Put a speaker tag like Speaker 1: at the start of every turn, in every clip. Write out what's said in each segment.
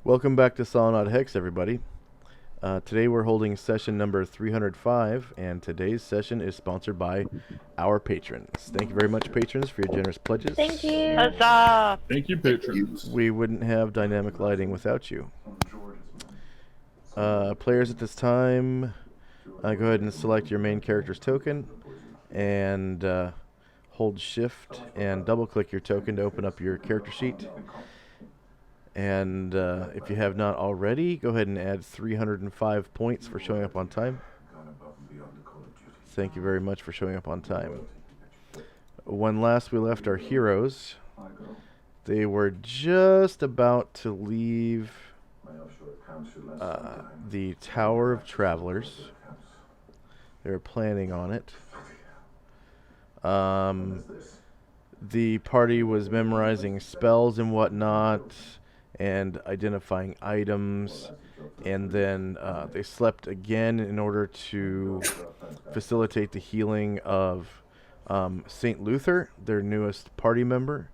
Speaker 1: Welcome back to Solynod Hex, everybody. Today we're holding session number 305, and today's session is sponsored by our patrons. Thank you very much, patrons, for your generous pledges.
Speaker 2: Thank you.
Speaker 3: Huzzah!
Speaker 4: Thank you, patrons.
Speaker 1: We wouldn't have dynamic lighting without you. Players at this time, go ahead and select your main character's token, and hold shift and double-click your token to open up your character sheet. And if you have not already, go ahead and add 305 points for showing up on time. Thank you very much for showing up on time. When last we left our heroes, they were just about to leave the Tower of Travelers. They were planning on it. The party was memorizing spells and whatnot, and identifying items, and then they slept again in order to facilitate the healing of St. Luther, their newest party member.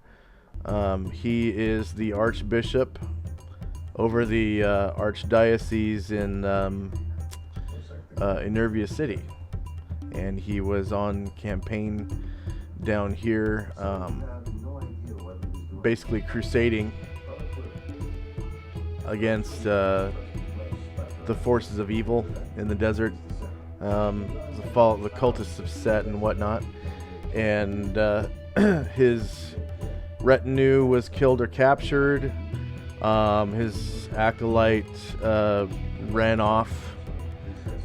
Speaker 1: He is the Archbishop over the Archdiocese in Nervia City, and he was on campaign down here, basically crusading against the forces of evil in the desert. The cultists have set and whatnot, and his retinue was killed or captured. His acolyte ran off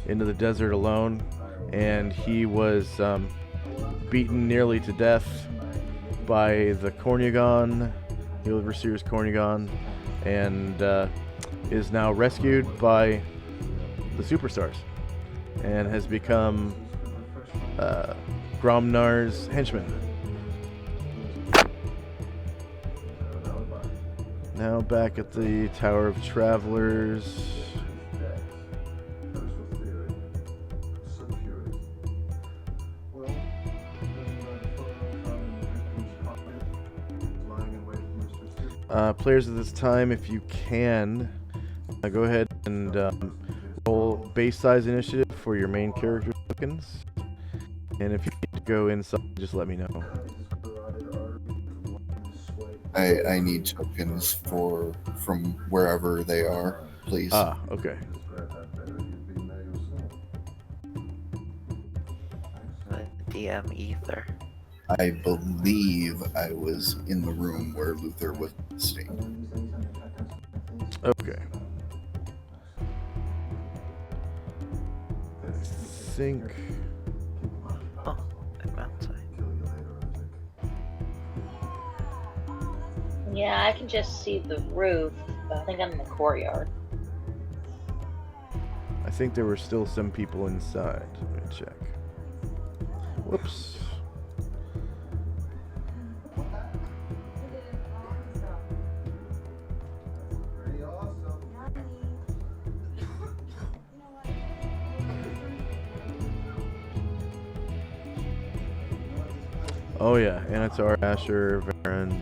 Speaker 1: into the desert alone, and he was beaten nearly to death by the Cornigon, the Overseer's Cornigon, and is now rescued by the Superstars and has become Gromnar's henchman. Now back at the Tower of Travelers. Players at this time, if you can, go ahead and roll base size initiative for your main character tokens. And if you need to go inside, just let me know.
Speaker 5: I need tokens from wherever they are, please.
Speaker 1: Ah, okay.
Speaker 3: DM Ether.
Speaker 5: I believe I was in the room where Luther was staying.
Speaker 1: Okay. I think...
Speaker 3: Oh, I'm outside.
Speaker 2: Yeah, I can just see the roof, but I think I'm in the courtyard.
Speaker 1: I think there were still some people inside. Let me check. Whoops. Oh yeah, Anatar, Asher, Varen,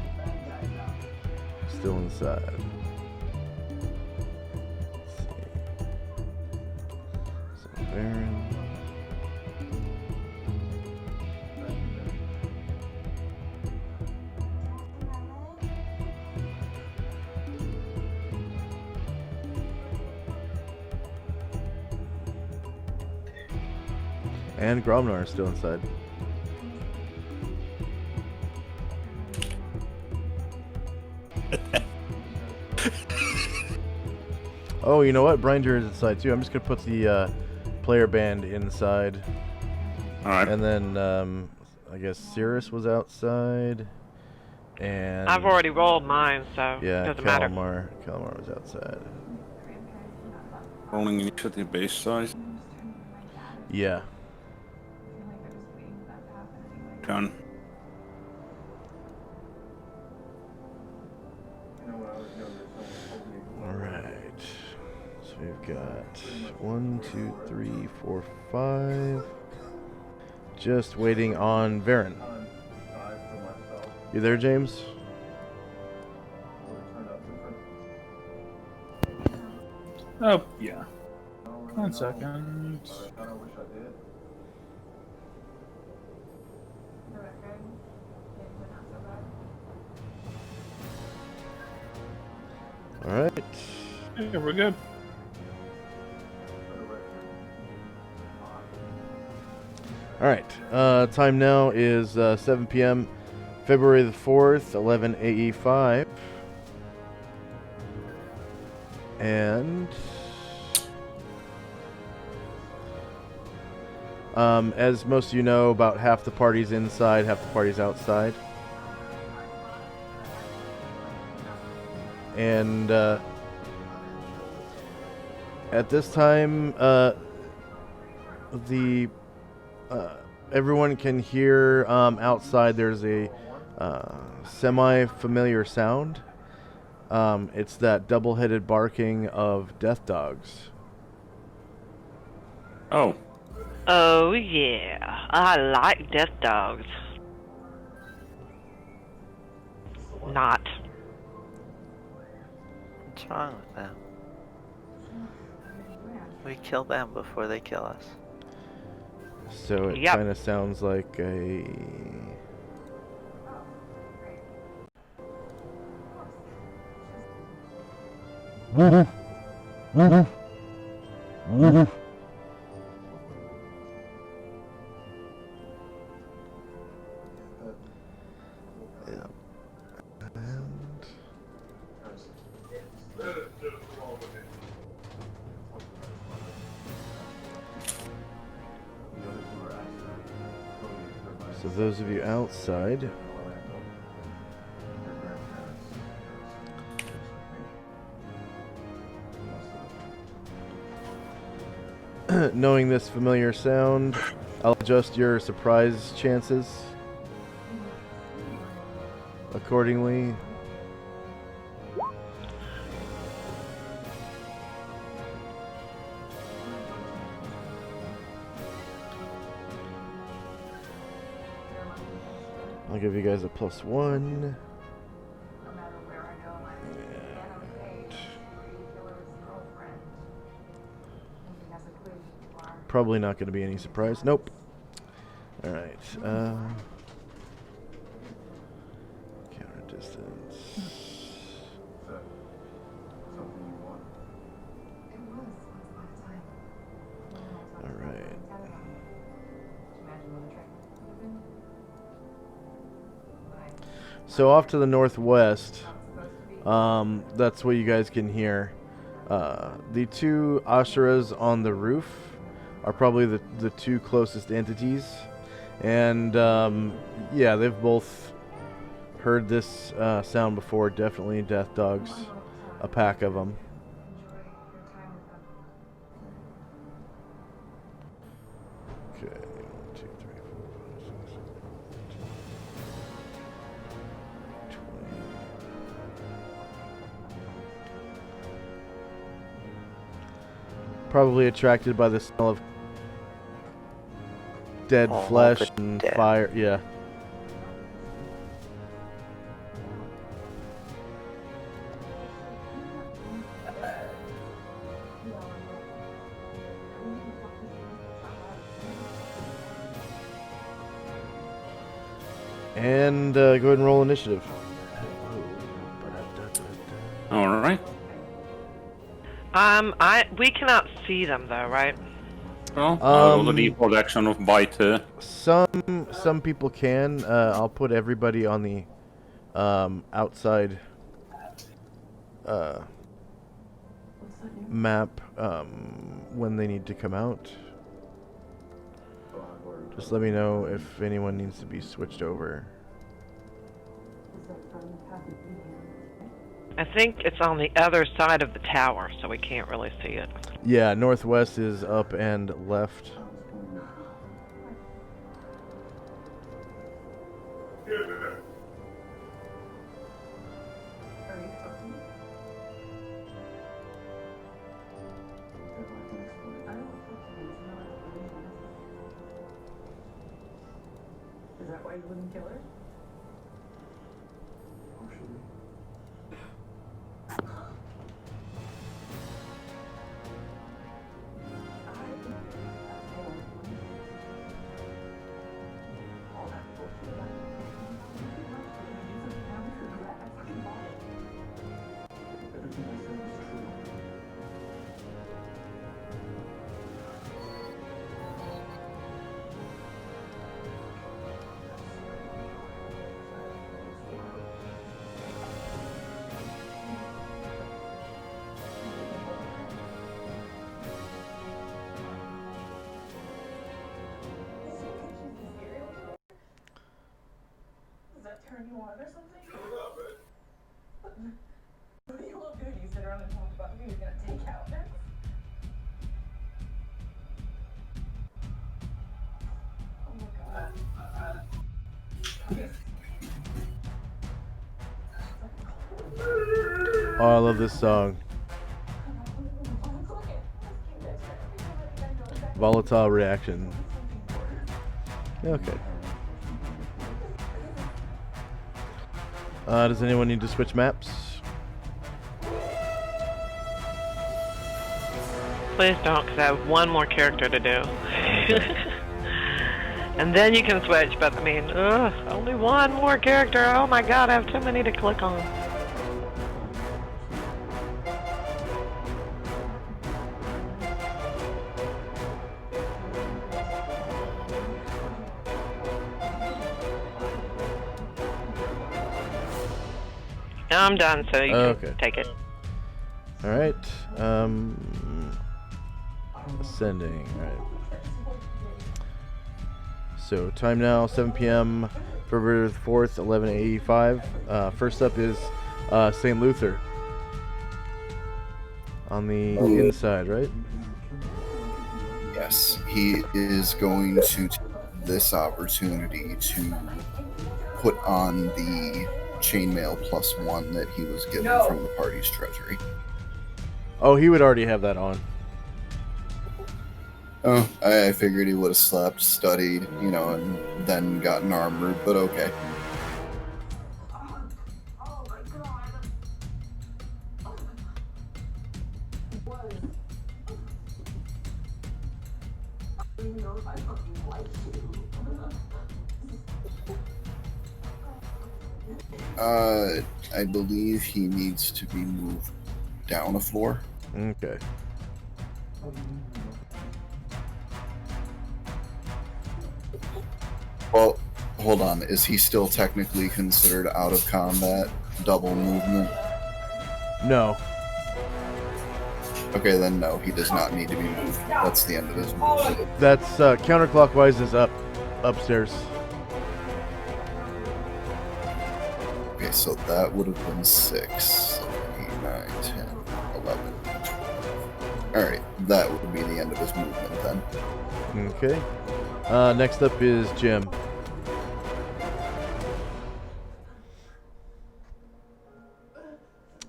Speaker 1: still inside. Let's see. So Varen. And Gromnar is still inside. Oh, you know what? Brinder is inside too. I'm just gonna put the player band inside.
Speaker 4: Alright.
Speaker 1: And then I guess Cirrus was outside. And
Speaker 3: I've already rolled mine, so
Speaker 1: yeah,
Speaker 3: it doesn't matter.
Speaker 1: Calamar was outside.
Speaker 4: Rolling initiative base size.
Speaker 1: Yeah.
Speaker 4: Done.
Speaker 1: Alright. So we've got 1, 2, 3, 4, 5. Just waiting on Varen. You there, James?
Speaker 4: Oh, yeah. 1 second.
Speaker 1: All right.
Speaker 4: Yeah, we're good.
Speaker 1: All right. Time now is 7 p.m. February the 4th, 11 AE5. And as most of you know, about half the party's inside, half the party's outside. And at this time, the everyone can hear outside. There's a semi-familiar sound. It's that double-headed barking of death dogs.
Speaker 4: Oh,
Speaker 3: Oh yeah, I like death dogs. Not.
Speaker 6: What's wrong with them? We kill them before they kill us.
Speaker 1: So it
Speaker 3: Yep.
Speaker 1: kind of sounds like a... So those of you outside, knowing this familiar sound, I'll adjust your surprise chances accordingly. I'll give you guys a +1. And probably not going to be any surprise. Nope. All right. Counter distance. All right. So off to the northwest, that's what you guys can hear. The two Asheras on the roof are probably the two closest entities. And yeah, they've both heard this sound before. Definitely death dogs, a pack of them. Okay, 1, 2, 3, 4, 5, 6, 7, 20. Probably attracted by the smell of dead
Speaker 6: All
Speaker 1: flesh
Speaker 6: the
Speaker 1: and
Speaker 6: dead.
Speaker 1: fire. Yeah. And go ahead and roll initiative.
Speaker 4: all right.
Speaker 3: We cannot see them though, right?
Speaker 4: Well, I'll roll the
Speaker 1: Um,
Speaker 4: default action of bite.
Speaker 1: Some people can. I'll put everybody on the outside map when they need to come out. Just let me know if anyone needs to be switched over.
Speaker 3: I think it's on the other side of the tower, so we can't really see it.
Speaker 1: Yeah, northwest is up and left.
Speaker 7: Is that why you wouldn't kill her? or something? What do you love doing? You sit around and talk about who you're gonna take out next? Oh my god.
Speaker 1: Oh, I love this song. Volatile reaction. Okay. Does anyone need to switch maps?
Speaker 3: Please don't, because I have one more character to do. And then you can switch, but I mean, only one more character. Oh my god, I have too many to click on. I'm done, so you
Speaker 1: Okay.
Speaker 3: can take it.
Speaker 1: All right. Ascending. All right. So time now 7 p.m. February 4th, 11:85. First up is St. Luther on the inside, right?
Speaker 5: Yes, he is going to take this opportunity to put on the chainmail +1 that he was given from the party's treasury.
Speaker 1: Oh, he would already have that on.
Speaker 5: Oh, I figured he would have slept, studied, you know, and then gotten armored, but okay.
Speaker 7: Oh my god. What? I don't even know if I fucking like you.
Speaker 5: I believe he needs to be moved down a floor.
Speaker 1: Okay.
Speaker 5: Well, hold on. Is he still technically considered out of combat? Double movement?
Speaker 1: No.
Speaker 5: Okay, then no, he does not need to be moved. That's the end of his movement.
Speaker 1: That's counterclockwise is upstairs.
Speaker 5: Okay, so that would have been 6, 7, 8, 9, 10, 11, 12. Alright, that would be the end of his movement then.
Speaker 1: Okay. Next up is Jim.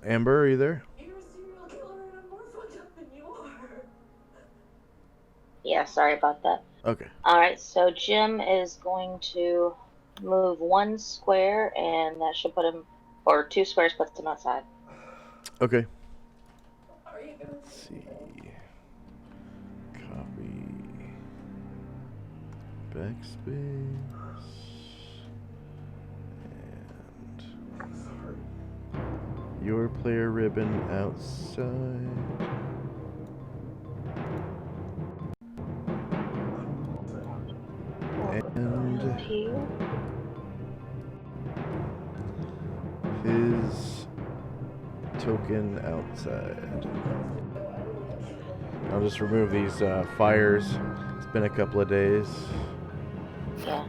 Speaker 1: Amber, are you there?
Speaker 7: You're a serial killer and I'm more fucked up than you are.
Speaker 2: Yeah, sorry about that.
Speaker 1: Okay.
Speaker 2: Alright, so Jim is going to move 1 square, and that should put him, or 2 squares puts him outside.
Speaker 1: Okay.
Speaker 7: Are you gonna
Speaker 1: Let's see. Copy. Backspace. And your player ribbon outside. And
Speaker 2: Here.
Speaker 1: his token outside. I'll just remove these fires. It's been a couple of days.
Speaker 2: Yeah.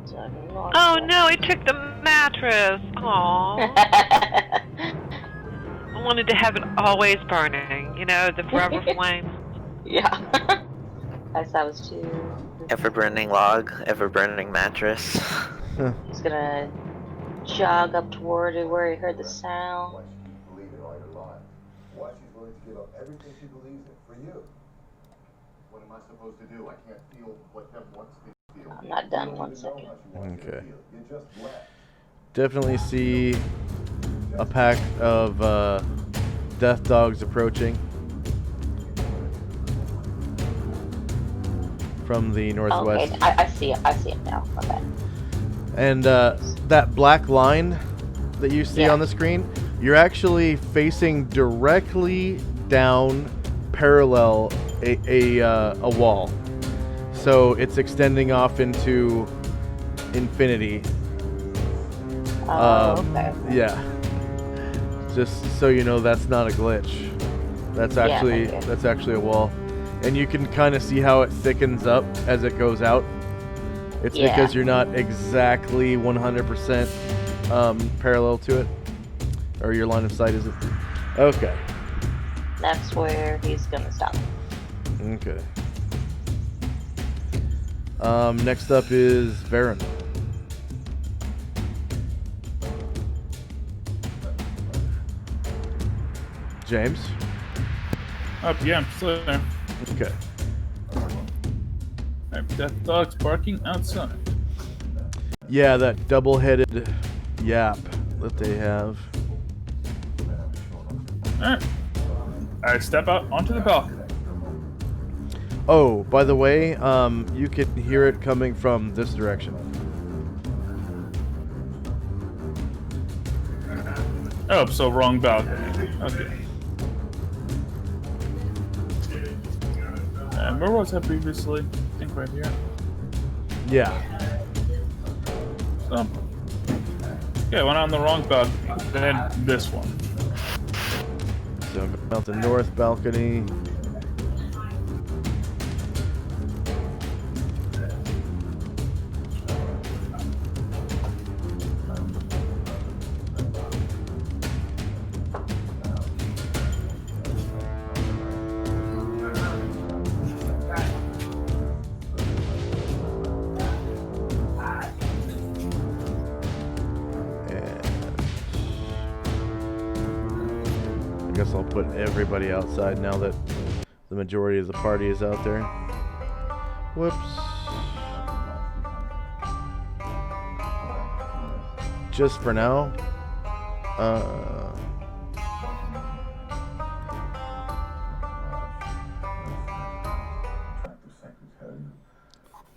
Speaker 2: So I can mark
Speaker 3: Oh
Speaker 2: that.
Speaker 3: no, he took the mattress. Aww. I wanted to have it always burning, you know, the forever flame.
Speaker 2: Yeah. Guys, that was too.
Speaker 6: Ever burning log, ever burning mattress.
Speaker 2: He's gonna jog up toward it where he heard the sound.
Speaker 8: Believe it or lie. Why she's willing to give up everything she believes in for you. What am I supposed to do? I can't feel what Kev wants me to feel.
Speaker 2: I'm not done. 1 second.
Speaker 1: Okay.
Speaker 8: You just left.
Speaker 1: Definitely see a pack of death dogs approaching from the northwest.
Speaker 2: Okay, I see it. I see it now. Okay.
Speaker 1: And that black line that you see
Speaker 2: Yeah.
Speaker 1: on the screen, you're actually facing directly down parallel a wall. So it's extending off into infinity.
Speaker 2: Okay.
Speaker 1: Yeah. Just so you know, that's not a glitch. That's
Speaker 2: Yeah,
Speaker 1: actually
Speaker 2: thank you.
Speaker 1: that's actually a wall, and you can kind of see how it thickens up as it goes out. It's
Speaker 2: Yeah.
Speaker 1: because you're not exactly 100% parallel to it, or your line of sight isn't. Okay.
Speaker 2: That's where he's gonna stop.
Speaker 1: Okay. Next up is Varen. James.
Speaker 9: Up, yeah, I'm still there.
Speaker 1: Okay.
Speaker 9: Alright, that dog's barking outside.
Speaker 1: Yeah, that double-headed yap that they have.
Speaker 9: Alright. I step out onto the balcony.
Speaker 1: Oh, by the way, you can hear it coming from this direction.
Speaker 9: Oh, so wrong balcony. Okay. And where was I previously? I think right here.
Speaker 1: Yeah.
Speaker 9: So, okay, I went on the wrong balcony. Then this one.
Speaker 1: So I'm going out the north balcony. I guess I'll put everybody outside now that the majority of the party is out there. Whoops. Just for now.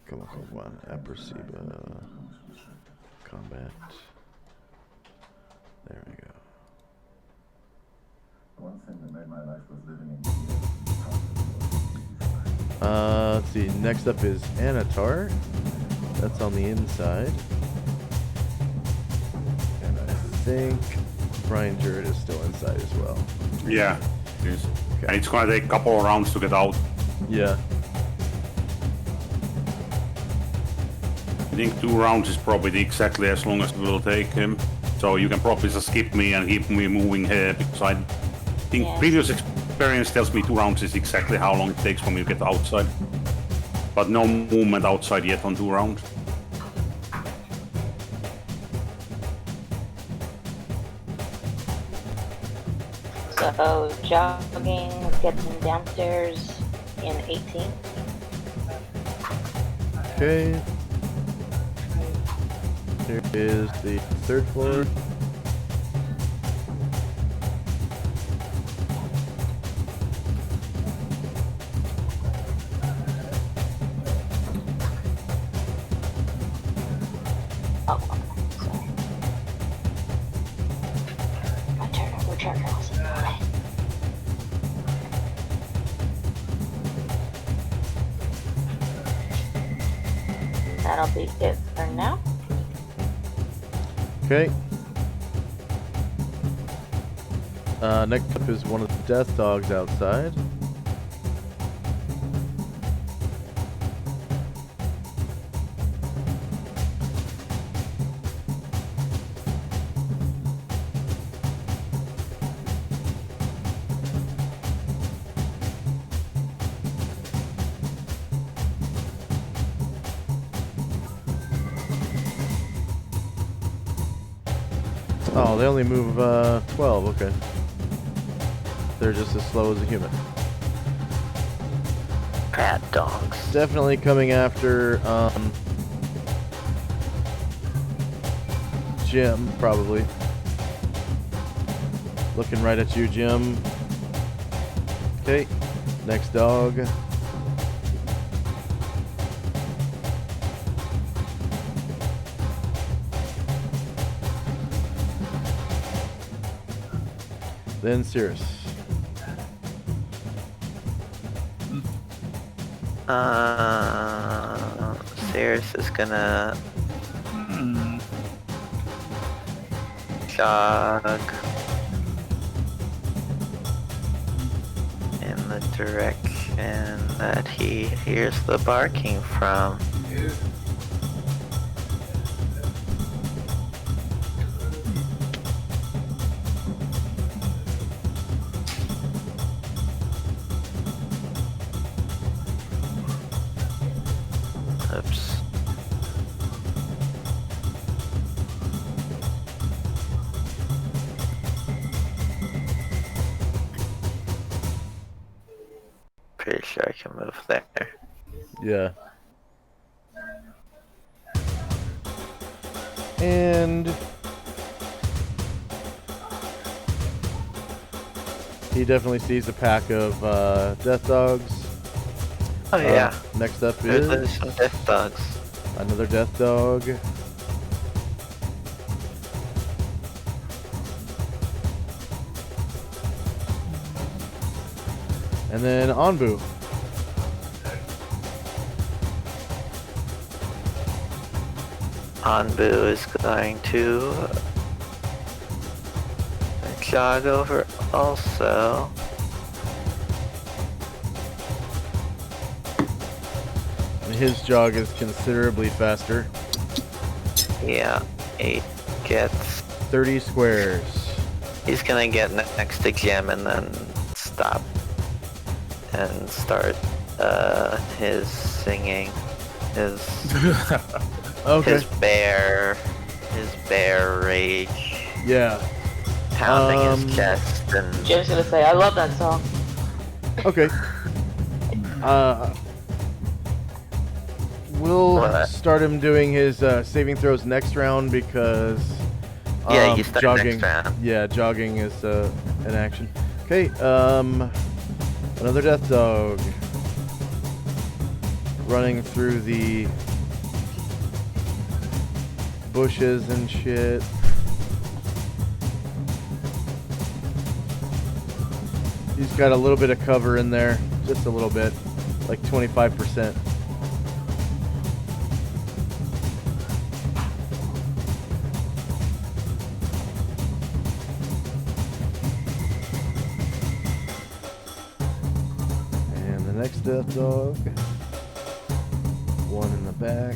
Speaker 1: Come on. Aperceive. Combat. There we go.
Speaker 8: One thing that made my life was living in
Speaker 1: Let's see. Next up is Anatar. That's on the inside. And I think Brian Jarrett is still inside as well.
Speaker 4: Yeah. It is.
Speaker 1: Okay.
Speaker 4: And it's gonna take a couple of rounds to get out.
Speaker 1: Yeah.
Speaker 4: I think 2 rounds is probably exactly as long as it will take him. So you can probably just skip me and keep me moving here, because I think
Speaker 2: Yeah.
Speaker 4: previous experience tells me 2 rounds is exactly how long it takes for me to get outside. But no movement outside yet on 2 rounds.
Speaker 2: So jogging gets him downstairs in 18.
Speaker 1: Okay. Here is the 3rd floor.
Speaker 2: Oh, sorry. My turnover charger wasn't high. That'll be it for now.
Speaker 1: Okay. Next up is one of the death dogs outside. Oh, they only move 12, okay. They're just as slow as a human.
Speaker 6: Rat dogs.
Speaker 1: Definitely coming after Jim, probably. Looking right at you, Jim. Okay, next dog. Then Cirrus.
Speaker 6: Cirrus is gonna jog in the direction that he hears the barking from. pretty sure I can move there.
Speaker 1: Yeah. And he definitely sees a pack of death dogs.
Speaker 6: Oh yeah.
Speaker 1: Next up
Speaker 6: There's
Speaker 1: is
Speaker 6: some death dogs.
Speaker 1: another death dog. And then Anbu.
Speaker 6: Anbu is going to jog over also.
Speaker 1: And his jog is considerably faster.
Speaker 6: Yeah, he gets.
Speaker 1: 30 squares.
Speaker 6: He's gonna get next to Jim and then stop and start his singing. His
Speaker 1: Okay.
Speaker 6: his bear rage.
Speaker 1: Yeah.
Speaker 6: Pounding his chest and
Speaker 2: Jim's gonna say, I love that song.
Speaker 1: Okay. We'll
Speaker 6: What?
Speaker 1: start him doing his saving throws next round because
Speaker 6: yeah, you start
Speaker 1: jogging.
Speaker 6: next round.
Speaker 1: Yeah, jogging is an action. Okay. Another death dog running through the bushes and shit. He's got a little bit of cover in there, just a little bit, like 25%. And the next death dog, one in the back.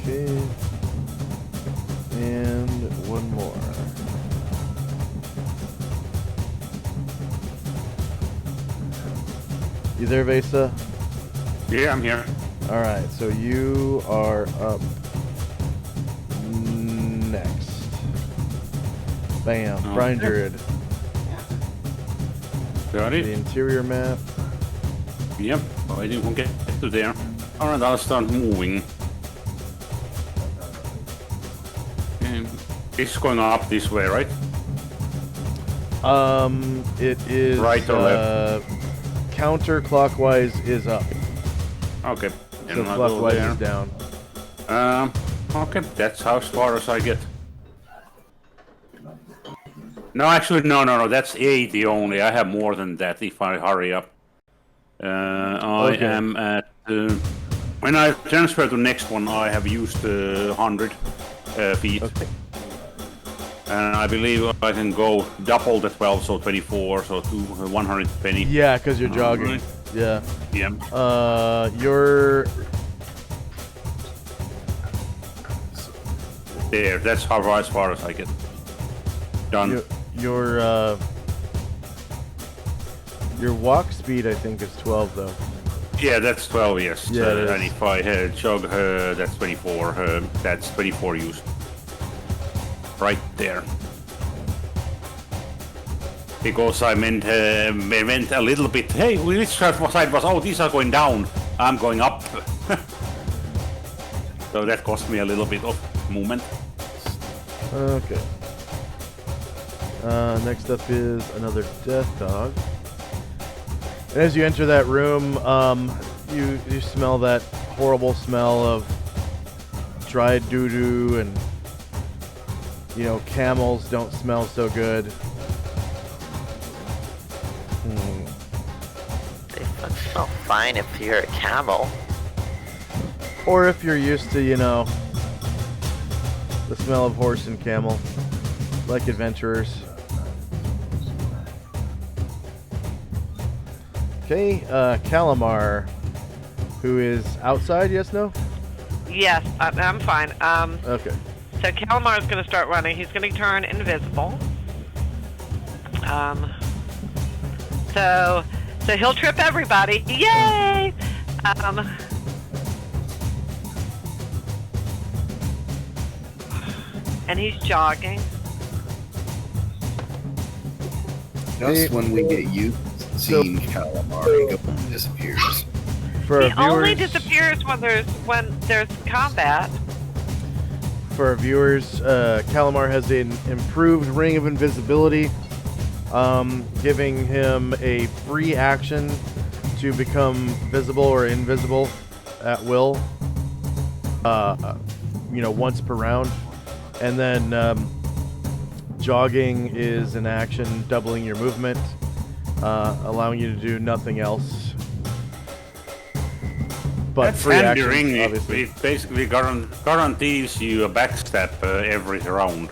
Speaker 1: Okay. And one more. You there, Vesa?
Speaker 4: Yeah, I'm here.
Speaker 1: Alright, so you are up next. Bam.
Speaker 4: Okay.
Speaker 1: Brian Druid.
Speaker 4: Got
Speaker 1: The
Speaker 4: it.
Speaker 1: interior map.
Speaker 4: Yep, I didn't get to there. Alright, I'll start moving. And it's going up this way, right?
Speaker 1: It is
Speaker 4: Right or left?
Speaker 1: Counterclockwise is up.
Speaker 4: Okay.
Speaker 1: So
Speaker 4: And I'll go
Speaker 1: clockwise
Speaker 4: there.
Speaker 1: is down.
Speaker 4: Okay, that's how far as I get. No, actually, no, that's 80 only. I have more than that if I hurry up. I
Speaker 1: Okay.
Speaker 4: am at... when I transfer to next one, I have used 100 feet.
Speaker 1: Okay.
Speaker 4: And I believe I can go double the 12, so 24, so 120.
Speaker 1: Yeah, because you're jogging.
Speaker 4: Alright.
Speaker 1: Yeah.
Speaker 4: Yeah.
Speaker 1: You're...
Speaker 4: There, that's how as far as I get. Done.
Speaker 1: Your walk speed, I think, is 12 though.
Speaker 4: Yeah, that's 12, yes.
Speaker 1: Yeah, it is.
Speaker 4: And if I jog, that's 24. That's 24 used. Right there. Because I meant a little bit, hey, which side was, oh, these are going down. I'm going up. So that cost me a little bit of movement.
Speaker 1: Okay. Next up is another death dog. And as you enter that room, you smell that horrible smell of dried doo-doo, and you know, camels don't smell so good.
Speaker 6: They smell fine if you're a camel.
Speaker 1: Or if you're used to, you know, the smell of horse and camel, like adventurers. Okay, Calamar, who is outside, yes, no?
Speaker 3: Yes, I'm fine.
Speaker 1: Okay.
Speaker 3: So Calamar's going to start running. He's going to turn invisible. So he'll trip everybody. Yay! And he's jogging.
Speaker 5: Just when we get you seeing Calamari, he disappears.
Speaker 1: For
Speaker 3: He
Speaker 1: our
Speaker 3: only
Speaker 1: viewers,
Speaker 3: disappears when there's combat.
Speaker 1: for our viewers, Calamar has an improved ring of invisibility, giving him a free action to become visible or invisible at will. Once per round, and then jogging is an action, doubling your movement, allowing you to do nothing else. But
Speaker 4: That's
Speaker 1: free
Speaker 4: handy
Speaker 1: actions,
Speaker 4: ring.
Speaker 1: obviously.
Speaker 4: It basically guarantees you a backstep every round.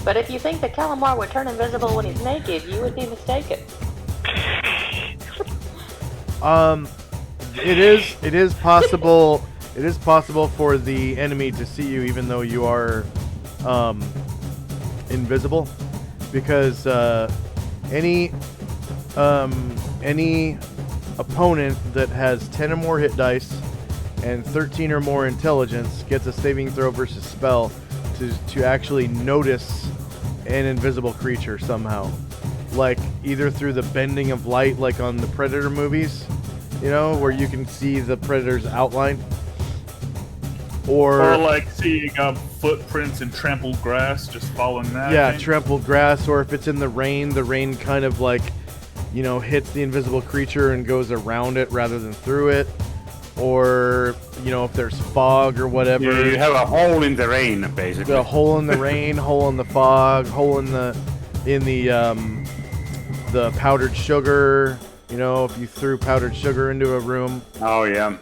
Speaker 2: But if you think that Calamar would turn invisible when he's naked, you would be mistaken.
Speaker 1: It is possible. It is possible for the enemy to see you even though you are invisible, because any opponent that has 10 or more hit dice and 13 or more intelligence gets a saving throw versus spell to actually notice an invisible creature somehow, like either through the bending of light, like on the Predator movies, where you can see the Predator's outline.
Speaker 9: Or like seeing footprints in trampled grass, just following that.
Speaker 1: Yeah, trampled grass, or if it's in the rain kind of like, hits the invisible creature and goes around it rather than through it. Or, if there's fog or whatever.
Speaker 4: Yeah, you have a hole in the rain, basically.
Speaker 1: A hole in the rain, hole in the fog, hole in the powdered sugar. If you threw powdered sugar into a room.
Speaker 4: Oh, yeah.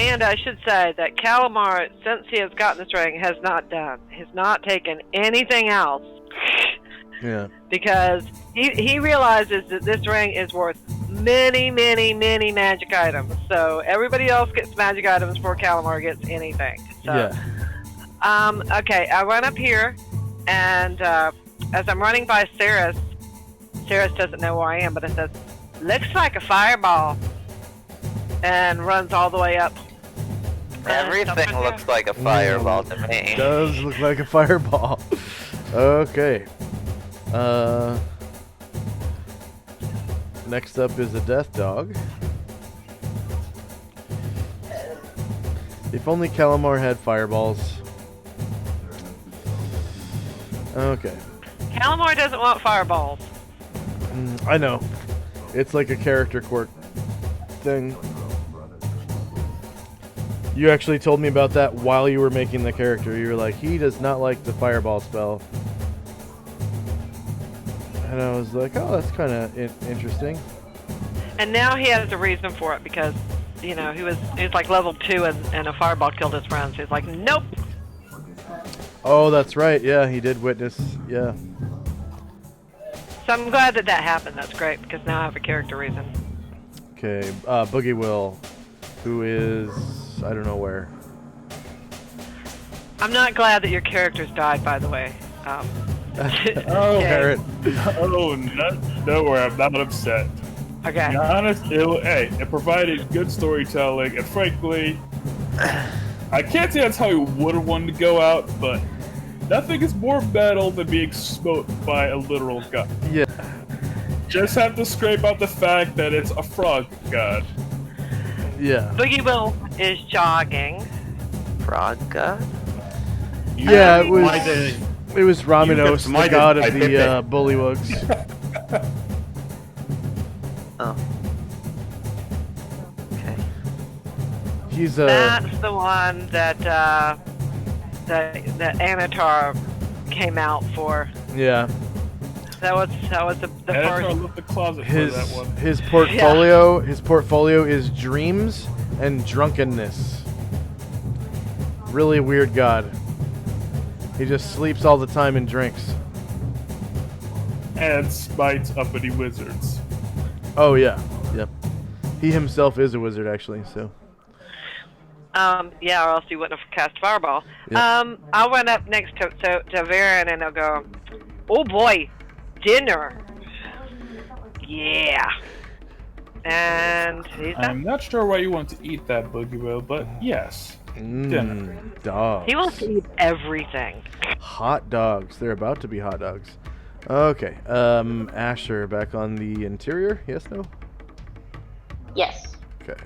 Speaker 3: And I should say that Calamar, since he has gotten this ring, has not taken anything else.
Speaker 1: Yeah.
Speaker 3: Because he realizes that this ring is worth many, many, many magic items. So everybody else gets magic items before Calamar gets anything. So,
Speaker 1: yeah.
Speaker 3: Okay, I run up here, and as I'm running by Saris doesn't know where I am, but it says, "Looks like a fireball," and runs all the way up.
Speaker 6: Everything looks like a fireball to me.
Speaker 1: Does look like a fireball. Okay. Next up is a death dog. If only Calamar had fireballs. Okay.
Speaker 3: Calamar doesn't want fireballs.
Speaker 1: I know. It's like a character quirk thing. You actually told me about that while you were making the character. You were like, he does not like the fireball spell. And I was like, oh, that's kind of interesting.
Speaker 3: And now he has a reason for it, because, he was like level 2 and a fireball killed his friends. He's like, nope.
Speaker 1: Oh, that's right. Yeah, he did witness. Yeah.
Speaker 3: So I'm glad that happened. That's great, because now I have a character reason.
Speaker 1: Okay, Boogie Will, who is, I don't know where.
Speaker 3: I'm not glad that your characters died, by the way.
Speaker 9: Oh,
Speaker 1: Parrot.
Speaker 9: Oh, don't worry, I'm not upset.
Speaker 3: Okay.
Speaker 9: To be honest, it provided good storytelling, and frankly, I can't say that's how we would have wanted to go out, but nothing is more metal than being smoked by a literal god.
Speaker 1: Yeah.
Speaker 9: Just have to scrape out the fact that it's a frog god.
Speaker 1: Yeah.
Speaker 3: Boogie Will is jogging.
Speaker 6: Frog god?
Speaker 1: Yeah, it was Raminos, the god of the bullywugs.
Speaker 6: Oh. Okay.
Speaker 1: He's
Speaker 3: That's the one that Anatar came out for.
Speaker 1: Yeah.
Speaker 3: That was the
Speaker 9: Anatar
Speaker 3: first.
Speaker 9: left the closet
Speaker 1: His
Speaker 9: for that one.
Speaker 1: his portfolio is dreams and drunkenness. Really weird god. He just sleeps all the time and drinks.
Speaker 9: And smites uppity wizards.
Speaker 1: Oh yeah. Yep. He himself is a wizard actually, so.
Speaker 3: Yeah, or else you wouldn't have cast Fireball.
Speaker 1: Yep.
Speaker 3: I'll run up next to Varen and I'll go, oh boy, dinner. Yeah. And he's
Speaker 9: I'm
Speaker 3: done.
Speaker 9: not sure why you want to eat that, Boogie Will, but yes. Dinner.
Speaker 1: Dogs.
Speaker 3: He wants to eat everything.
Speaker 1: Hot dogs. They're about to be hot dogs. Okay. Asher, back on the interior. Yes, no?
Speaker 2: Yes.
Speaker 1: Okay.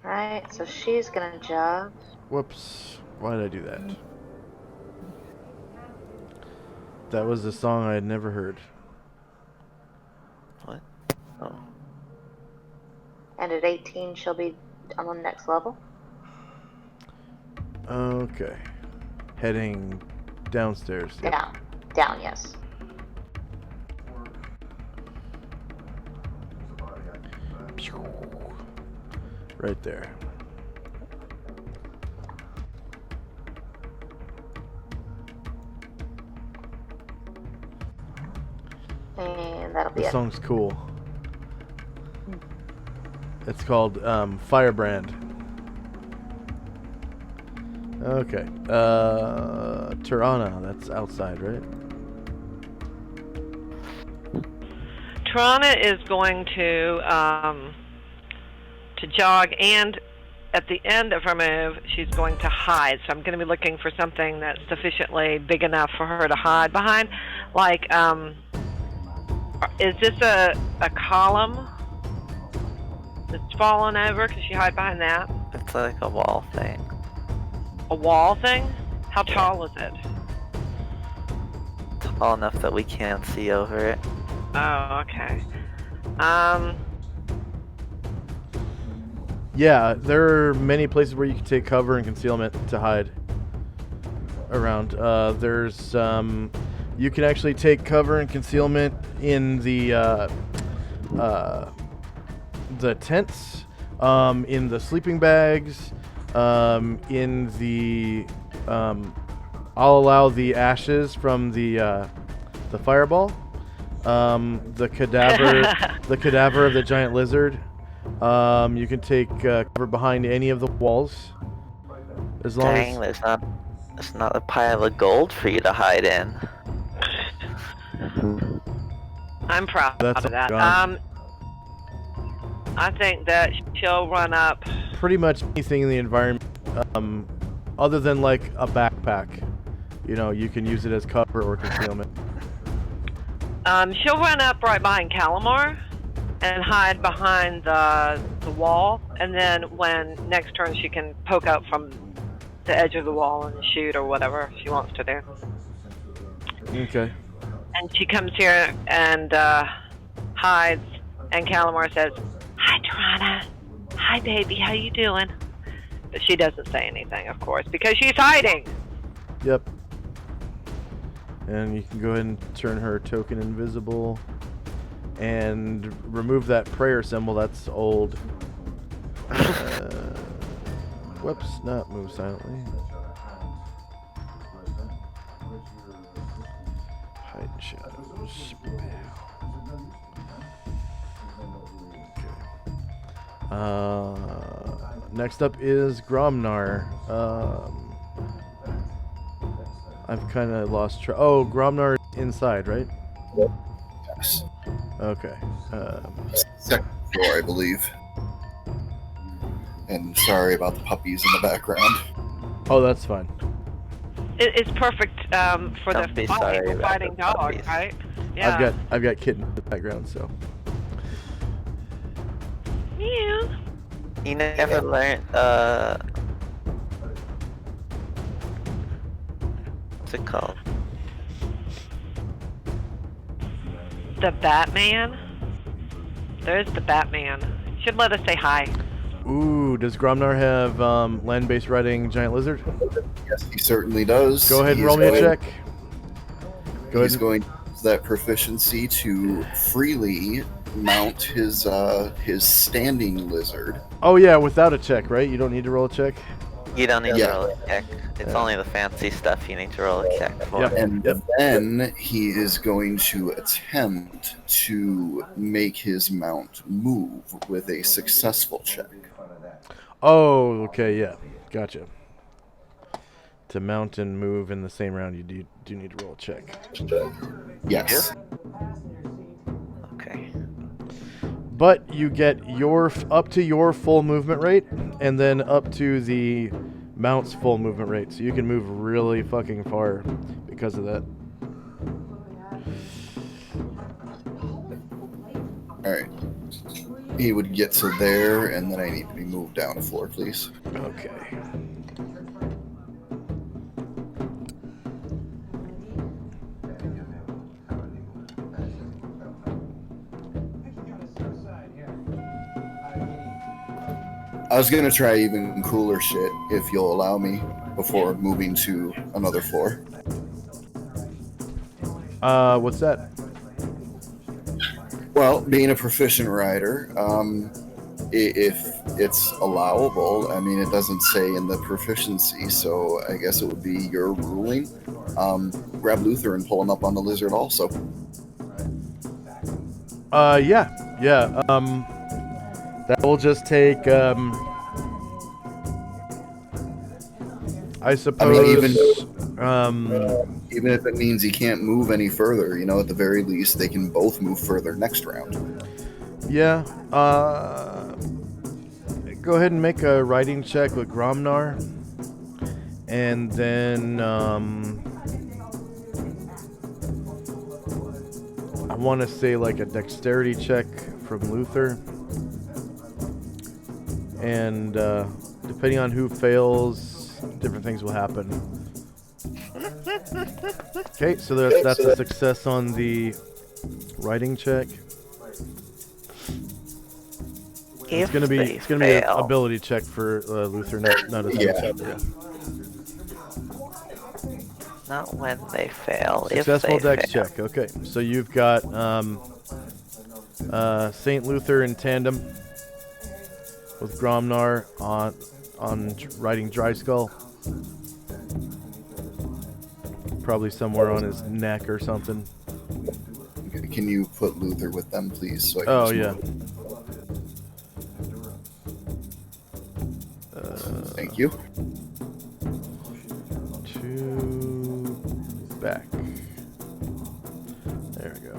Speaker 2: Alright, so she's gonna jog.
Speaker 1: Whoops. Why did I do that? That was a song I had never heard.
Speaker 6: What? Oh.
Speaker 2: And at 18, she'll be on the next level.
Speaker 1: Okay. Heading downstairs. Yep.
Speaker 2: Down. Down, yes.
Speaker 1: Right there.
Speaker 2: And that'll be
Speaker 1: This
Speaker 2: it.
Speaker 1: song's cool. It's called Firebrand. Okay. Tirana, that's outside, right?
Speaker 3: Tirana is going to jog, and at the end of her move, she's going to hide. So I'm going to be looking for something that's sufficiently big enough for her to hide behind. Like, is this a column that's fallen over? Could she hide behind that?
Speaker 6: It's like a wall thing.
Speaker 3: A wall thing? How tall is it?
Speaker 6: Tall enough that we can't see over it.
Speaker 3: Oh, okay.
Speaker 1: Yeah, there are many places where you can take cover and concealment to hide around. There's you can actually take cover and concealment in the tents, in the sleeping bags, in the I'll allow the ashes from the fireball, the cadaver of the giant lizard. You can take cover behind any of the walls, as long
Speaker 6: Dang,
Speaker 1: as
Speaker 6: there's not a pile of gold for you to hide in.
Speaker 3: I'm proud
Speaker 1: That's
Speaker 3: of that.
Speaker 1: gone.
Speaker 3: I think that she'll run up.
Speaker 1: pretty much anything in the environment, other than like a backpack. You know, you can use it as cover or concealment.
Speaker 3: She'll run up right behind Calamar and hide behind the wall, and then when next turn she can poke out from the edge of the wall and shoot or whatever she wants to do.
Speaker 1: Okay.
Speaker 3: And she comes here and hides, and Calamar says, "Hi, Tirana. Hi, baby. How you doing?" But she doesn't say anything, of course, because she's hiding.
Speaker 1: Yep. And you can go ahead and turn her token invisible and remove that prayer symbol. That's old. Whoops, not move silently. Hide in shadows. Okay. Next up is Gromnar. I've kind of lost track. Oh, Gromnar is inside, right?
Speaker 5: Yes.
Speaker 1: Okay.
Speaker 5: Second floor, I believe. And sorry about the puppies in the background.
Speaker 1: Oh, that's fine.
Speaker 3: It's perfect for
Speaker 6: Don't be
Speaker 3: the
Speaker 6: sorry about
Speaker 3: fighting
Speaker 6: the
Speaker 3: dog,
Speaker 6: puppies.
Speaker 3: right? Yeah.
Speaker 1: I've got kitten in the background, so.
Speaker 3: Yeah.
Speaker 6: You never learned, what's it called?
Speaker 3: The Batman? There's the Batman. Should let us say hi.
Speaker 1: Ooh, does Gromnar have land-based riding giant lizard?
Speaker 5: Yes, he certainly does.
Speaker 1: Go ahead and
Speaker 5: He's
Speaker 1: roll me a
Speaker 5: going-
Speaker 1: check. Go
Speaker 5: He's
Speaker 1: ahead.
Speaker 5: going to use that proficiency to freely mount his standing lizard.
Speaker 1: Oh yeah, without a check, right? You don't need to roll a check.
Speaker 6: You don't need
Speaker 5: Yeah.
Speaker 6: to roll a check. It's
Speaker 1: Yeah.
Speaker 6: only the fancy stuff you need to roll a check for.
Speaker 1: Yep.
Speaker 5: And then he is going to attempt to make his mount move with a successful check.
Speaker 1: Oh, okay, yeah, gotcha. To mount and move in the same round, you do need to roll a check.
Speaker 5: Yes.
Speaker 6: Okay.
Speaker 1: But you get your up to your full movement rate, and then up to the mount's full movement rate. So you can move really fucking far because of that.
Speaker 5: Alright. He would get to there, and then I need to be moved down a floor, please.
Speaker 1: Okay.
Speaker 5: I was gonna try even cooler shit, if you'll allow me, before moving to another floor.
Speaker 1: What's that?
Speaker 5: Well, being a proficient rider, if it's allowable, I mean, it doesn't say in the proficiency, so I guess it would be your ruling. Grab Luther and pull him up on the lizard also.
Speaker 1: Yeah. That will just take, I suppose,
Speaker 5: even if it means he can't move any further, at the very least, they can both move further next round.
Speaker 1: yeah, go ahead and make a riding check with Gromnar, and then, I want to say like a dexterity check from Luther, and depending on who fails, different things will happen. Okay, so that's a success on the riding check. It's gonna be an ability check for Luther, not a skill check. Yeah.
Speaker 6: Not when they fail.
Speaker 1: Successful
Speaker 6: if they
Speaker 1: dex
Speaker 6: fail.
Speaker 1: check. Okay, so you've got Saint Luther in tandem with Gromnar on riding Dry Skull. Probably somewhere on his neck or something.
Speaker 5: Can you put Luther with them, please? So I can
Speaker 1: Oh,
Speaker 5: just
Speaker 1: yeah.
Speaker 5: move? Thank you.
Speaker 1: 2 back. There we go.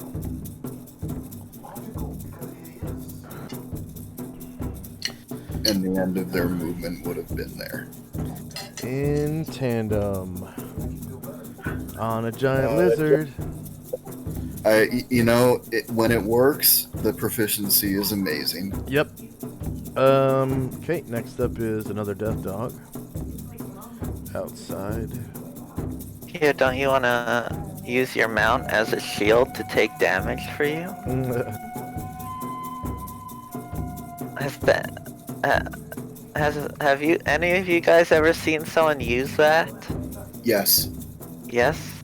Speaker 5: And the end of their movement would have been there.
Speaker 1: In tandem on a giant lizard.
Speaker 5: When it works, the proficiency is amazing.
Speaker 1: Yep. Okay, next up is another death dog. Outside.
Speaker 6: Here, don't you want to use your mount as a shield to take damage for you? Have you any of you guys ever seen someone use that?
Speaker 5: Yes.
Speaker 6: Yes?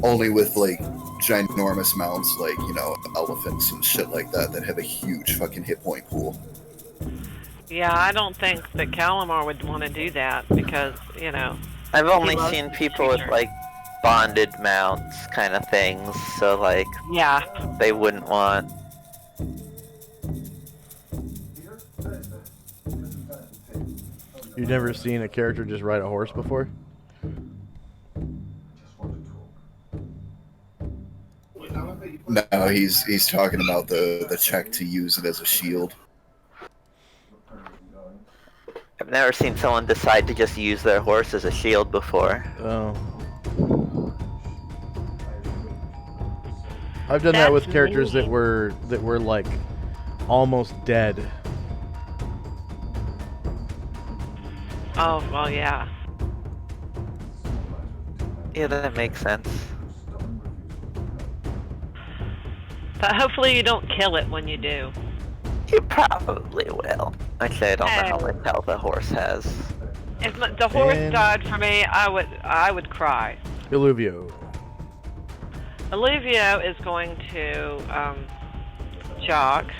Speaker 5: Only with, ginormous mounts, elephants and shit like that have a huge fucking hit point pool.
Speaker 3: Yeah, I don't think that Calamar would want to do that because,
Speaker 6: I've only
Speaker 3: he loves
Speaker 6: seen
Speaker 3: the
Speaker 6: people with,
Speaker 3: creature.
Speaker 6: bonded mounts kind of things, so,
Speaker 3: Yeah.
Speaker 6: they wouldn't want...
Speaker 1: You've never seen a character just ride a horse before?
Speaker 5: No, he's talking about the check to use it as a shield.
Speaker 6: I've never seen someone decide to just use their horse as a shield before.
Speaker 1: Oh. I've done that with
Speaker 3: That's
Speaker 1: characters
Speaker 3: neat.
Speaker 1: that were almost dead.
Speaker 3: Oh, well, yeah.
Speaker 6: Yeah, that makes sense.
Speaker 3: But hopefully you don't kill it when you do.
Speaker 6: You probably will. Actually, I don't know how much health a horse has.
Speaker 3: If the horse
Speaker 1: And-
Speaker 3: died for me, I would cry.
Speaker 1: Illuvio.
Speaker 3: Illuvio is going to jog.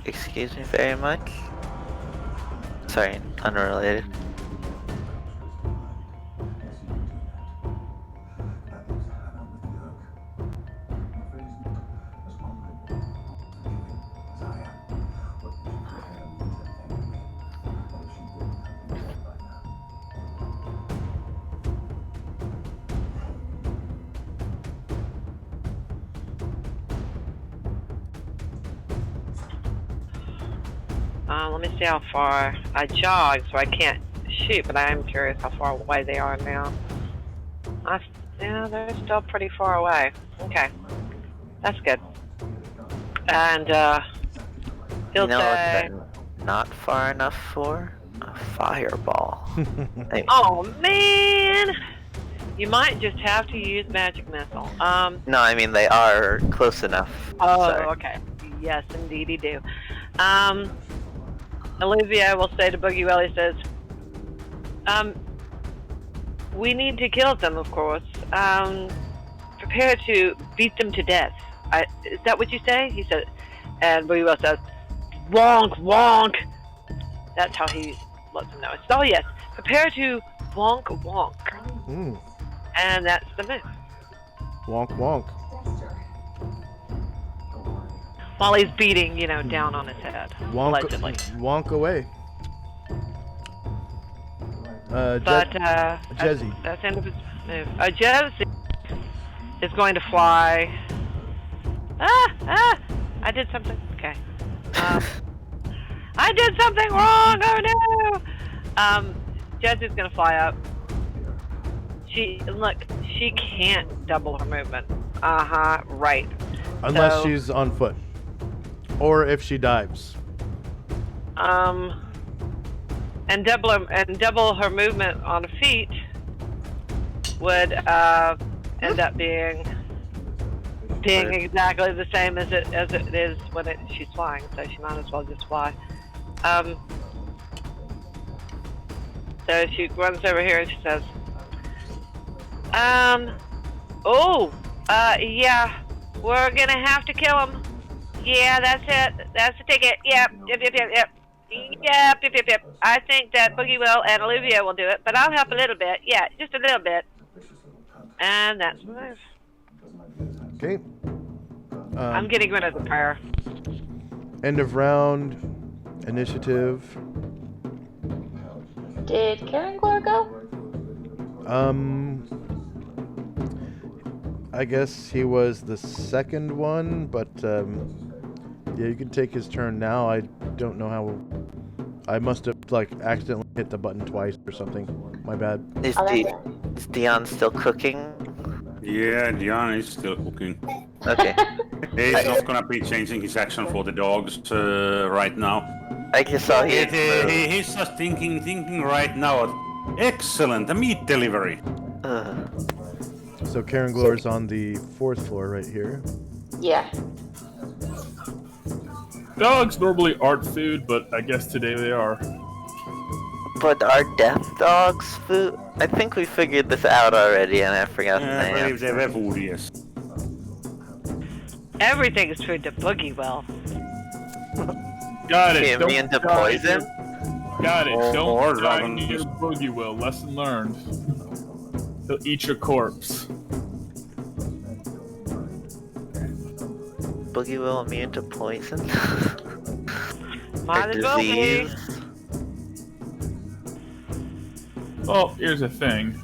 Speaker 6: Excuse me very much. Sorry, unrelated.
Speaker 3: Let me see how far I jog, so I can't shoot, but I am curious how far away they are now. Yeah, they're still pretty far away. Okay, that's good. And he'll
Speaker 6: You know what
Speaker 3: say,
Speaker 6: they're not far enough for? A fireball. Hey,
Speaker 3: "Oh man, you might just have to use magic missile."
Speaker 6: no, I mean they are close enough.
Speaker 3: Oh,
Speaker 6: Sorry.
Speaker 3: okay. Yes, indeed, he do. Olivia will say to Boogie Well, he says, we need to kill them, of course. Prepare to beat them to death. Is that what you say? He said, and Boogie Well says, wonk, wonk. That's how he lets them know. It's, oh yes, prepare to wonk, wonk.
Speaker 1: Mm.
Speaker 3: And that's the move.
Speaker 1: Wonk wonk.
Speaker 3: While he's beating, down on his head. Allegedly.
Speaker 1: Wonk away.
Speaker 3: But,
Speaker 1: Jezzy.
Speaker 3: that's the end of his move. Jezzy is going to fly. I did something. Okay. I did something wrong. Oh no. Jezzy's going to fly up. She can't double her movement. Right.
Speaker 1: Unless she's on foot. Or if she dives.
Speaker 3: And double her movement on feet would end up being exactly the same as it is when she's flying. So she might as well just fly. So she runs over here and she says, yeah, we're gonna have to kill him. Yeah, that's it. That's the ticket. Yep. I think that Boogie Will and Olivia will do it, but I'll help a little bit. Yeah, just a little bit. And that's my move.
Speaker 1: Okay.
Speaker 3: I'm getting rid of the prayer.
Speaker 1: End of round. Initiative.
Speaker 2: Did Karen Glor go?
Speaker 1: I guess he was the second one, but yeah, you can take his turn now. I don't know how. I must have accidentally hit the button twice or something. My bad.
Speaker 6: Is Dion still cooking?
Speaker 4: Yeah, Dion is still cooking.
Speaker 6: Okay.
Speaker 4: He's not gonna be changing his action for the dogs right now.
Speaker 6: I just saw his move.
Speaker 4: He's just thinking right now. Excellent, a meat delivery.
Speaker 1: So Karen Glor's on the 4th floor right here.
Speaker 2: Yeah.
Speaker 9: Dogs normally aren't food, but I guess today they are.
Speaker 6: But are death dogs food? I think we figured this out already, and I forgot the
Speaker 4: I
Speaker 6: name.
Speaker 4: believe they were food, yes.
Speaker 3: Everything is food to Boogie Will.
Speaker 9: Got it.
Speaker 6: Immune to poison?
Speaker 9: Got it.
Speaker 4: Or
Speaker 9: Don't die
Speaker 4: dragon
Speaker 9: near
Speaker 4: just-
Speaker 9: Boogie Will. Lesson learned. He'll eat your corpse.
Speaker 6: Boogie Will immune to poison?
Speaker 3: Might
Speaker 6: Or
Speaker 3: as well be.
Speaker 6: disease?
Speaker 9: Well, here's the thing.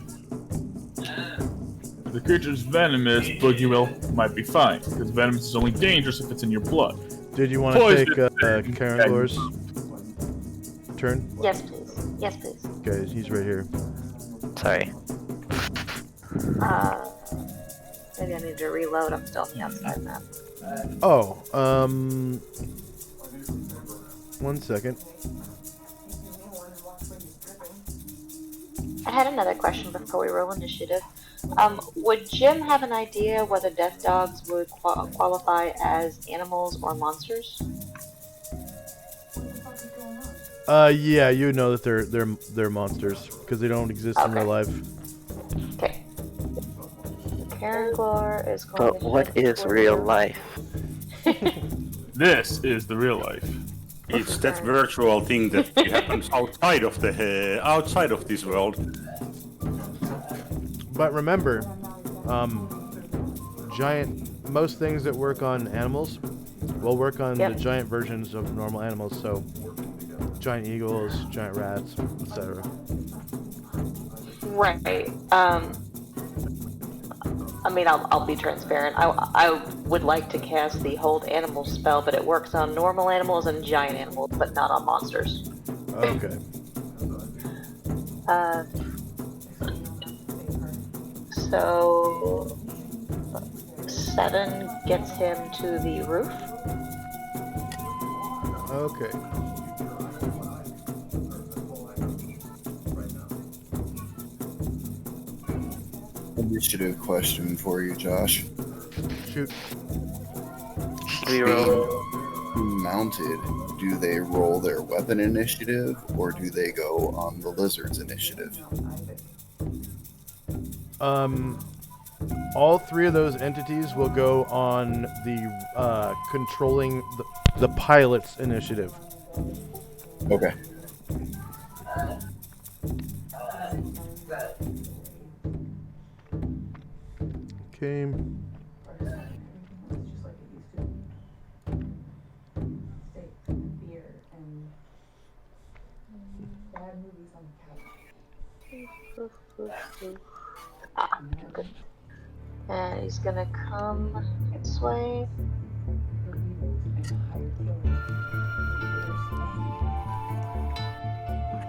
Speaker 9: If the creature's venomous, Boogie Will might be fine, because venomous is only dangerous if it's in your blood.
Speaker 1: Did you want to
Speaker 9: Poison.
Speaker 1: take Karen Glor's turn?
Speaker 2: Yes, please. Yes, please.
Speaker 1: Okay, he's right here.
Speaker 6: Sorry.
Speaker 2: Maybe I need to reload. I'm still on the outside map.
Speaker 1: Oh, 1 second.
Speaker 2: I had another question before we roll initiative. Would Jim have an idea whether death dogs would qualify as animals or monsters?
Speaker 1: Yeah, you know that they're monsters because they don't exist in real life.
Speaker 2: Okay. Karen Glor is going
Speaker 6: But
Speaker 2: to
Speaker 6: what
Speaker 2: hit
Speaker 6: is
Speaker 2: for
Speaker 6: real
Speaker 2: you.
Speaker 6: life?
Speaker 9: This is the real life.
Speaker 4: It's that virtual thing that happens outside of this world.
Speaker 1: But remember, most things that work on animals will work on the giant versions of normal animals. So, giant eagles, giant rats, etc.
Speaker 2: Right. I mean, I'll be transparent. I would like to cast the hold animal spell, but it works on normal animals and giant animals, but not on monsters.
Speaker 1: Okay.
Speaker 2: So 7 gets him to the roof.
Speaker 1: Okay.
Speaker 5: Initiative question for you, Josh.
Speaker 1: Shoot.
Speaker 6: We roll.
Speaker 5: Mounted, do they roll their weapon initiative or do they go on the lizard's initiative?
Speaker 1: All 3 of those entities will go on the controlling the pilot's initiative.
Speaker 5: Okay.
Speaker 1: Okay.
Speaker 7: Beer and bad movies on the couch.
Speaker 2: Ah, good. And he's gonna come this way.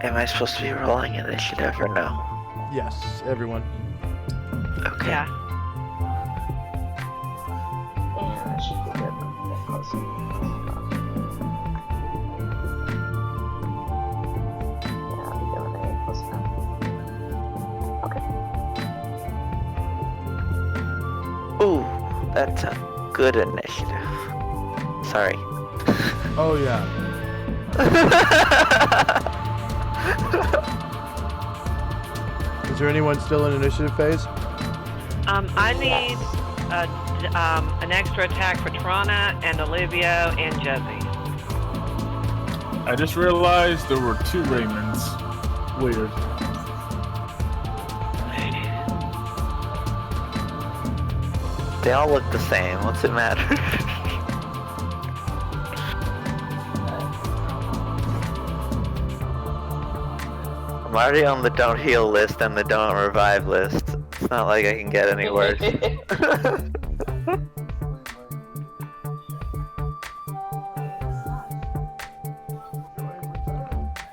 Speaker 6: Am I supposed to be rolling initiative or no?
Speaker 1: Yes, everyone.
Speaker 6: Okay.
Speaker 3: Yeah.
Speaker 2: And that should be good. Get closer. Yeah, I'll be going there close enough. Okay.
Speaker 6: Ooh, that's a good initiative. Sorry.
Speaker 1: Oh yeah. Is there anyone still in initiative phase?
Speaker 3: I need an extra attack for Trana and Olivia and Jesse.
Speaker 9: I just realized there were 2 Raymonds. Weird.
Speaker 6: They all look the same. What's it matter? I'm already on the don't heal list and the don't revive list. It's not like I can get any worse.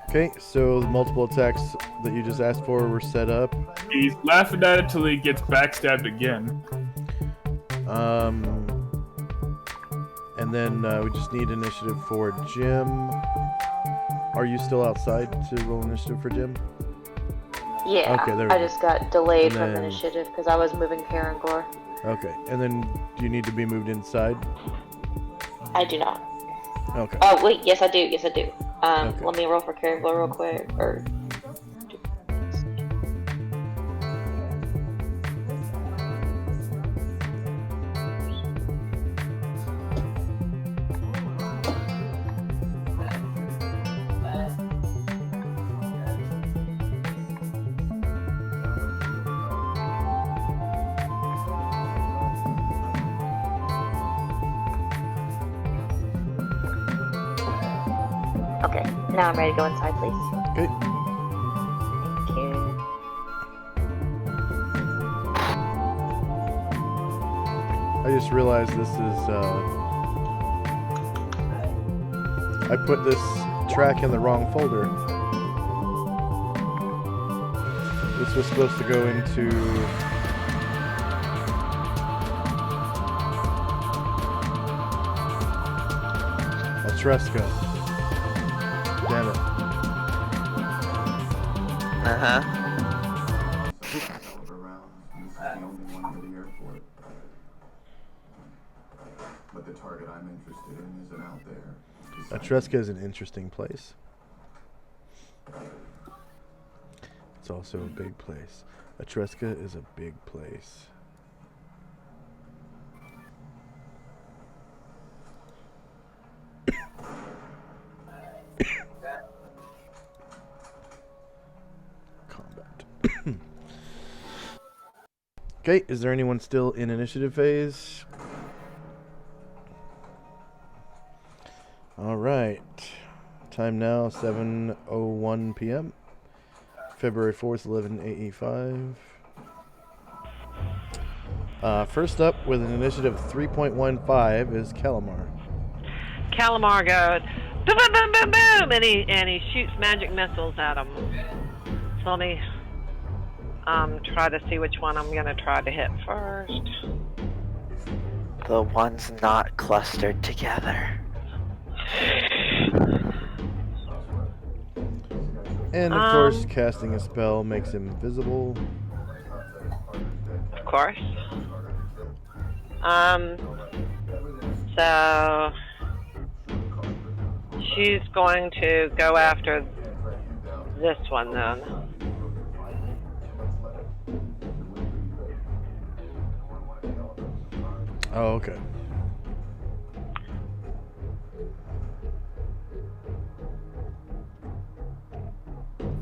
Speaker 1: Okay, so the multiple attacks that you just asked for were set up.
Speaker 9: He's laughing at it till he gets backstabbed again.
Speaker 1: And then we just need initiative for Jim. Are you still outside to roll initiative for Jim?
Speaker 2: Yeah,
Speaker 1: Okay, there we
Speaker 2: I
Speaker 1: go.
Speaker 2: just got delayed
Speaker 1: And
Speaker 2: from
Speaker 1: then-
Speaker 2: initiative because I was moving Karen Gore.
Speaker 1: Okay, and then do you need to be moved inside?
Speaker 2: I do not.
Speaker 1: Okay.
Speaker 2: Oh, wait, yes I do, yes I do.
Speaker 1: Okay.
Speaker 2: Let me roll for Karen Gore real quick, or... Okay, now I'm ready to go inside, please.
Speaker 1: Okay.
Speaker 2: Thank you.
Speaker 1: I just realized this is, I put this track in the wrong folder. This was supposed to go into... Atreska. Damn it.
Speaker 6: Uh-huh.
Speaker 8: But the target I'm interested in isn't out there.
Speaker 1: Atreska is an interesting place. It's also a big place. Atreska is a big place. Combat. Okay, is there anyone still in initiative phase? All right. Time now 7:01 p.m. February 4th, 11:85. First up with an initiative 3.15 is Calamar.
Speaker 3: Calamar goes boom, boom, boom, boom, boom, and he shoots magic missiles at him. So let me try to see which one I'm gonna try to hit first.
Speaker 6: The ones not clustered together.
Speaker 1: And of course, casting a spell makes him invisible.
Speaker 3: Of course. So she's going to go after this one then.
Speaker 1: Oh, okay.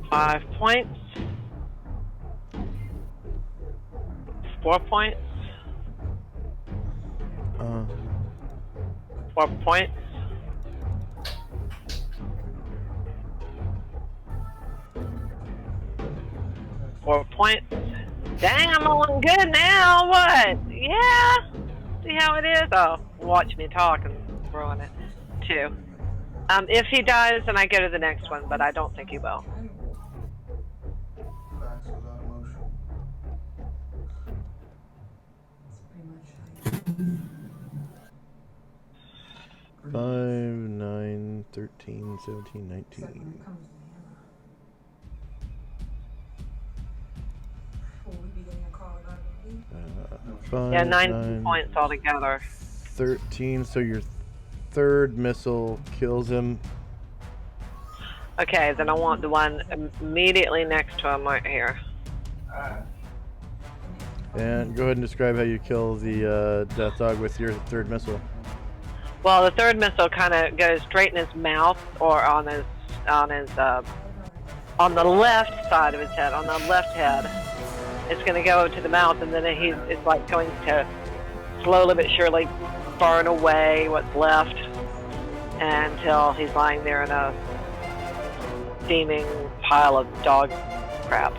Speaker 3: Five points. 4 points. 4 points. Four points. Dang, I'm rolling good now. What? Yeah. See how it is? Oh, watch me talk and ruin it. 2. If he dies, then I go to the next one, but I don't think he will.
Speaker 8: Facts without emotion.
Speaker 1: 5, 9, 13, 17, 19.
Speaker 3: Yeah,
Speaker 1: 5,
Speaker 3: 9 points altogether.
Speaker 1: 13, so your third missile kills him.
Speaker 3: Okay, then I want the one immediately next to him right here.
Speaker 1: And go ahead and describe how you kill the death dog with your third missile.
Speaker 3: Well, the third missile kind of goes straight in his mouth, or on the left side of his head, on the left head. It's going to go to the mouth, and then it's like going to slowly but surely burn away what's left until he's lying there in a steaming pile of dog crap.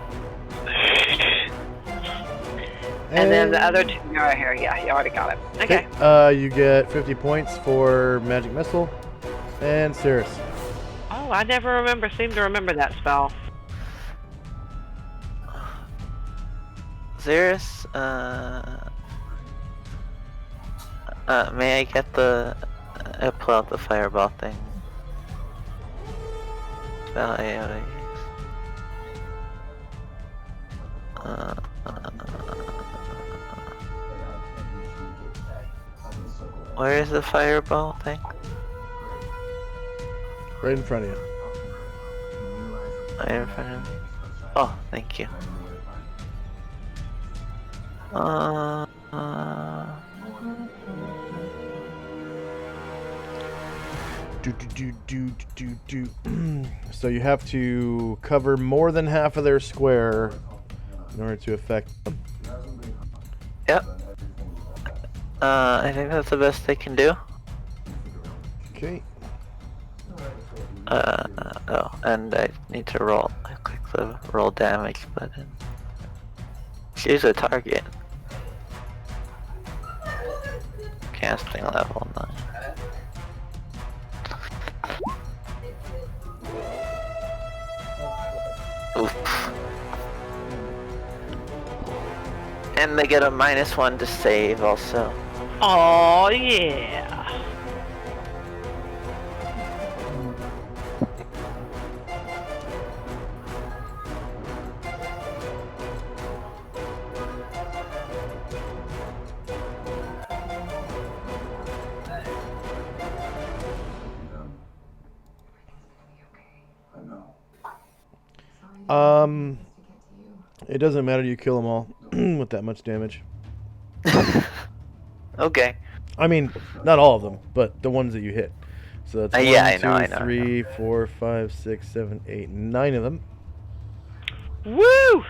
Speaker 3: And then the other two go right here. Yeah, you already got it. Okay.
Speaker 1: You get 50 points for magic missile. And Cirrus.
Speaker 3: Oh, I never seem to remember that spell.
Speaker 6: Xeris, may I get pull out the fireball thing? Spell I ought to use. Where is the fireball thing?
Speaker 1: Right in front of you.
Speaker 6: Right in front of me. Oh, thank you.
Speaker 1: So you have to cover more than half of their square in order to affect them.
Speaker 6: Yep. I think that's the best they can do.
Speaker 1: Okay.
Speaker 6: Oh, and I need to roll. I click the roll damage button. Choose a target. Casting level 9. Oof. And they get a -1 to save also.
Speaker 3: Oh yeah.
Speaker 1: It doesn't matter, you kill them all with that much damage.
Speaker 6: Okay.
Speaker 1: I mean, not all of them, but the ones that you hit. So that's
Speaker 6: yeah,
Speaker 1: 1,
Speaker 6: I
Speaker 1: 2,
Speaker 6: know.
Speaker 1: 3, 4, 5, 6, 7, 8, 9 of them.
Speaker 3: Woo!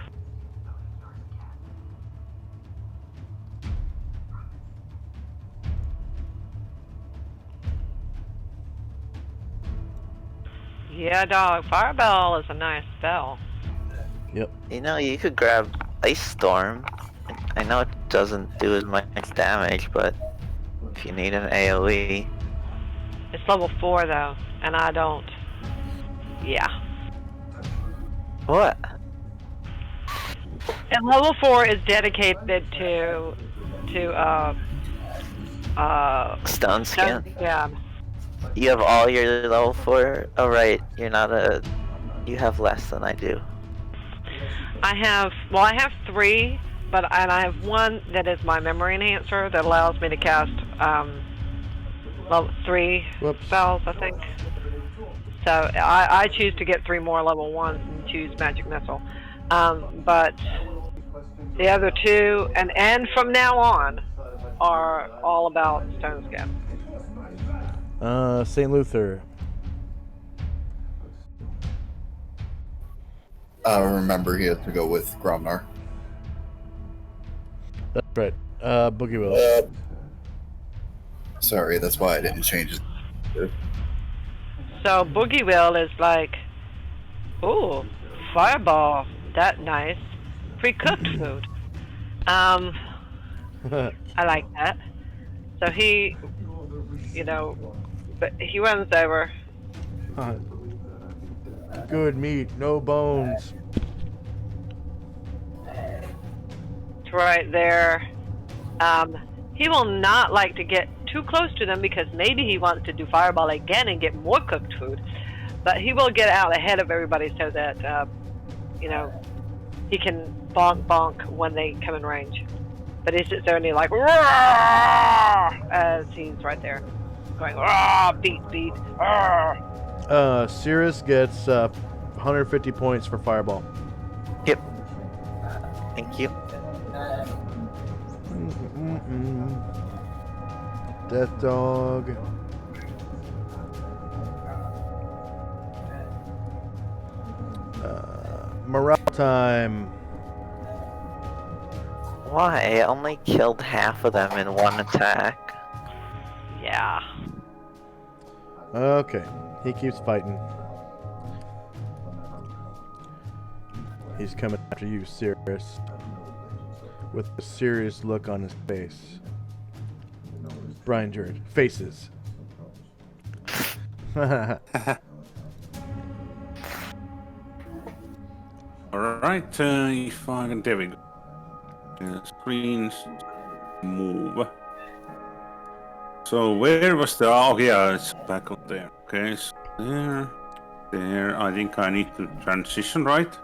Speaker 3: Yeah, dog. Fireball is a nice spell.
Speaker 1: Yep.
Speaker 6: You know, you could grab Ice Storm. I know it doesn't do as much damage, but if you need an AoE,
Speaker 3: It's level 4 though, and I don't. Yeah.
Speaker 6: what?
Speaker 3: And level 4 is dedicated to
Speaker 6: Stone skin.
Speaker 3: Yeah.
Speaker 6: You have all your level 4? Oh right, you're not a... You have less than I do.
Speaker 3: I have 3, but I have one that is my memory enhancer that allows me to cast level 3
Speaker 1: Whoops.
Speaker 3: spells, I think. So I choose to get 3 more level 1s and choose Magic Missile. But the other 2, and from now on, are all about Stone Skin.
Speaker 1: St. Luther.
Speaker 5: Remember, he had to go with Gromnar.
Speaker 1: That's right. Boogie Will.
Speaker 5: Sorry, that's why I didn't change it.
Speaker 3: So Boogie Will is like, ooh, fireball, that nice. Pre-cooked food. I like that. So he, but he runs over.
Speaker 1: Good meat, no bones.
Speaker 3: It's right there. He will not like to get too close to them because maybe he wants to do fireball again and get more cooked food. But he will get out ahead of everybody so that, he can bonk bonk when they come in range. But he sits there and he's like, "Roar!" as he's right there. Going, "Roar! Beat, beat, roar!"
Speaker 1: Cirrus gets 150 points for fireball.
Speaker 6: Yep. Thank you.
Speaker 1: Death Dog. Morale time.
Speaker 6: Why? I only killed half of them in one attack.
Speaker 3: Yeah.
Speaker 1: Okay, he keeps fighting. He's coming after you, Cirrus, with a serious look on his face. Brian Jared, faces.
Speaker 4: Alright, if I can... There we go. Screens... Move. So where was the... Oh yeah, it's back up there. Okay, so there. I think I need to transition, right?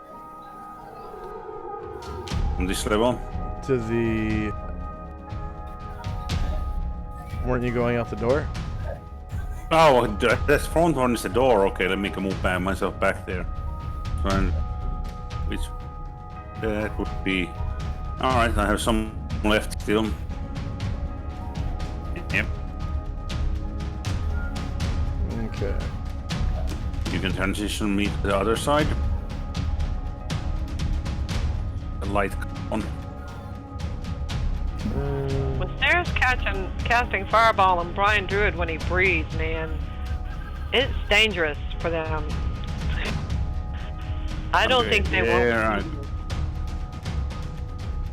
Speaker 4: On this level.
Speaker 1: To the... Weren't you going out the door?
Speaker 4: Oh, this front one is the door. Okay, let me move by myself back there. And which that would be... Alright, I have some left still. Yep.
Speaker 1: Okay.
Speaker 4: You can transition me to the other side. The light on.
Speaker 3: When Sarah's casting fireball on Brian Druid when he breathes, man, it's dangerous for them. I don't think they
Speaker 4: there,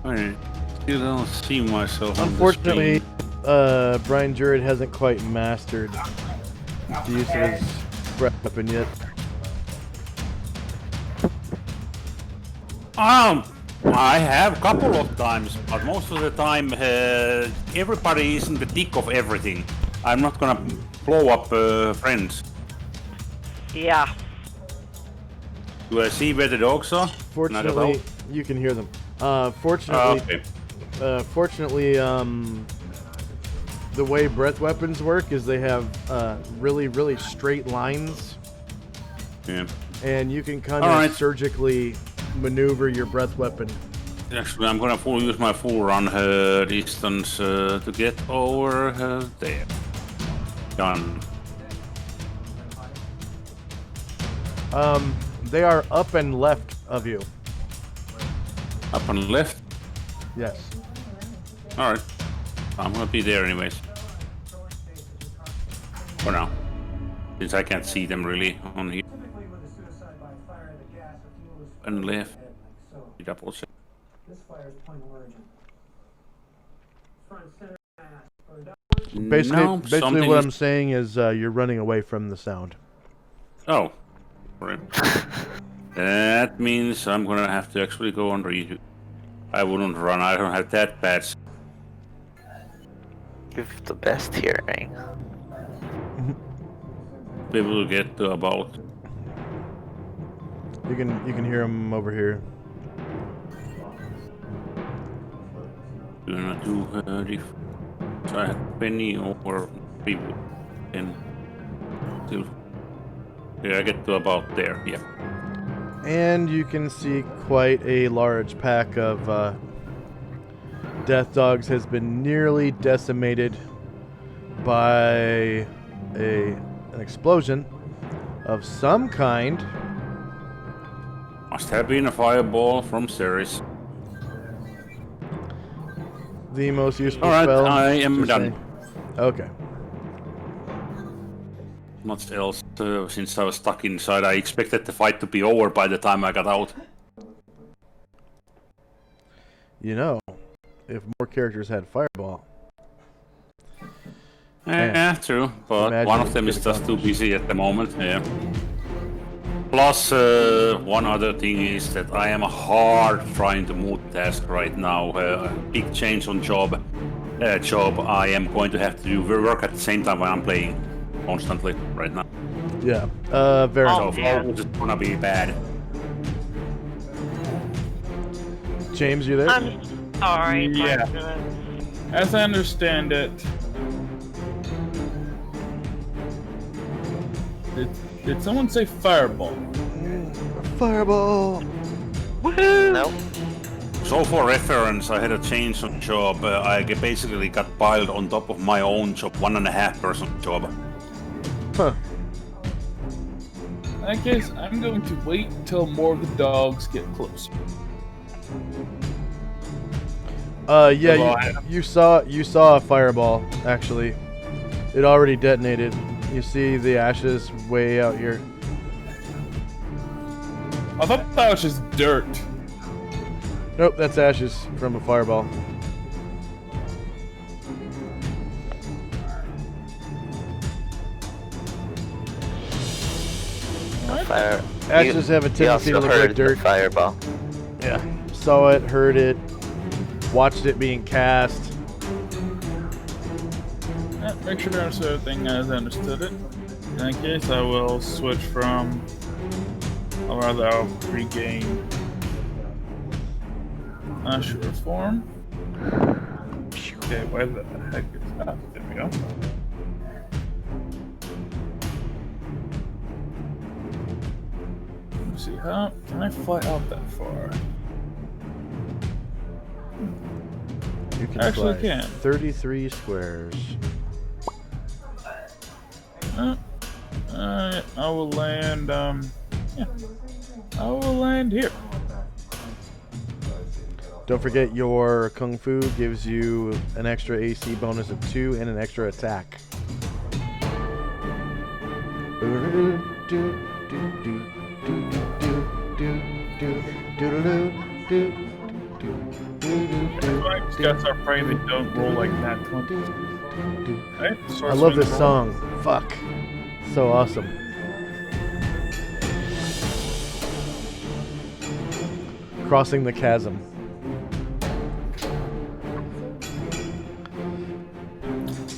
Speaker 3: will.
Speaker 4: I still don't see myself.
Speaker 1: Unfortunately, Brian Jared hasn't quite mastered the use of his breath weapon yet.
Speaker 4: I have a couple of times, but most of the time everybody is in the thick of everything. I'm not gonna blow up friends.
Speaker 3: Yeah.
Speaker 4: Do I see where the dogs are?
Speaker 1: Fortunately, you can hear them. Fortunately, the way breath weapons work is they have really, really straight lines.
Speaker 4: Yeah.
Speaker 1: And you can kind of surgically maneuver your breath weapon.
Speaker 4: Actually, I'm gonna use my full run distance to get over there. Done.
Speaker 1: They are up and left of you.
Speaker 4: Up and left?
Speaker 1: Yes.
Speaker 4: Alright. I'm gonna be there anyways. For now. Since I can't see them really on here. And left. Double check.
Speaker 10: This fire is point of origin.
Speaker 1: Basically,
Speaker 4: No,
Speaker 1: basically
Speaker 4: something
Speaker 1: what
Speaker 4: is-
Speaker 1: I'm saying is you're running away from the sound.
Speaker 4: Oh. Right. That means I'm gonna have to actually go on read. I wouldn't run, I don't have that bad.
Speaker 6: You've the best hearing.
Speaker 4: Be able to get to about.
Speaker 1: You can hear him over here.
Speaker 4: Gonna do so I have penny or people and till. Yeah, I get to about there, yeah.
Speaker 1: And you can see quite a large pack of death dogs has been nearly decimated by an explosion of some kind.
Speaker 4: Must have been a fireball from Ceres.
Speaker 1: The most useful
Speaker 4: Alright,
Speaker 1: spell.
Speaker 4: I am
Speaker 1: just
Speaker 4: done.
Speaker 1: saying. Okay.
Speaker 4: Much else, since I was stuck inside. I expected the fight to be over by the time I got out.
Speaker 1: You know, if more characters had fireball.
Speaker 4: Yeah, true, but
Speaker 1: Imagine
Speaker 4: one
Speaker 1: what
Speaker 4: of them
Speaker 1: you
Speaker 4: is
Speaker 1: could
Speaker 4: just too
Speaker 1: accomplish.
Speaker 4: busy at the moment, yeah. Plus, one other thing is that I am hard trying to multitask right now. Big change on job. I am going to have to do work at the same time when I'm playing constantly right now.
Speaker 1: Yeah. Very.
Speaker 3: Oh.
Speaker 4: So
Speaker 3: yeah.
Speaker 4: it's gonna be bad.
Speaker 1: James, you there?
Speaker 3: I'm sorry.
Speaker 9: Yeah.
Speaker 3: Margaret.
Speaker 9: As I understand it, did someone say fireball?
Speaker 1: Fireball.
Speaker 3: Woohoo!
Speaker 6: Nope.
Speaker 4: So for reference, I had a change on job. I basically got piled on top of my own job, 1.5 person job.
Speaker 1: Huh.
Speaker 9: In that case, I'm going to wait until more of the dogs get closer.
Speaker 1: Yeah,
Speaker 9: Well,
Speaker 1: you saw a fireball actually. It already detonated. You see the ashes way out here.
Speaker 9: I thought that was just dirt.
Speaker 1: Nope, that's ashes from a fireball.
Speaker 6: Fire.
Speaker 1: Ashes have a
Speaker 6: You
Speaker 1: tendency to
Speaker 6: also
Speaker 1: look like
Speaker 6: heard the
Speaker 1: dirt.
Speaker 6: fireball.
Speaker 1: Yeah. Saw it, heard it, watched it being cast.
Speaker 9: Yeah, make sure I understood everything as I understood it. In that case, I will switch from. Or rather, I'll regain Asher form. Okay, where the heck is that? There we go. Let's see, how can I fly out that far?
Speaker 1: You can
Speaker 9: Actually
Speaker 1: fly
Speaker 9: can.
Speaker 1: 33 squares.
Speaker 9: Alright, I will land, yeah. I will land here.
Speaker 1: Don't forget your Kung Fu gives you an extra AC bonus of 2 and an extra attack.
Speaker 9: Scouts are praying they don't roll like that 20. Right,
Speaker 1: I love this song. Fuck. So awesome. Crossing the chasm.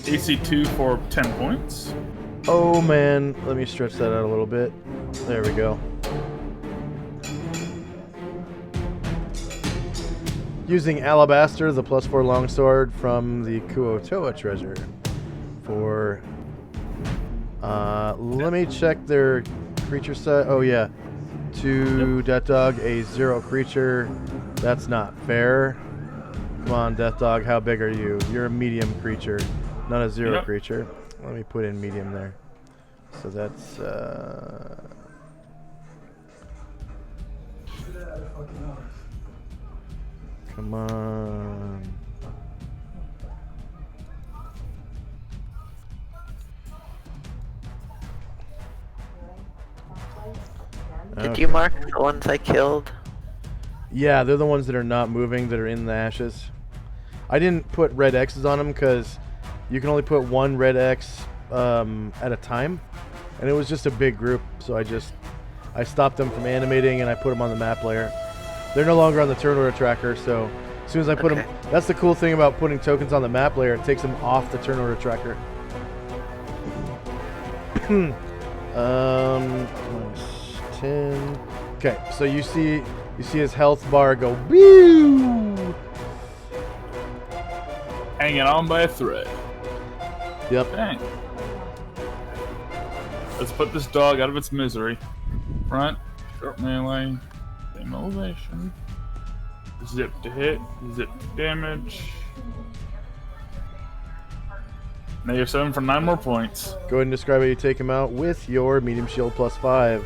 Speaker 9: AC2 for 10 points.
Speaker 1: Oh man, let me stretch that out a little bit. There we go. Using Alabaster, the +4 longsword from the Kuotoa treasure. For let me check their creature set. Oh yeah, 2 Death Dog, a 0 creature. That's not fair. Come on, Death Dog, how big are you? You're a medium creature, not a 0
Speaker 9: Yep.
Speaker 1: creature. Let me put in medium there. So that's come on.
Speaker 6: Did you mark the ones I killed?
Speaker 1: Yeah, they're the ones that are not moving, that are in the ashes. I didn't put red X's on them because you can only put one red X at a time, and it was just a big group, so I stopped them from animating and I put them on the map layer. They're no longer on the turn order tracker, so as soon as I put them, that's the cool thing about putting tokens on the map layer. It takes them off the turn order tracker. -10. Okay, so you see his health bar go woo.
Speaker 9: Hanging on by a thread.
Speaker 1: Yep.
Speaker 9: Dang. Let's put this dog out of its misery. Front, short melee, same elevation. Zip to hit, zip to damage. -7 for 9 more points.
Speaker 1: Go ahead and describe how you take him out with your medium shield +5.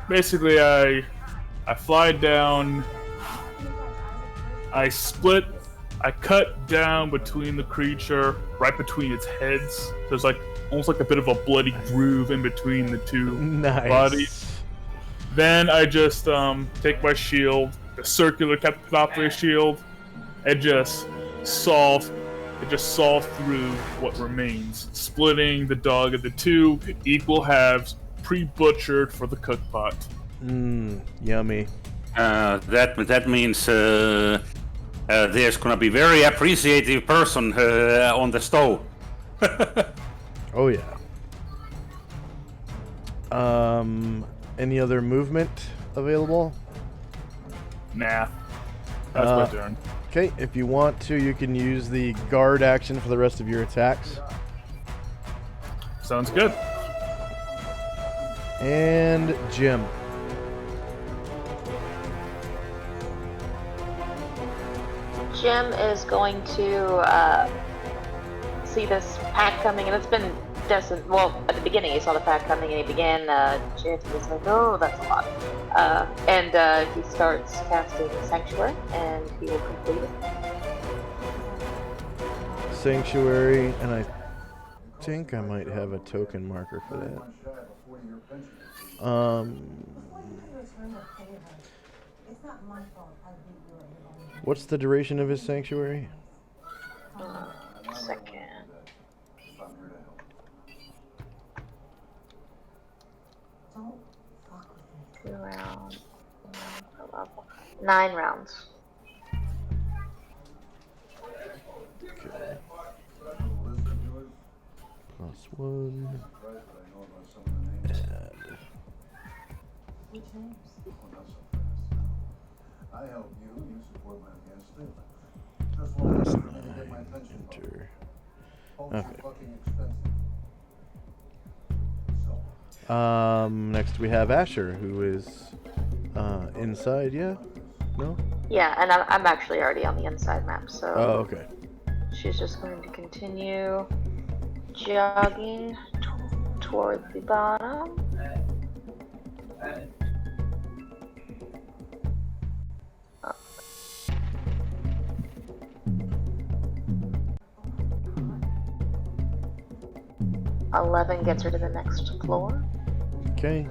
Speaker 9: Basically, I fly down. I split. I cut down between the creature, right between its heads. There's like almost like a bit of a bloody groove in between the two bodies. Then I just take my shield, the circular Captain shield, and just saw through what remains, splitting the dog into 2 equal halves, pre-butchered for the cook pot.
Speaker 1: Yummy.
Speaker 4: That means there's gonna be very appreciative person on the stove.
Speaker 1: Oh yeah. Any other movement available?
Speaker 9: Nah. That's my turn.
Speaker 1: Okay, if you want to, you can use the guard action for the rest of your attacks.
Speaker 9: Sounds good.
Speaker 1: And Jim.
Speaker 2: Jim is going to see this pack coming, and it's been destined. Well, at the beginning, he saw the pack coming, and he began chanting. He's like, "Oh, that's a lot!" And he starts casting Sanctuary, and he will complete it.
Speaker 1: Sanctuary, and I think I might have a token marker for that. What's the duration of his sanctuary?
Speaker 2: Second. 2 rounds. 9 rounds.
Speaker 1: Okay. +1. Add.
Speaker 8: Which names? I help you, you support my gas station. Just want to get my attention.
Speaker 1: Enter.
Speaker 8: Folks are
Speaker 1: Okay.
Speaker 8: fucking expensive.
Speaker 1: Next we have Asher, who is inside. Yeah? No?
Speaker 2: Yeah, and I'm actually already on the inside map, so.
Speaker 1: Oh, okay.
Speaker 2: She's just going to continue jogging toward the bottom. Oh. 11 gets her to the next floor.
Speaker 1: Okay.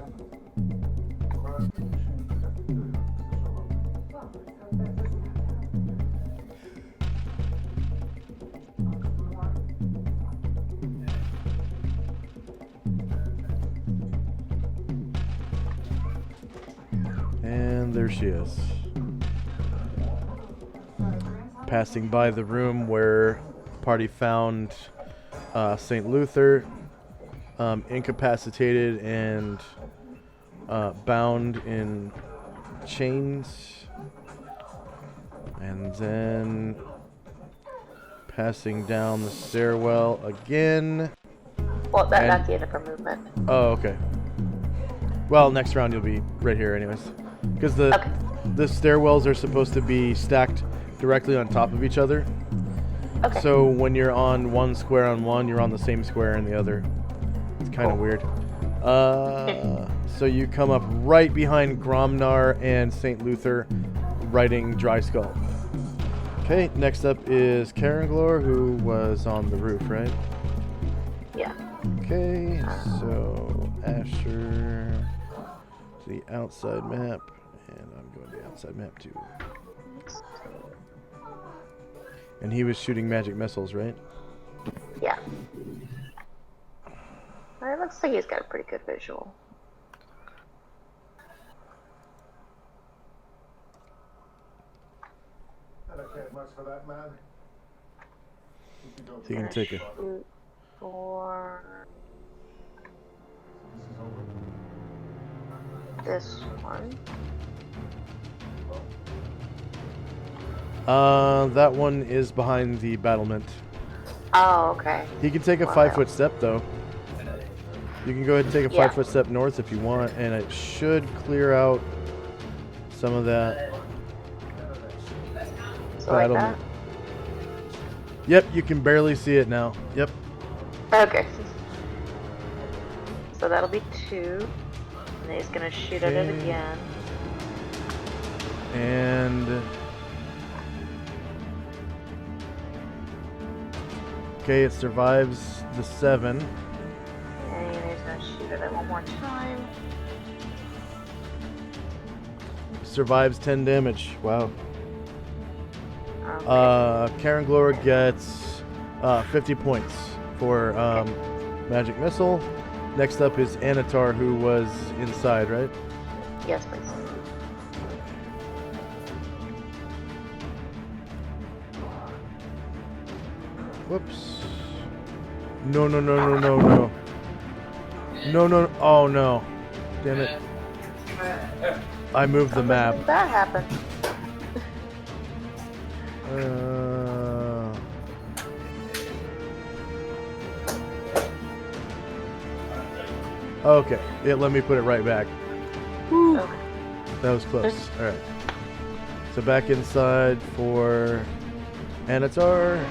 Speaker 1: And there she is. Passing by the room where party found St. Luther, incapacitated and bound in chains. And then passing down the stairwell again.
Speaker 2: Well, that's the end of her movement.
Speaker 1: Oh, okay. Well, next round you'll be right here anyways. Because the stairwells are supposed to be stacked directly on top of each other.
Speaker 2: Okay.
Speaker 1: So when you're on one square on one, you're on the same square in the other. It's kind of weird. So you come up right behind Gromnar and St. Luther riding Dry Skull. Okay, next up is Karanglor, who was on the roof, right?
Speaker 2: Yeah.
Speaker 1: Okay, so Asher to the outside map, and I'm going to the outside map too. And he was shooting magic missiles, right?
Speaker 2: Yeah. It looks like he's got a pretty good visual.
Speaker 8: I don't care much for that man.
Speaker 1: So you can take it.
Speaker 2: Shoot for this one.
Speaker 1: That one is behind the battlement.
Speaker 2: Oh, okay.
Speaker 1: He can take a
Speaker 2: Wow.
Speaker 1: 5-foot step though. You can go ahead and take a
Speaker 2: Yeah.
Speaker 1: 5-foot step north if you want, and it should clear out some of that
Speaker 2: So like that?
Speaker 1: battlement. Yep, you can barely see it now. Yep.
Speaker 2: Okay. So that'll be 2. And he's gonna shoot at it
Speaker 1: Okay.
Speaker 2: again.
Speaker 1: And okay, it survives the 7.
Speaker 2: And he's gonna shoot at it one more time.
Speaker 1: Survives 10 damage. Wow.
Speaker 2: Okay.
Speaker 1: Karen Glora gets 50 points for magic missile. Next up is Anatar, who was inside, right?
Speaker 2: Yes, please.
Speaker 1: Whoops. No, no, no, no, no, no. No, no, oh no. Damn it. I moved the map.
Speaker 2: When did that happen?
Speaker 1: Okay, it let me put it right back.
Speaker 2: Okay.
Speaker 1: That was close. Alright. So back inside for Anatar.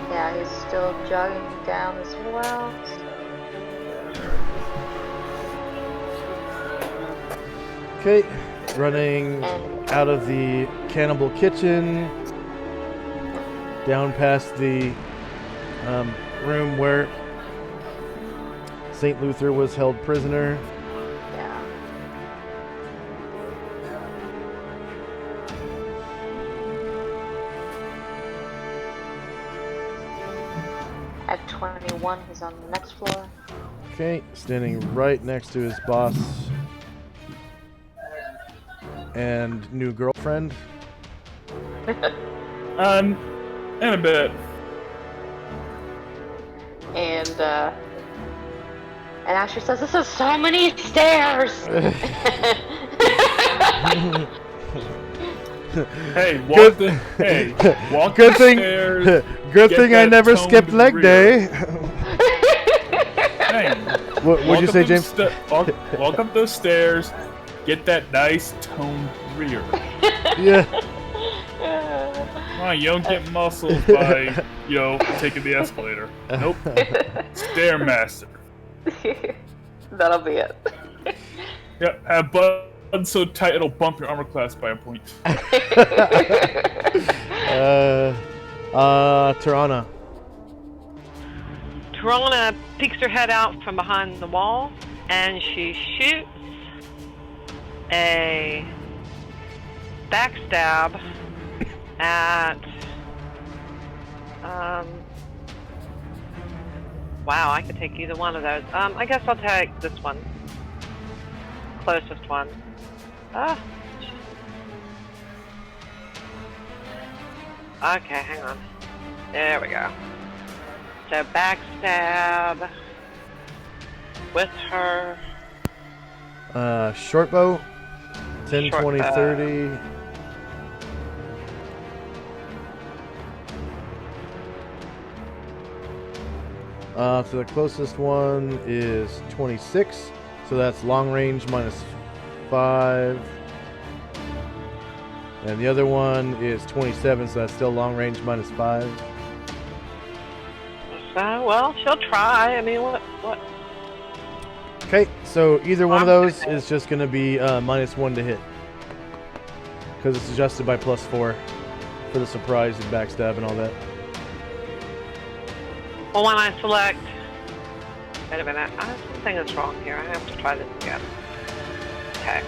Speaker 2: Yeah, he's still jogging down as well.
Speaker 1: Okay, running
Speaker 2: And
Speaker 1: out of the cannibal kitchen, down past the room where St. Luther was held prisoner.
Speaker 2: yeah. At 21, he's on the next floor.
Speaker 1: Okay, standing right next to his boss and new girlfriend.
Speaker 9: In a bit.
Speaker 2: And Asher says, "This is so many stairs."
Speaker 9: Hey,
Speaker 1: Good-
Speaker 9: walk
Speaker 1: Good
Speaker 9: the
Speaker 1: thing.
Speaker 9: stairs.
Speaker 1: Good
Speaker 9: get
Speaker 1: thing I
Speaker 9: that
Speaker 1: never
Speaker 9: toned
Speaker 1: skipped leg
Speaker 9: rear.
Speaker 1: day.
Speaker 9: Hey,
Speaker 1: What'd you
Speaker 9: walk
Speaker 1: say,
Speaker 9: up them
Speaker 1: James?
Speaker 9: walk up those stairs. Get that nice toned rear.
Speaker 1: Yeah.
Speaker 9: Come on, you don't get muscles by, taking the escalator. Nope. Stairmaster.
Speaker 2: That'll be it.
Speaker 9: Yep, have buttons so tight it'll bump your armor class by a point.
Speaker 1: Tirana.
Speaker 3: Tarana peeks her head out from behind the wall, and she shoots a backstab at. Wow, I could take either one of those. I guess I'll take this one. Closest one. Okay, hang on. There we go. So backstab with her.
Speaker 1: Short bow. 10,
Speaker 3: Short
Speaker 1: 20,
Speaker 3: bow.
Speaker 1: 30. So the closest one is 26. So that's long range minus 5. And the other one is 27, so that's still long range minus 5.
Speaker 3: Well, she'll try. I mean, what?
Speaker 1: Okay, so either one of those is just going to be minus 1 to hit. Because it's adjusted by +4 for the surprise and backstab and all that.
Speaker 3: Well, when I select... Wait a minute. Something is wrong here. I have to try this again. Okay.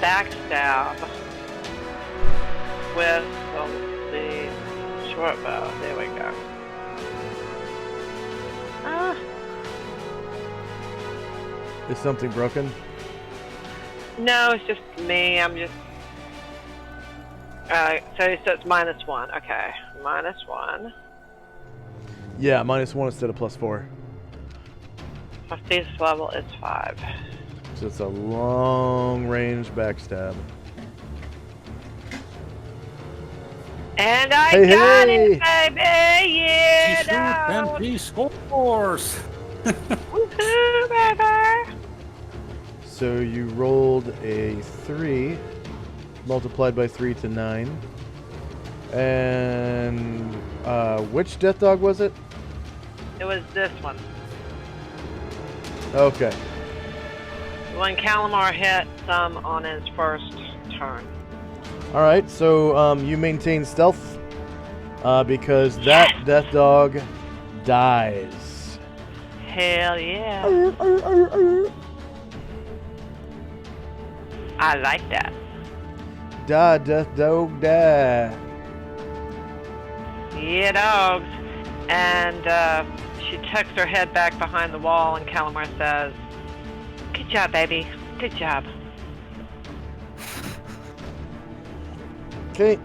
Speaker 3: Backstab with the short bow. There we go. Ah.
Speaker 1: Is something broken?
Speaker 3: No, it's just me. I'm just. So it's -1. Okay, -1.
Speaker 1: Yeah, -1 instead of +4.
Speaker 3: Prestige level is 5.
Speaker 1: So it's a long range backstab.
Speaker 3: And I
Speaker 1: Hey,
Speaker 3: got
Speaker 1: hey!
Speaker 3: it, baby! Yeah,
Speaker 4: Shoot and
Speaker 3: dog!
Speaker 4: he scores.
Speaker 3: Woohoo, baby!
Speaker 1: So you rolled a 3, multiplied by 3 to 9. And which death dog was it?
Speaker 3: It was this one.
Speaker 1: Okay.
Speaker 3: When Calamar hit some on his first turn.
Speaker 1: All right. So you maintain stealth because that death dog dies.
Speaker 3: Hell yeah. I like that.
Speaker 1: Die, death dog, die.
Speaker 3: Yeah, dogs. And she tucks her head back behind the wall, and Calamar says, "Good job, baby. Good job."
Speaker 1: Okay.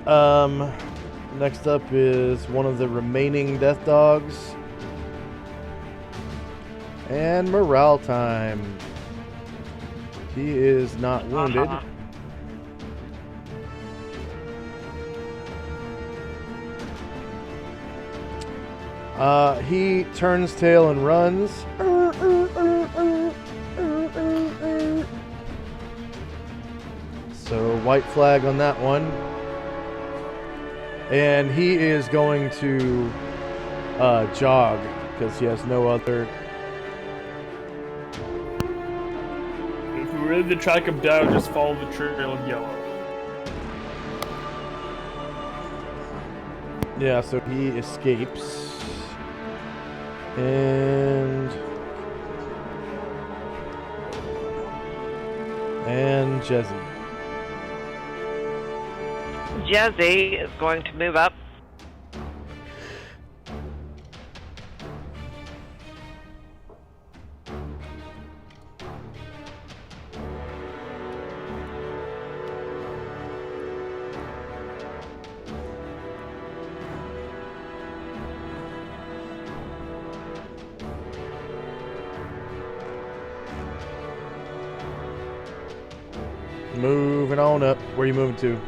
Speaker 1: Next up is one of the remaining death dogs. And morale time. He is not wounded. He turns tail and runs. So white flag on that one. And he is going to jog because he has no other.
Speaker 9: If you're ready to track him down, just follow the trail in yellow.
Speaker 1: Yeah, so he escapes. And Jezzy.
Speaker 3: Jezzy is going to move up.
Speaker 1: Moving on up. Where are you moving to?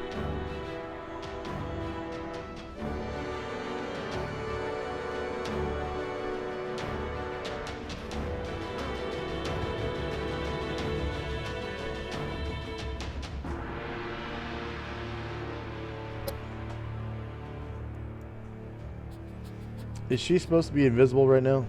Speaker 1: Is she supposed to be invisible right now?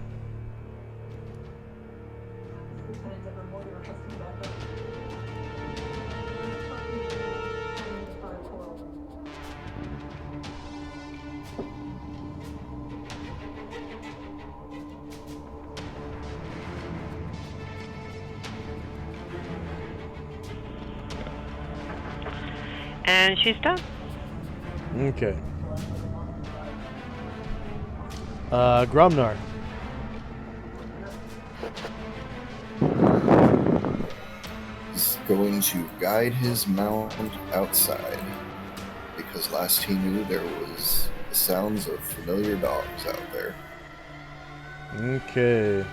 Speaker 3: And she's done.
Speaker 1: Okay. Gromnar.
Speaker 5: He's going to guide his mount outside because last he knew there was the sounds of familiar dogs out there.
Speaker 1: Okay.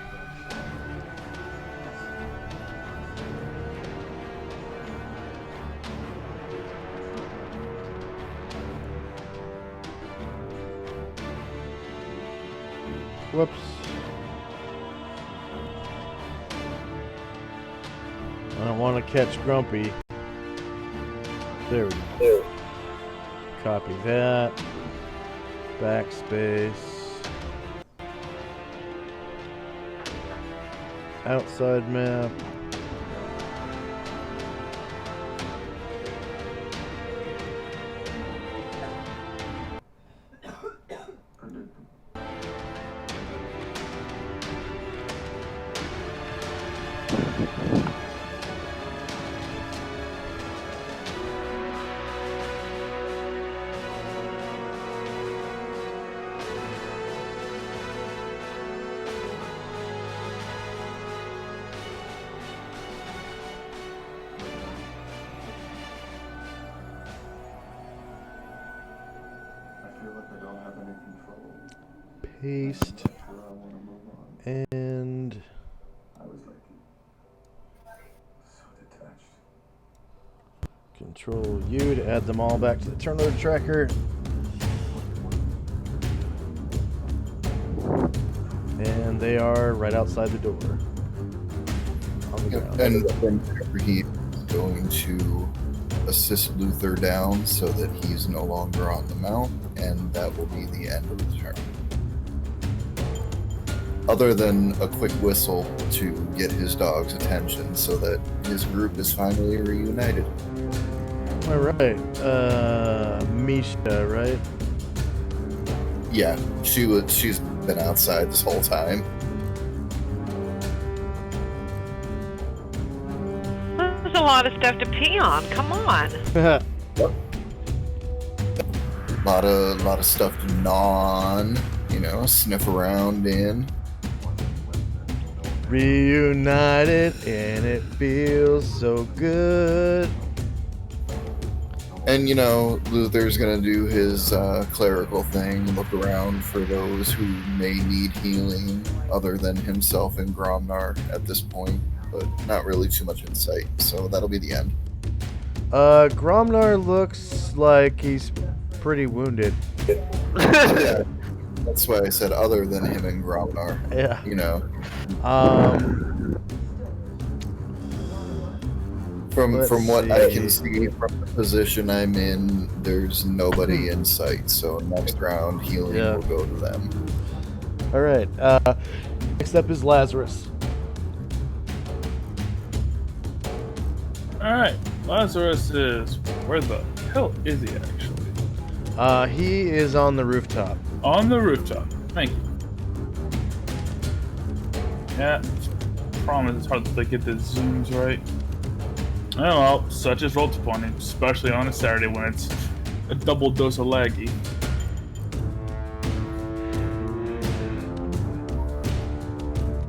Speaker 1: Whoops. I don't want to catch Grumpy. There we go. Copy that. Backspace. Outside map. Paste. And Control U to add them all back to the turnover tracker. And they are right outside the door. On the ground.
Speaker 5: And from there, he's going to assist Luther down so that he's no longer on the mount, and that will be the end of the turn. Other than a quick whistle to get his dog's attention so that his group is finally reunited.
Speaker 1: All right. Misha, right?
Speaker 5: Yeah, she's been outside this whole time.
Speaker 3: There's a lot of stuff to pee on. Come on.
Speaker 5: Lot of stuff to gnaw on, sniff around in.
Speaker 1: Reunited and it feels so good.
Speaker 5: And Luther's gonna do his clerical thing, look around for those who may need healing other than himself and Gromnar at this point, but not really too much insight, so that'll be the end.
Speaker 1: Gromnar looks like he's pretty wounded.
Speaker 5: Yeah, that's why I said other than him and Gromnar.
Speaker 1: Yeah.
Speaker 5: From what I can see from the position I'm in, there's nobody in sight. So next round, healing will go to them.
Speaker 1: All right. Next up is Lazarus.
Speaker 9: All right, Lazarus is where the hell is he actually?
Speaker 1: He is on the rooftop.
Speaker 9: On the rooftop. Thank you. Yeah, promise it's hard to get the zooms right. Oh well, such is roll 20, especially on a Saturday when it's a double dose of laggy.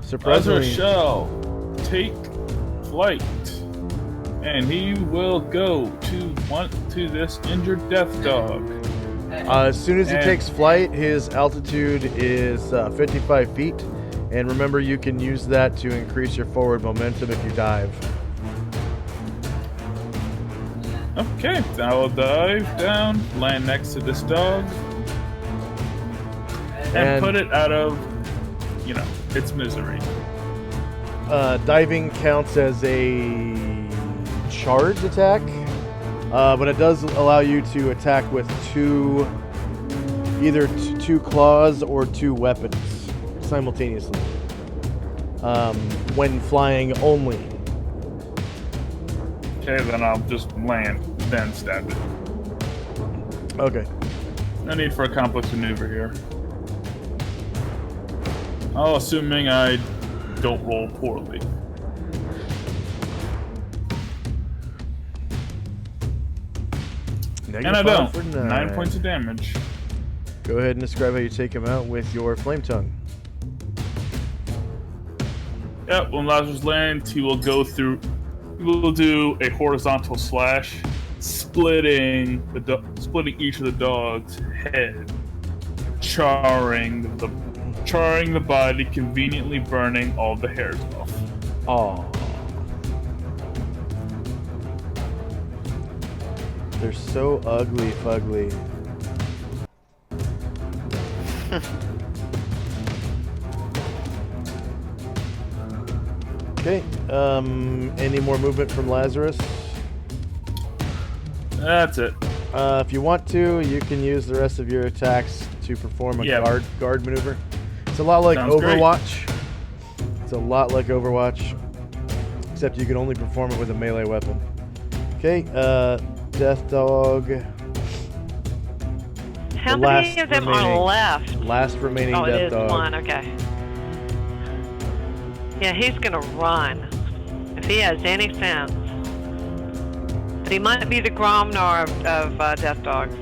Speaker 1: Surprisingly,
Speaker 9: Lazarus shall take flight, and he will go to this injured death dog.
Speaker 1: As soon as he takes flight, his altitude is 55 feet, and remember you can use that to increase your forward momentum if you dive.
Speaker 9: Okay, I will dive down, land next to this dog, and put it out of, its misery.
Speaker 1: Diving counts as a charge attack, but it does allow you to attack with either two claws or two weapons simultaneously. When flying only.
Speaker 9: Okay, then I'll just land, then stab it.
Speaker 1: Okay.
Speaker 9: No need for a complex maneuver here. Oh, assuming I don't roll poorly. And I don't.
Speaker 1: For
Speaker 9: 9 points of damage.
Speaker 1: Go ahead and describe how you take him out with your flame tongue.
Speaker 9: Yep, when Lazarus lands, he will go through. He will do a horizontal slash, splitting each of the dog's head, charring the body, conveniently burning all the hairs off.
Speaker 1: Aww. They're so ugly, fugly. Okay, any more movement from Lazarus?
Speaker 9: That's it.
Speaker 1: If you want to, you can use the rest of your attacks to perform a guard maneuver. It's a lot like Overwatch. It's a lot like Overwatch, except you can only perform it with a melee weapon. Okay, Death Dog.
Speaker 3: How many of them are left?
Speaker 1: Last remaining
Speaker 3: Death
Speaker 1: Death
Speaker 3: Dog. Oh, it is
Speaker 1: Dog.
Speaker 3: one, okay. Yeah, he's gonna run, if he has any sense. But he might be the Gromnar of Death Dogs.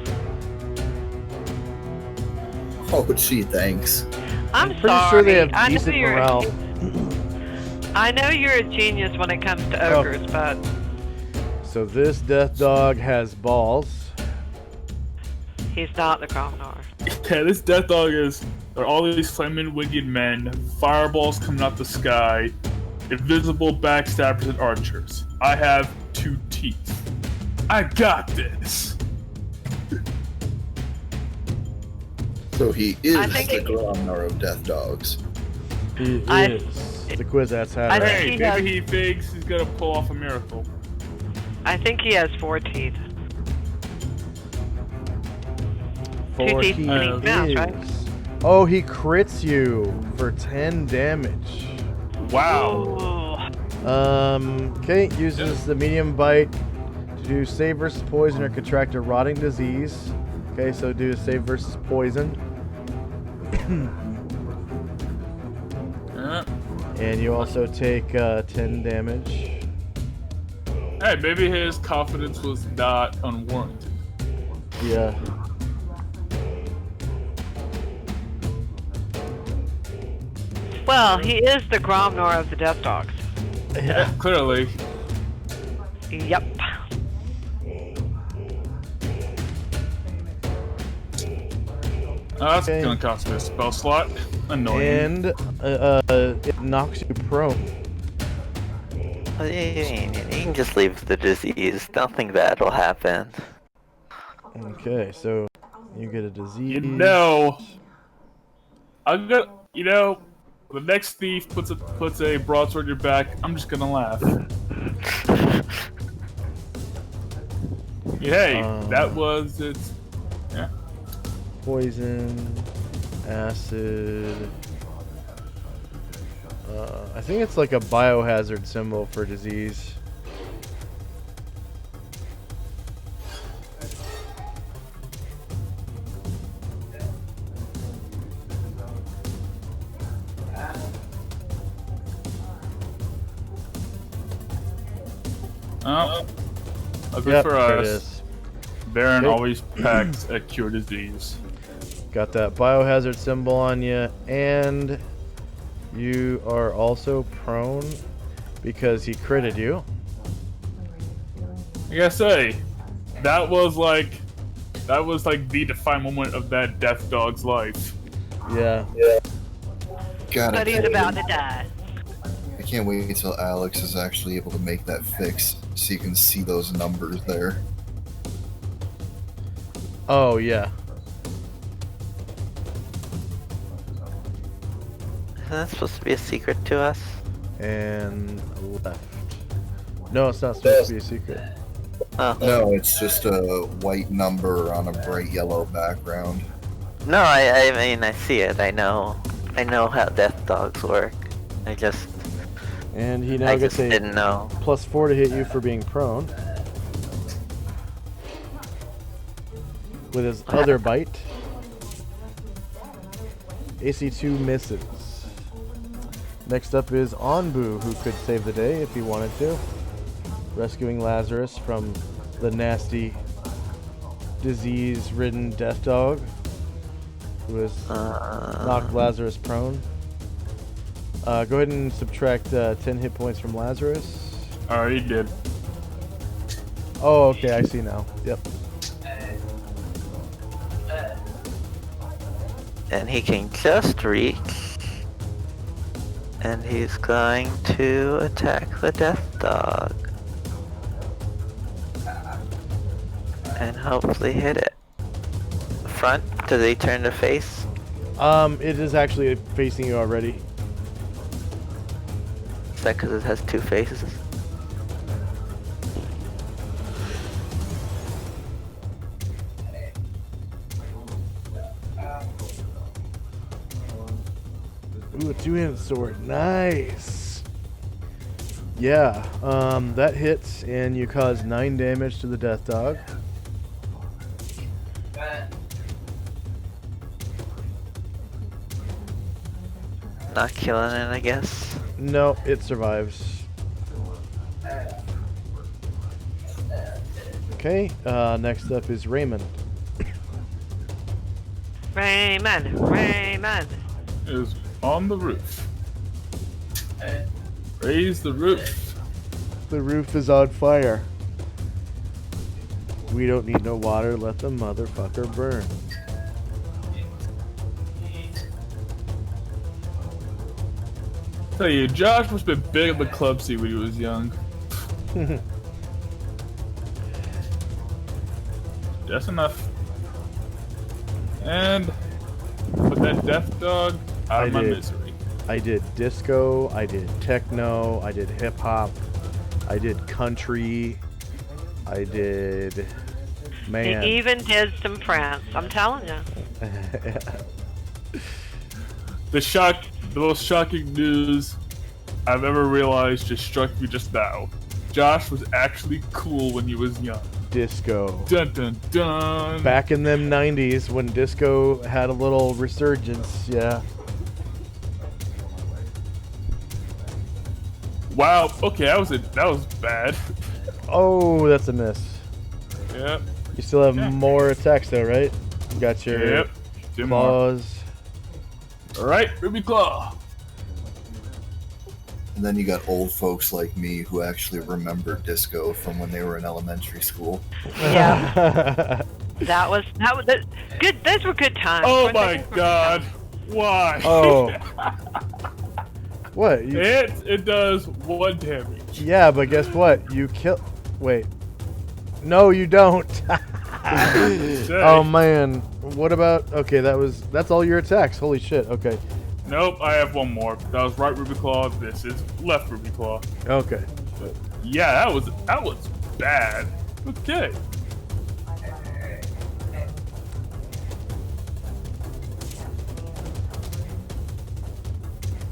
Speaker 5: Oh, gee, thanks.
Speaker 3: I'm
Speaker 1: pretty
Speaker 3: sorry.
Speaker 1: sure they have
Speaker 3: I know
Speaker 1: decent morale.
Speaker 3: I know you're a genius when it comes to ogres, but...
Speaker 1: So this Death Dog has balls.
Speaker 3: He's not the Gromnar.
Speaker 9: Yeah, this death dog is. There are all these flaming winged men, fireballs coming out the sky, invisible backstabbers and archers. I have 2 teeth. I got this.
Speaker 5: So he is
Speaker 3: I think
Speaker 5: the
Speaker 3: it-
Speaker 5: Gromnar of Death Dogs.
Speaker 1: He
Speaker 3: I-
Speaker 1: is the Quiz-Ass hat.
Speaker 3: I
Speaker 1: right?
Speaker 3: think
Speaker 9: Hey,
Speaker 3: he
Speaker 9: maybe
Speaker 3: has-
Speaker 9: he thinks he's gonna pull off a miracle.
Speaker 3: I think he has 4 teeth.
Speaker 1: 4
Speaker 3: 2 teeth
Speaker 1: he
Speaker 3: in each mouth, right?
Speaker 1: is. Oh, he crits you for 10 damage.
Speaker 9: Wow.
Speaker 3: Ooh.
Speaker 1: Okay, uses the medium bite to do save versus poison or contract a rotting disease. Okay, so do a save versus poison.
Speaker 9: Yeah.
Speaker 1: And you also take 10 damage.
Speaker 9: Hey, maybe his confidence was not unwarranted.
Speaker 1: Yeah.
Speaker 3: Well, he is the Gromnar of the Death Dogs.
Speaker 1: Yeah.
Speaker 9: Clearly.
Speaker 3: Yep.
Speaker 9: That's
Speaker 1: Okay.
Speaker 9: gonna cost me a spell slot. Annoying.
Speaker 1: And it knocks you prone.
Speaker 6: Well, you can just leave the disease. Nothing bad will happen.
Speaker 1: Okay, so you get a disease.
Speaker 9: You know, I'm gonna. You know, the next thief puts a broadsword in your back. I'm just gonna laugh. Hey, that was its. Yeah.
Speaker 1: Poison, acid. I think it's like a biohazard symbol for disease.
Speaker 9: Oh, lucky
Speaker 1: Yep,
Speaker 9: for
Speaker 1: there it
Speaker 9: us.
Speaker 1: is.
Speaker 9: Baron
Speaker 1: Okay.
Speaker 9: always packs a cure disease.
Speaker 1: Got that biohazard symbol on you, and you are also prone because he critted you.
Speaker 9: I gotta say, that was like the defining moment of that death dog's life.
Speaker 1: Yeah.
Speaker 5: God,
Speaker 3: But he's about to die.
Speaker 5: I can't wait until Alex is actually able to make that fix so you can see those numbers there.
Speaker 1: Oh, yeah.
Speaker 6: Isn't that supposed to be a secret to us?
Speaker 1: And left. No, it's not supposed to be a secret.
Speaker 6: Oh.
Speaker 5: No, it's just a white number on a bright yellow background.
Speaker 6: No, I mean, I see it. I know how death dogs work. I
Speaker 1: And he now
Speaker 6: I
Speaker 1: gets
Speaker 6: just
Speaker 1: a
Speaker 6: didn't know.
Speaker 1: +4 to hit you for being prone. With his other bite. AC2 misses. Next up is Onbu, who could save the day if he wanted to. Rescuing Lazarus from the nasty, disease-ridden death dog who has knocked Lazarus prone. Go ahead and subtract 10 hit points from Lazarus.
Speaker 9: Already did.
Speaker 1: Oh, okay, I see now. Yep.
Speaker 6: And he can just reach. And he's going to attack the death dog. And hopefully hit it. Front? Does he turn to face?
Speaker 1: It is actually facing you already.
Speaker 6: Is that because it has 2 faces?
Speaker 1: Ooh, a 2-handed sword. Nice. Yeah, that hits, and you cause 9 damage to the death dog.
Speaker 6: Not killing it, I guess.
Speaker 1: No, it survives. Okay, next up is Raymond.
Speaker 3: Raymond.
Speaker 9: Is on the roof. Raise the roof.
Speaker 1: The roof is on fire. We don't need no water. Let the motherfucker burn.
Speaker 9: Tell you, Josh must have been big on the club scene when he was young. Just enough. And put that death dog out of my misery.
Speaker 1: I did disco, I did techno, I did hip hop, I did country, I did man.
Speaker 3: He even did some France. I'm telling you.
Speaker 9: The most shocking news I've ever realized just struck me just now. Josh was actually cool when he was young.
Speaker 1: Disco.
Speaker 9: Dun dun dun.
Speaker 1: Back in them 90s when disco had a little resurgence, yeah.
Speaker 9: Wow. Okay, that was bad.
Speaker 1: Oh, that's a miss.
Speaker 9: Yep.
Speaker 1: You still have more attacks though, right? You got your
Speaker 9: Yep. Two more.
Speaker 1: claws.
Speaker 9: All right, Ruby Claw.
Speaker 5: And then you got old folks like me who actually remember disco from when they were in elementary school.
Speaker 3: Yeah. that was good. Those were good times.
Speaker 9: Oh
Speaker 3: weren't
Speaker 9: my
Speaker 3: they?
Speaker 9: God. Why?
Speaker 1: Oh. What?
Speaker 9: It does 1 damage.
Speaker 1: Yeah, but guess what? You kill. Wait. No, you don't. Oh man. What about? Okay, that's all your attacks. Holy shit. Okay.
Speaker 9: Nope, I have one more. That was right Ruby Claw. This is left Ruby Claw.
Speaker 1: Okay.
Speaker 9: But yeah, that was bad. Okay.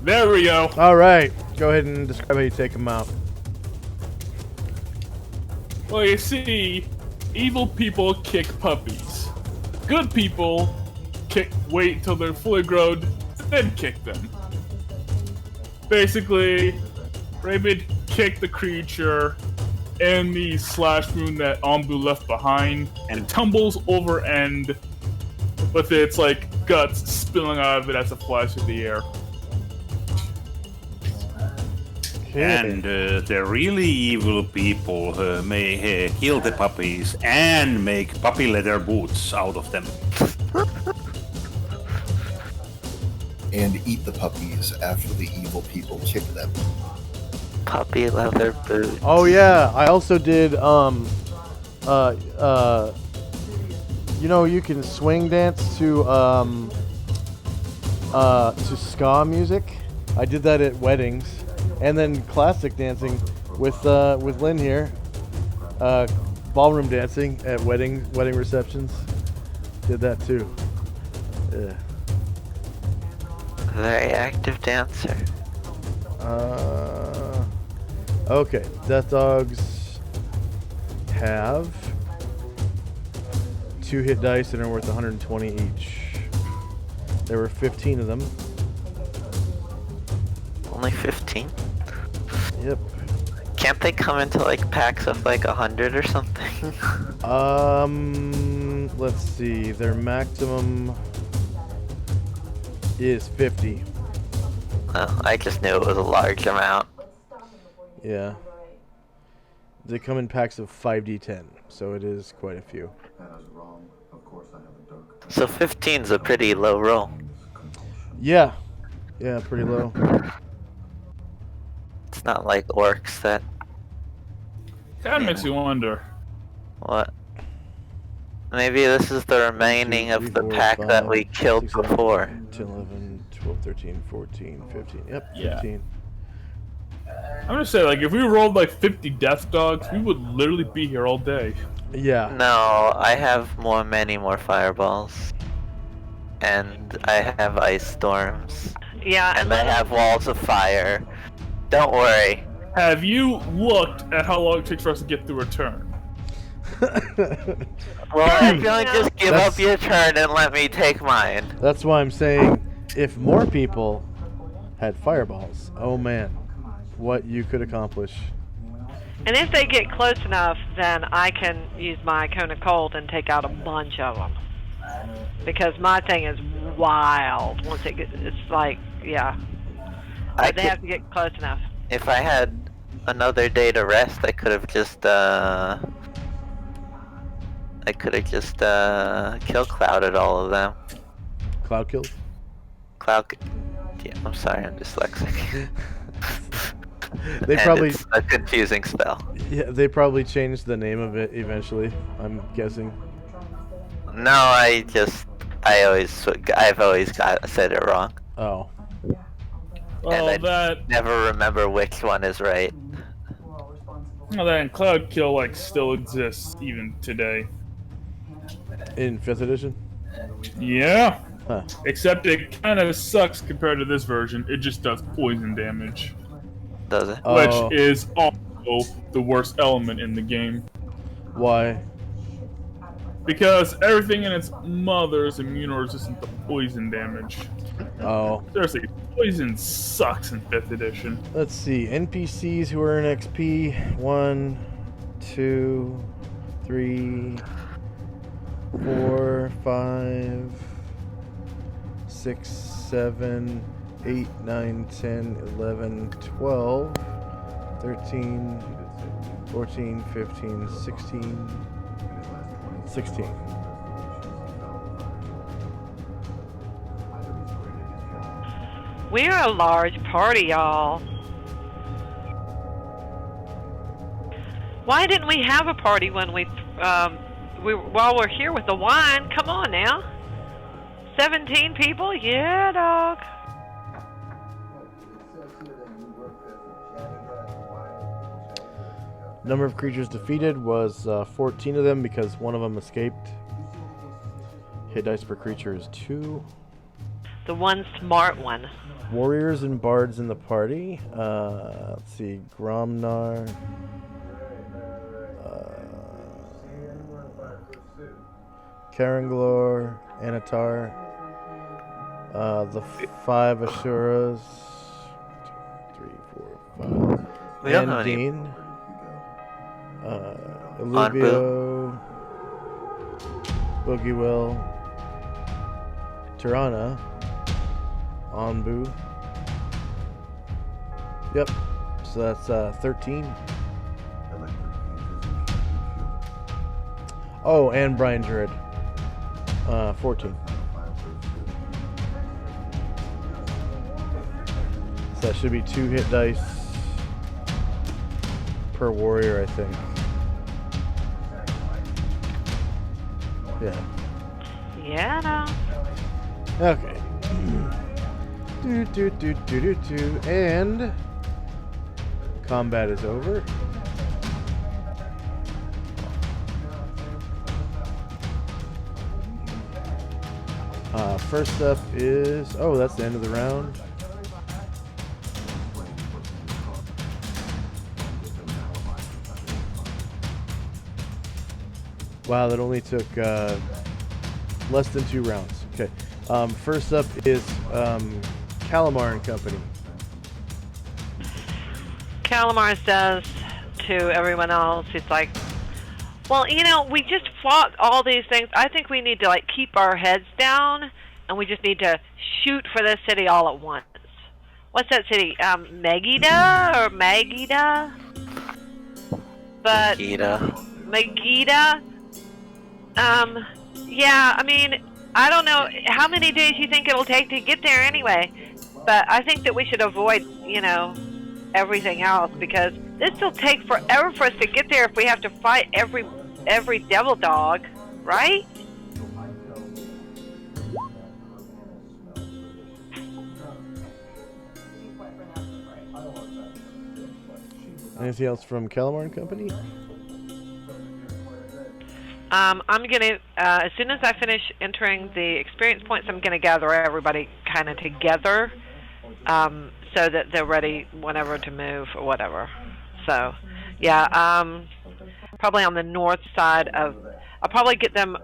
Speaker 9: There we go.
Speaker 1: All right. Go ahead and describe how you take them out.
Speaker 9: Well, you see, evil people kick puppies. Good people wait until they're fully grown, then kick them. Basically, Raymond kicked the creature in the slash wound that Ombu left behind, and it tumbles over end with its like guts spilling out of it as it flies through the air.
Speaker 4: And the really evil people may kill the puppies and make puppy leather boots out of them.
Speaker 5: And eat the puppies after the evil people kick them.
Speaker 6: Puppy leather boots.
Speaker 1: Oh yeah, I also did you know, you can swing dance to ska music. I did that at weddings, and then classic dancing with Lynn here. Ballroom dancing at wedding receptions. Did that too. Yeah.
Speaker 6: Very active dancer.
Speaker 1: Okay, death dogs have 2 hit dice and are worth 120 each. There were 15 of them.
Speaker 6: Only 15?
Speaker 1: Yep.
Speaker 6: Can't they come into like packs of like 100 or something?
Speaker 1: Let's see. Their maximum is 50.
Speaker 6: Oh, I just knew it was a large amount.
Speaker 1: Yeah. They come in packs of 5d10, so it is quite a few.
Speaker 6: So 15's a pretty low roll.
Speaker 1: Yeah. Yeah, pretty low.
Speaker 6: It's not like orcs that...
Speaker 9: That makes you wonder.
Speaker 6: What? Maybe this is the remaining
Speaker 1: 2, 3,
Speaker 6: of the
Speaker 1: 4,
Speaker 6: pack
Speaker 1: 5,
Speaker 6: that we
Speaker 1: 6,
Speaker 6: killed
Speaker 1: 7,
Speaker 6: before.
Speaker 1: 10, 11, 12, 13, 14, 15. Yep,
Speaker 9: Yeah.
Speaker 1: 15.
Speaker 9: I'm gonna say, like, if we rolled like 50 death dogs, we would literally be here all day.
Speaker 1: Yeah.
Speaker 6: No, I have many more fireballs. And I have ice storms.
Speaker 3: Yeah,
Speaker 6: And I have walls of fire. Don't worry.
Speaker 9: Have you looked at how long it takes for us to get through a turn?
Speaker 6: Well, if you only just give
Speaker 1: That's-
Speaker 6: up your turn and let me take mine.
Speaker 1: That's why I'm saying, if more people had fireballs, oh man, what you could accomplish.
Speaker 3: and if they get close enough, then I can use my cone of cold and take out a bunch of them. Because my thing is wild. Once it gets, it's like, yeah. They have to get close enough.
Speaker 6: If I had another day to rest, I could have just I could have just kill clouded all of them.
Speaker 1: Cloud kills?
Speaker 6: Cloud. Yeah, I'm sorry, I'm dyslexic.
Speaker 1: They
Speaker 6: And
Speaker 1: probably
Speaker 6: it's a confusing spell.
Speaker 1: yeah, they probably changed the name of it eventually, I'm guessing.
Speaker 6: No, I've always said it wrong.
Speaker 1: Oh.
Speaker 9: Well,
Speaker 6: And I never remember which one is right.
Speaker 9: that Cloud Kill like still exists even today.
Speaker 1: In 5th edition?
Speaker 9: Yeah.
Speaker 1: Huh.
Speaker 9: Except it kind of sucks compared to this version. It just does poison damage,
Speaker 6: Does it?
Speaker 1: Oh.
Speaker 9: which is also the worst element in the game.
Speaker 1: Why?
Speaker 9: Because everything in its mother is immune or resistant to poison damage.
Speaker 1: Oh.
Speaker 9: Seriously, poison sucks in 5th edition.
Speaker 1: Let's see. NPCs who earn XP. 1, 2, 3, 4, 5, 6, 7, 8, 9, 10, 11, 12, 13, 14, 15, 16, 16.
Speaker 3: We're a large party, y'all. Why didn't we have a party when while we're here with the wine? Come on now. 17 people? Yeah, dog.
Speaker 1: Number of creatures defeated was 14 of them because one of them escaped. Hit dice per creature is 2.
Speaker 3: The one smart one.
Speaker 1: Warriors and bards in the party. Let's see. Gromnar. Karanglor. Anatar. The 5 Ashuras. 2, 3, 4, 5.
Speaker 6: We don't know any.
Speaker 1: Dean. Illuvio. Boogiewill. Tirana. Onbu. Yep. So that's 13. Oh, and Brian Druid. 14. So that should be 2 hit dice per warrior, I think. Yeah.
Speaker 3: Yeah, no.
Speaker 1: Okay. And combat is over. First up is that's the end of the round. Wow, that only took less than 2 rounds. Okay. First up is Calamar and Company.
Speaker 3: Calamar says to everyone else, he's like, well, we just fought all these things. I think we need to keep our heads down, and we just need to shoot for this city all at once. What's that city? Megiddo or Magida? But Megiddo. Yeah, I mean, I don't know how many days you think it'll take to get there anyway. But I think that we should avoid, everything else, because this will take forever for us to get there if we have to fight every devil dog, right?
Speaker 1: Anything else from Calamar and Company?
Speaker 3: I'm gonna, as soon as I finish entering the experience points, I'm gonna gather everybody kind of together, so that they're ready whenever to move or whatever. So, yeah, probably on the north side of, I'll probably get them,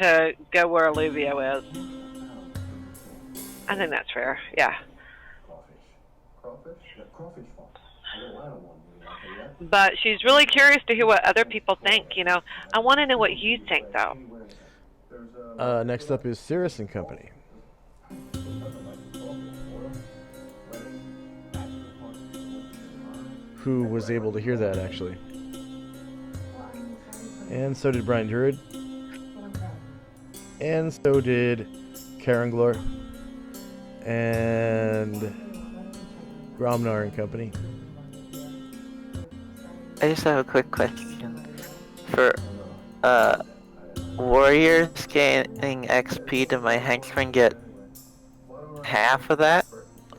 Speaker 3: to go where Illuvio is. I think that's fair, yeah. But she's really curious to hear what other people think, I want to know what you think, though.
Speaker 1: Next up is Cirrus and Company. Who was able to hear that, actually? And so did Brian Druid. And so did Karen Glor. And Gromnar and company.
Speaker 6: I just have a quick question. For warriors gaining XP, do my henchmen get half of that?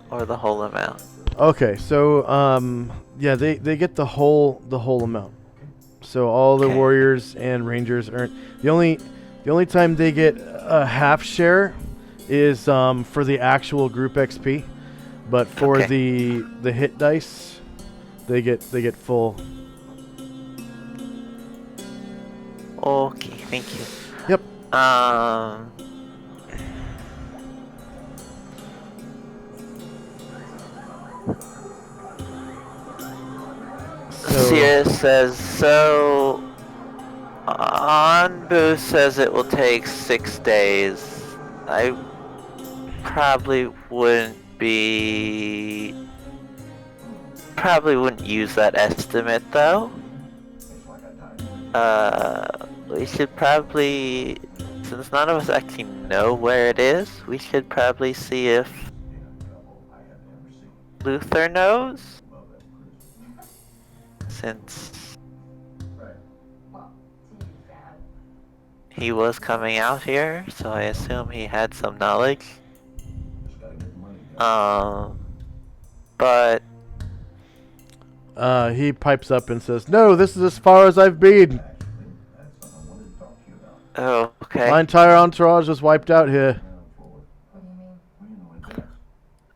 Speaker 6: Or the whole amount?
Speaker 1: Okay, so yeah, they get the whole amount. So all the
Speaker 6: Okay.
Speaker 1: warriors and rangers earn the only time they get a half share is for the actual group XP, but for
Speaker 6: Okay.
Speaker 1: the hit dice, they get full.
Speaker 6: Okay, thank you.
Speaker 1: Yep.
Speaker 6: Sierra says, so Anbu says it will take 6 days. I probably wouldn't use that estimate though. We should probably, since none of us actually know where it is, we should probably see if Luther knows. Since he was coming out here, so I assume he had some knowledge. But
Speaker 1: he pipes up and says, "No, this is as far as I've been.
Speaker 6: oh, okay.
Speaker 1: My entire entourage was wiped out here."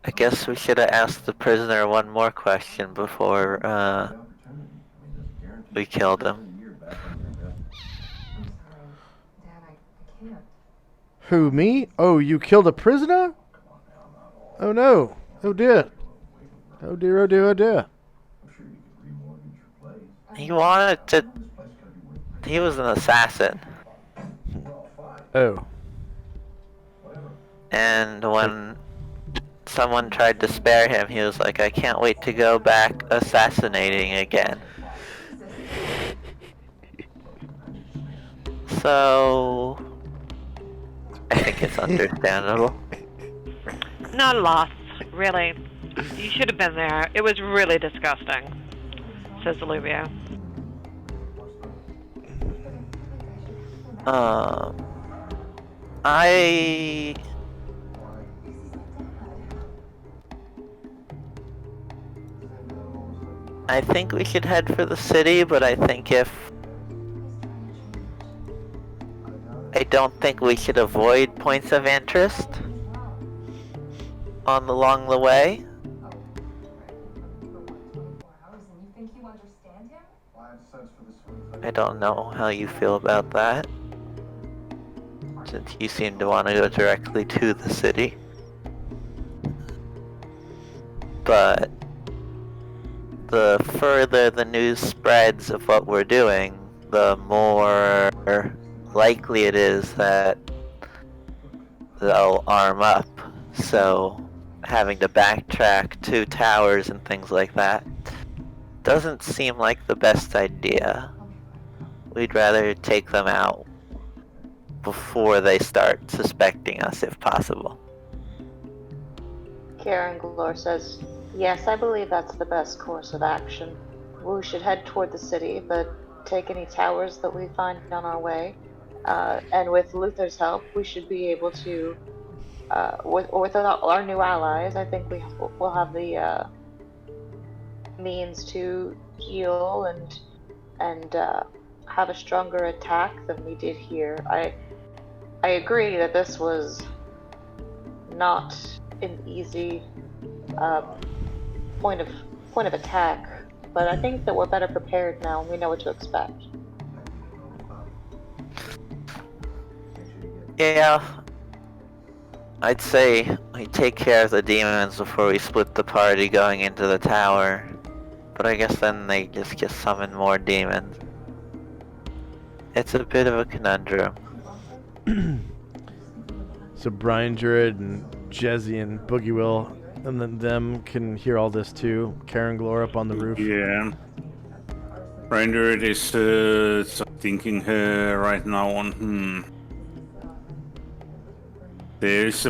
Speaker 6: I guess we should have asked the prisoner one more question before we killed him.
Speaker 1: Who, me? Oh, you killed a prisoner? Oh no. Oh dear. Oh dear, oh dear, oh dear.
Speaker 6: He wanted to... He was an assassin.
Speaker 1: Oh.
Speaker 6: And when someone tried to spare him, he was like, I can't wait to go back assassinating again. So... I think it's understandable.
Speaker 3: Not a loss, really. You should have been there. It was really disgusting, says Olivia.
Speaker 6: I think we should head for the city, but I don't think we should avoid points of interest along the way. I don't know how you feel about that, since you seem to want to go directly to the city. But the further the news spreads of what we're doing, the more likely it is that they'll arm up. So having to backtrack to towers and things like that doesn't seem like the best idea. We'd rather take them out before they start suspecting us if possible.
Speaker 2: Karen Glor says, yes, I believe that's the best course of action. We should head toward the city, but take any towers that we find on our way. And with Luther's help, we should be able to, with our new allies, I think we'll have the means to heal and have a stronger attack than we did here. I agree that this was not an easy point of attack, but I think that we're better prepared now and we know what to expect.
Speaker 6: Yeah, I'd say we take care of the demons before we split the party going into the tower. But I guess then they just get summon more demons. It's a bit of a conundrum.
Speaker 1: So Brian Druid and Jezzy and Boogie Will and then them can hear all this too. Karen Glor up on the roof.
Speaker 4: Yeah. Render is thinking right now on there's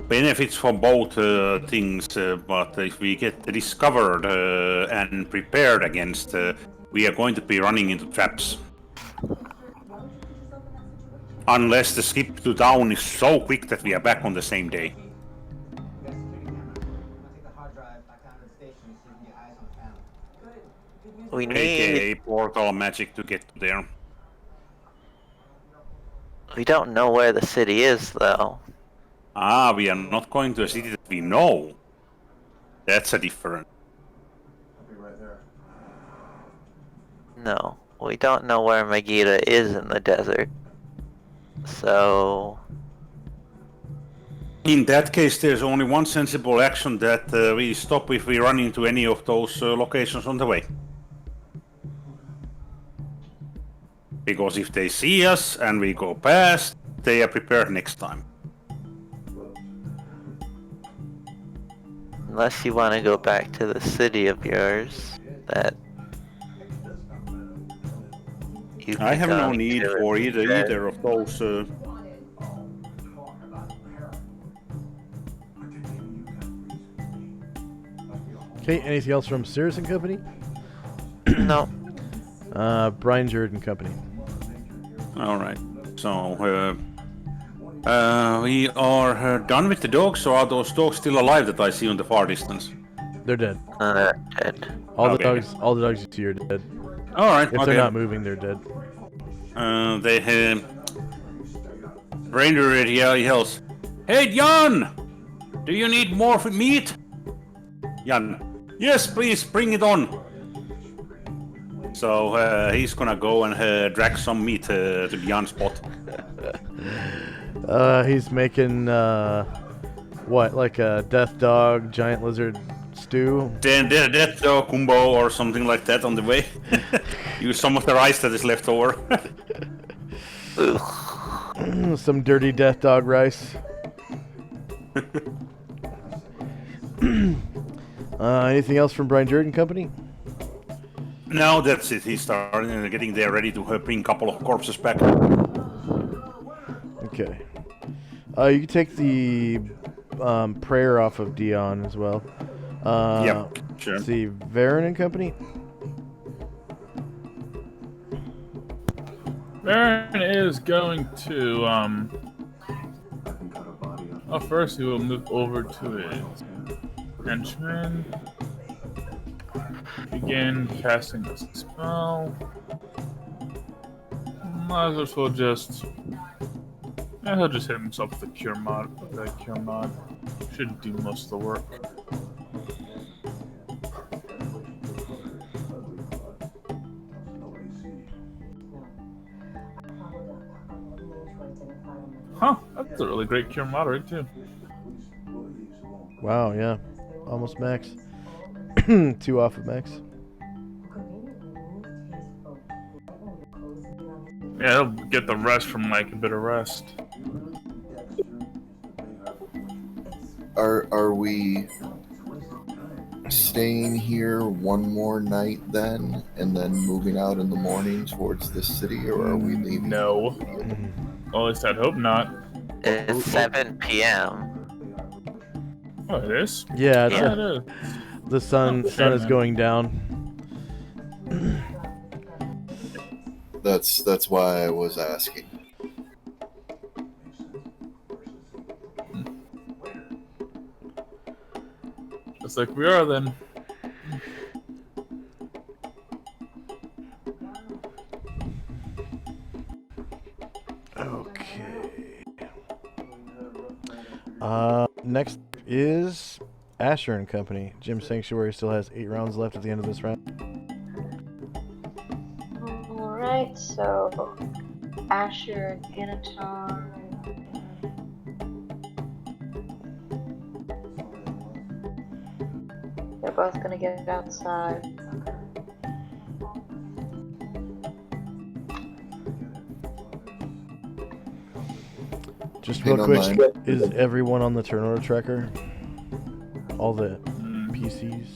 Speaker 4: benefits for both things, but if we get discovered and prepared against, we are going to be running into traps. Unless the skip to town is so quick that we are back on the same day.
Speaker 6: We
Speaker 4: AKA
Speaker 6: need.
Speaker 4: portal magic to get there.
Speaker 6: We don't know where the city is, though.
Speaker 4: Ah, we are not going to a city that we know. That's a different.
Speaker 8: I'll be right there.
Speaker 6: No, we don't know where Megiddo is in the desert. So.
Speaker 4: In that case, there's only one sensible action that we stop if we run into any of those locations on the way. Because if they see us and we go past, they are prepared next time.
Speaker 6: Unless you want to go back to the city of yours, that you
Speaker 4: I have no
Speaker 6: going
Speaker 4: need
Speaker 6: to
Speaker 4: for
Speaker 6: instead.
Speaker 4: either of those.
Speaker 1: Okay, anything else from Cirrus and Company?
Speaker 6: No.
Speaker 1: Brian Jared and Company.
Speaker 4: All right. So we are done with the dogs, or are those dogs still alive that I see on the far distance?
Speaker 1: They're dead.
Speaker 6: Dead.
Speaker 1: All
Speaker 4: Okay.
Speaker 1: the dogs you see are dead.
Speaker 4: All right.
Speaker 1: If they're not moving, they're dead.
Speaker 4: They Reindeer yells, "Hey, Jan! Do you need more meat?" Jan, yes, please, bring it on. So he's gonna go and drag some meat to Jan's spot.
Speaker 1: He's making what, like a death dog, giant lizard stew?
Speaker 4: Then death dog combo or something like that on the way. Use some of the rice that is left over.
Speaker 1: Some dirty death dog rice. Anything else from Brian Jared and Company?
Speaker 4: No, that's it. He's starting getting there, ready to bring a couple of corpses back.
Speaker 1: Okay. You can take the prayer off of Dion as well.
Speaker 4: Yep, sure.
Speaker 1: Let's see, Varen and Company?
Speaker 9: Baron is going to, well, first he will move over to his henchman. Begin casting a spell. Might as well just... Yeah, he'll just hit himself with the cure mod. With that cure mod. Should do most of the work. Huh, that's a really great cure mod right too.
Speaker 1: Wow, yeah. Almost max. 2 off of max.
Speaker 9: Yeah, he'll get the rest from like a bit of rest.
Speaker 5: Are we staying here one more night then, and then moving out in the morning towards the city, or are we leaving?
Speaker 9: No. Well, at least I'd hope not.
Speaker 6: It's 7 p.m.
Speaker 9: Oh, it is?
Speaker 1: Yeah,
Speaker 6: Yeah.
Speaker 9: It is.
Speaker 1: the sun is
Speaker 9: man.
Speaker 1: going down.
Speaker 5: That's why I was asking.
Speaker 9: Just like we are then.
Speaker 1: Okay. Next is Asher and Company. Jim Sanctuary still has 8 rounds left at the end of this round.
Speaker 2: Alright, so Asher and Ganatar. They're both gonna get outside.
Speaker 1: Just
Speaker 5: Hang
Speaker 1: real
Speaker 5: on
Speaker 1: quick,
Speaker 5: line.
Speaker 1: is everyone on the turn order tracker? All the PCs?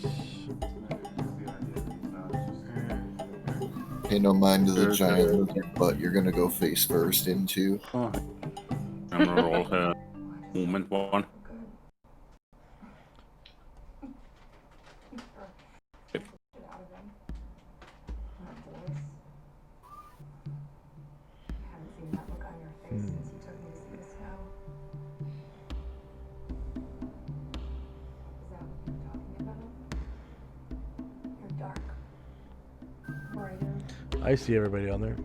Speaker 5: Pay no mind to the giant lizard, but you're gonna go face first into.
Speaker 4: Oh, I'm gonna roll movement one.
Speaker 1: I see everybody on there.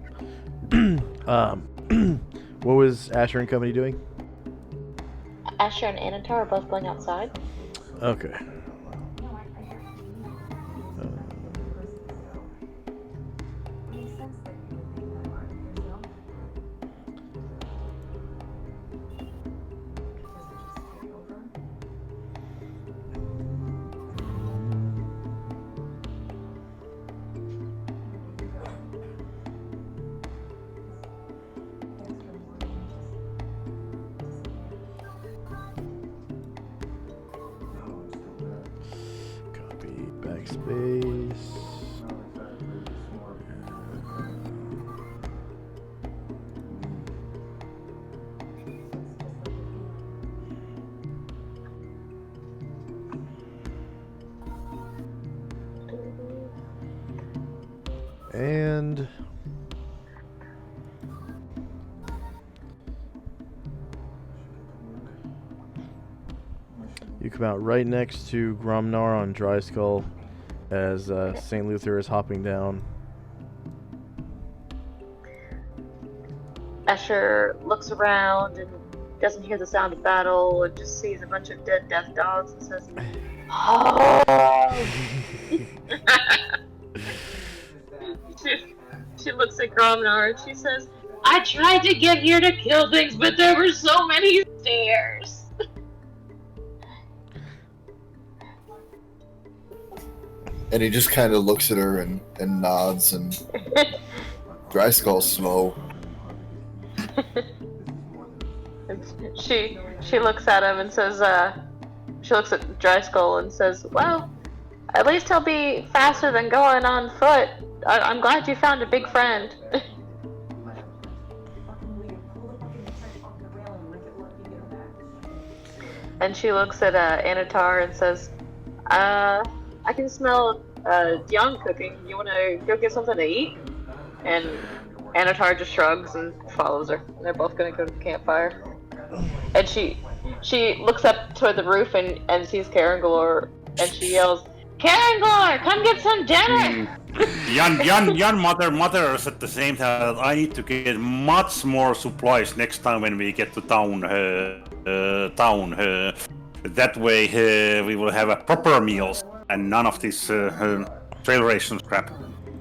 Speaker 1: What was Asher and company doing?
Speaker 2: Asher and Anatar are both going outside.
Speaker 1: Okay. Copy backspace. And you come out right next to Gromnar on Dry Skull as St. Luther is hopping down.
Speaker 2: Asher looks around and doesn't hear the sound of battle and just sees a bunch of dead death dogs and says, "Oh!" she looks at Gromnar and she says, "I tried to get here to kill things, but there were so many stairs."
Speaker 5: And he just kind of looks at her and nods, and Dry Skull's slow.
Speaker 2: She looks at him and says, she looks at Dry Skull and says, "Well, at least he'll be faster than going on foot. I'm glad you found a big friend." And she looks at Anatar and says, "I can smell Dion cooking. You want to go get something to eat?" And Anatar just shrugs and follows her. And they're both going to go to the campfire. And she looks up toward the roof and sees Karangalor, and she yells, "Karangalor, come get some dinner!"
Speaker 4: Jan mutters at the same time that I need to get much more supplies next time when we get to town. That way we will have proper meals and none of this trail rations crap.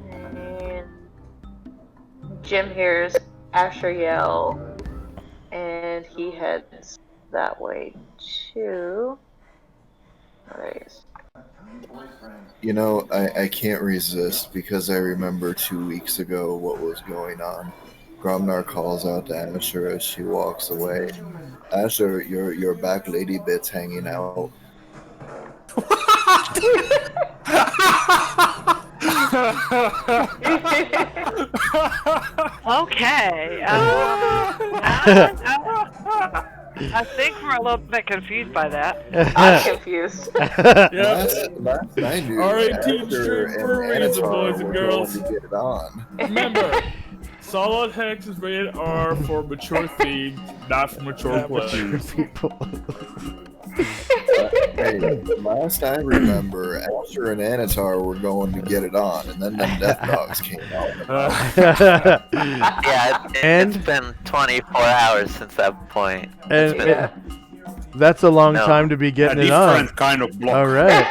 Speaker 2: And Jim hears Asher yell, and he heads that way too. Alright.
Speaker 5: You know, I can't resist because I remember 2 weeks ago what was going on. Gromnar calls out to Asher as she walks away. Asher, your back lady bit's hanging out.
Speaker 3: Okay. I think we're a little bit confused by that.
Speaker 2: I'm confused.
Speaker 5: Last I knew,
Speaker 9: R18
Speaker 5: Asher
Speaker 9: straight for a
Speaker 5: and
Speaker 9: reason,
Speaker 5: Anatar
Speaker 9: boys and
Speaker 5: were
Speaker 9: girls.
Speaker 5: going to get it on.
Speaker 9: Remember, Solid Hex is rated R for mature themes, not for mature players.
Speaker 5: Hey, last I remember, Asher and Anatar were going to get it on, and then them death dogs came out.
Speaker 6: Yeah, it's been 24 hours since that point.
Speaker 1: And that's a long
Speaker 6: No.
Speaker 1: time to be
Speaker 4: A
Speaker 1: getting it on.
Speaker 4: different kind of block.
Speaker 1: All right.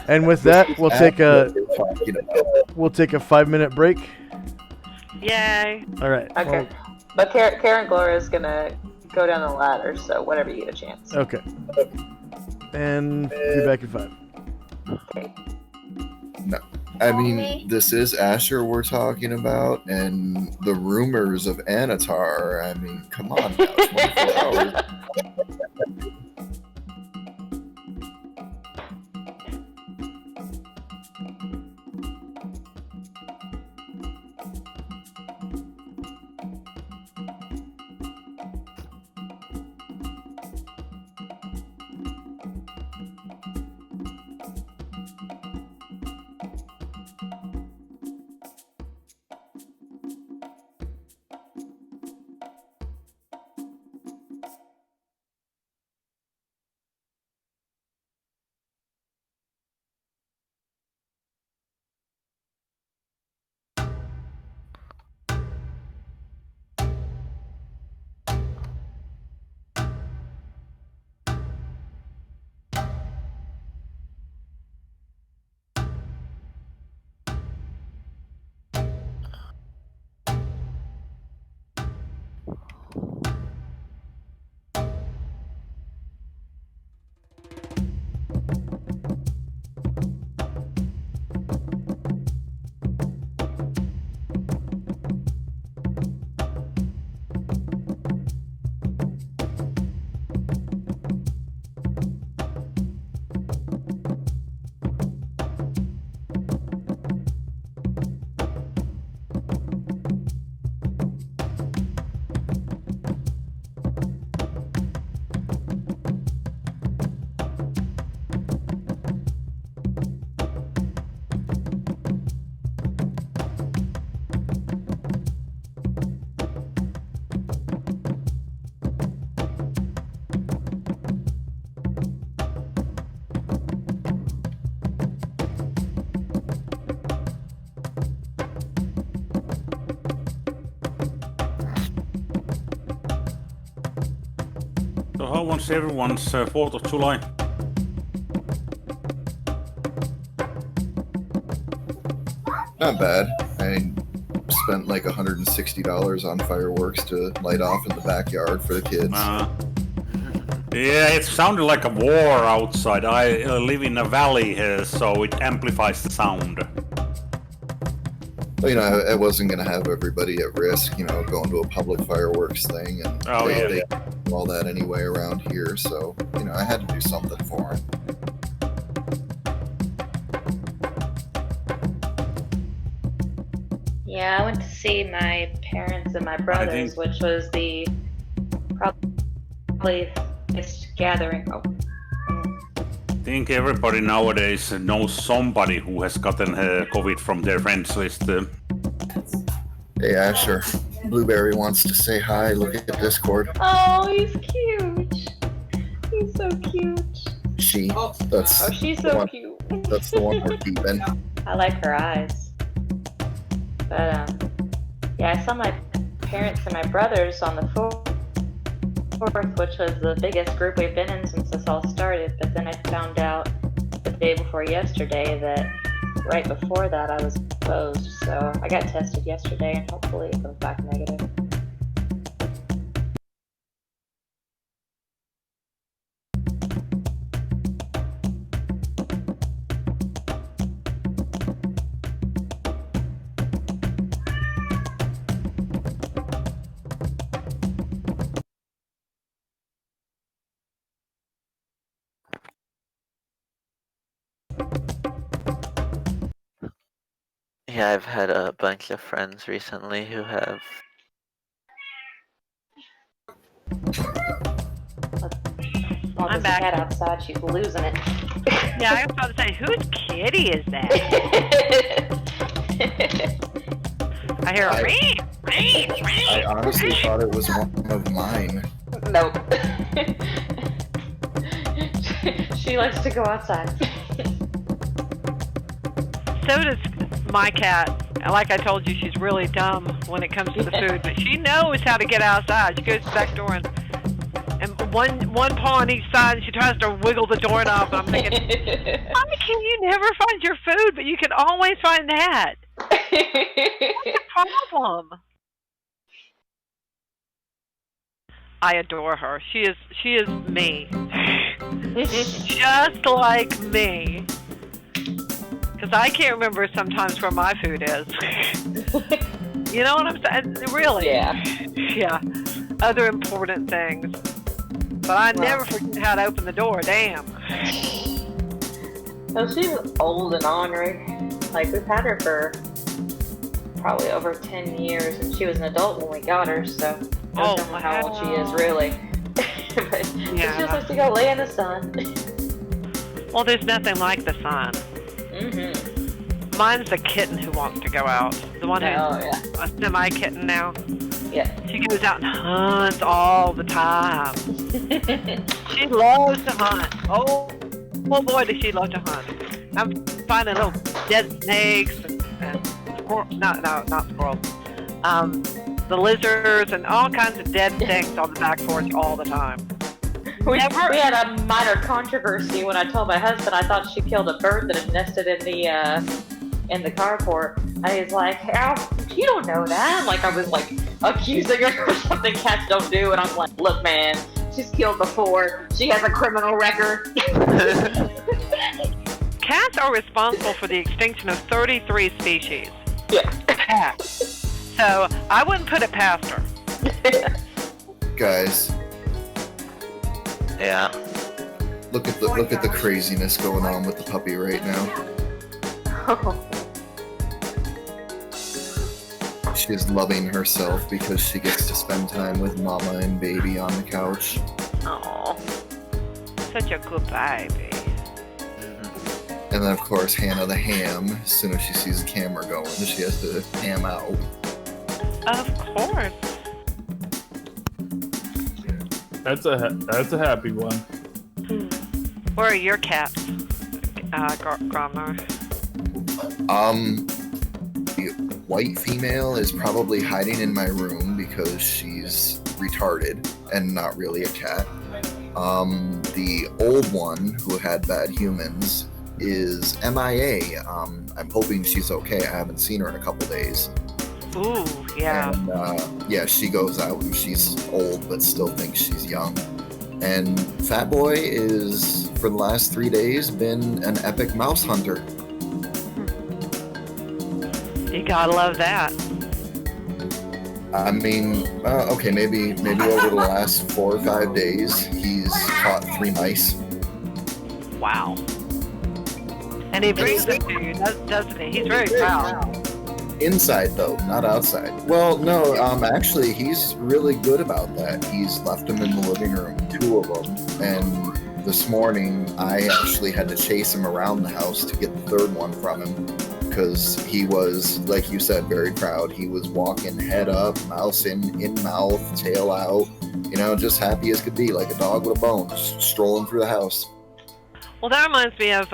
Speaker 1: And with that, we'll take a 5-minute break.
Speaker 3: Yay.
Speaker 1: All right.
Speaker 2: Okay. But Karen Gloria is gonna go down the ladder, so whenever you get a chance.
Speaker 1: Okay. And be back in 5.
Speaker 5: No, I mean, this is Asher we're talking about, and the rumors of Anatar. I mean, come on now, 24 hours.
Speaker 4: So how was everyone's 4th of July?
Speaker 5: Not bad. I spent like $160 on fireworks to light off in the backyard for the kids.
Speaker 4: Yeah, it sounded like a war outside. I live in a valley here, so it amplifies the sound.
Speaker 5: Well, you know, I wasn't going to have everybody at risk, you know, going to a public fireworks thing, and they do all that anyway around here, so, you know, I had to do something for them.
Speaker 2: Yeah, I went to see my parents and my brothers, which was the probably biggest gathering.
Speaker 4: I think everybody nowadays knows somebody who has gotten COVID from their friends list.
Speaker 5: Hey, Asher. Blueberry wants to say hi. Look at Discord.
Speaker 2: Oh, he's cute. He's so cute.
Speaker 5: She's
Speaker 2: so cute.
Speaker 5: That's the one we're keeping.
Speaker 2: I like her eyes. But, yeah, I saw my parents and my brothers on the 4th, which was the biggest group we've been in since this all started. But then I found out the day before yesterday that right before that I was exposed. So I got tested yesterday and hopefully it comes back negative.
Speaker 6: Yeah, I've had a bunch of friends recently who have.
Speaker 2: Oh, there's a cat outside. She's losing it.
Speaker 3: Yeah, I was about to say, whose kitty is that? I hear a ring.
Speaker 5: I honestly thought it was one of mine.
Speaker 2: Nope. She likes to go outside.
Speaker 3: So does my cat. Like I told you, she's really dumb when it comes to the food, but she knows how to get outside. She goes to the back door and one paw on each side, and she tries to wiggle the doorknob. And I'm thinking, why can you never find your food, but you can always find that? What's the problem? I adore her. She is me. Just like me. Because I can't remember sometimes where my food is. You know what I'm saying? Really?
Speaker 2: Yeah.
Speaker 3: Yeah. Other important things. But I never forget how to open the door. Damn.
Speaker 2: So she's old and ornery. Like, we've had her for probably over 10 years, and she was an adult when we got her, so I don't know how old she is, really. But she just likes to go lay in the sun.
Speaker 3: Well, there's nothing like the sun.
Speaker 2: Mm-hmm.
Speaker 3: Mine's the kitten who wants to go out. The one who's a semi-kitten now.
Speaker 2: Yeah.
Speaker 3: She goes out and hunts all the time. She loves to hunt. Oh boy, does she love to hunt. I'm finding little dead snakes and squirrels. Not squirrels. The lizards and all kinds of dead things on the back porch all the time.
Speaker 2: We had a minor controversy when I told my husband I thought she killed a bird that had nested in the carport. And he's like, "How? You don't know that?" Like, I was like accusing her of something cats don't do, and I'm like, "Look, man, she's killed before. She has a criminal record."
Speaker 3: Cats are responsible for the extinction of 33 species.
Speaker 2: Yeah.
Speaker 3: Cats. So I wouldn't put it past her.
Speaker 5: Guys.
Speaker 6: Yeah.
Speaker 5: Look at the craziness going on with the puppy right now. She's loving herself because she gets to spend time with mama and baby on the couch.
Speaker 2: Aww.
Speaker 3: Such a good baby.
Speaker 5: And then, of course, Hannah the ham, as soon as she sees the camera going, she has to ham out.
Speaker 3: Of course.
Speaker 9: That's a happy one.
Speaker 3: Where are your cats, Gromner?
Speaker 5: The white female is probably hiding in my room because she's retarded, and not really a cat. The old one who had bad humans is MIA. I'm hoping she's okay. I haven't seen her in a couple days.
Speaker 3: Ooh, yeah.
Speaker 5: And yeah, she goes out and she's old but still thinks she's young. And Fat Boy is, for the last 3 days, been an epic mouse hunter.
Speaker 3: You gotta love that.
Speaker 5: I mean, okay, maybe over the last 4 or 5 days, he's caught 3 mice.
Speaker 3: Wow. And he brings them to you, doesn't he? He's very proud.
Speaker 5: Inside, though, not outside. Well, no, actually, he's really good about that. He's left them in the living room, 2 of them. And this morning, I actually had to chase him around the house to get the 3rd one from him. Because he was, like you said, very proud. He was walking head up, mouse in mouth, tail out, you know, just happy as could be, like a dog with a bone, just strolling through the house.
Speaker 3: Well, that reminds me of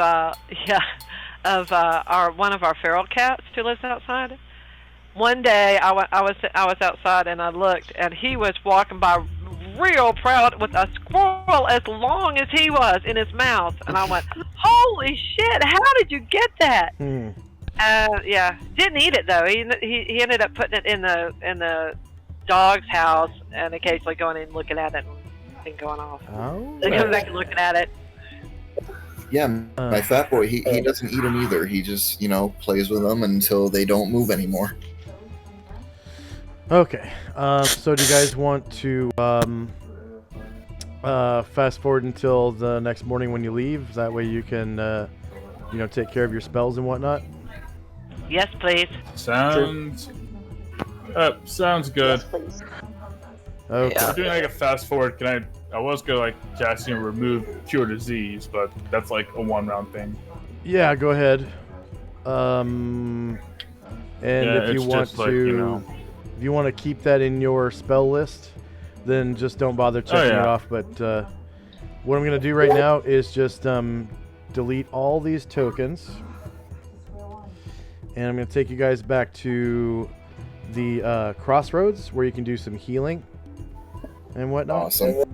Speaker 3: one of our feral cats who lives outside. One day I was outside and I looked, and he was walking by real proud with a squirrel as long as he was in his mouth, and I went, "Holy shit! How did you get that?" Yeah, didn't eat it though. He ended up putting it in the dog's house and occasionally going in and looking at it and going off.
Speaker 1: Oh.
Speaker 3: They come back and looking at it.
Speaker 5: Yeah, my Fat Boy, he doesn't eat them either. He just, you know, plays with them until they don't move anymore.
Speaker 1: Okay. So do you guys want to fast forward until the next morning when you leave? That way you can, take care of your spells and whatnot.
Speaker 3: Yes, please.
Speaker 9: Sounds good.
Speaker 2: Yes, please.
Speaker 1: Okay.
Speaker 9: We're doing like a fast forward. I was gonna like casting remove cure disease, but that's like a 1-round thing.
Speaker 1: Yeah, go ahead. And if you want to, if you want to keep that in your spell list, then just don't bother checking it off. But what I'm gonna do right now is just delete all these tokens, and I'm gonna take you guys back to the crossroads where you can do some healing and whatnot.
Speaker 5: Awesome.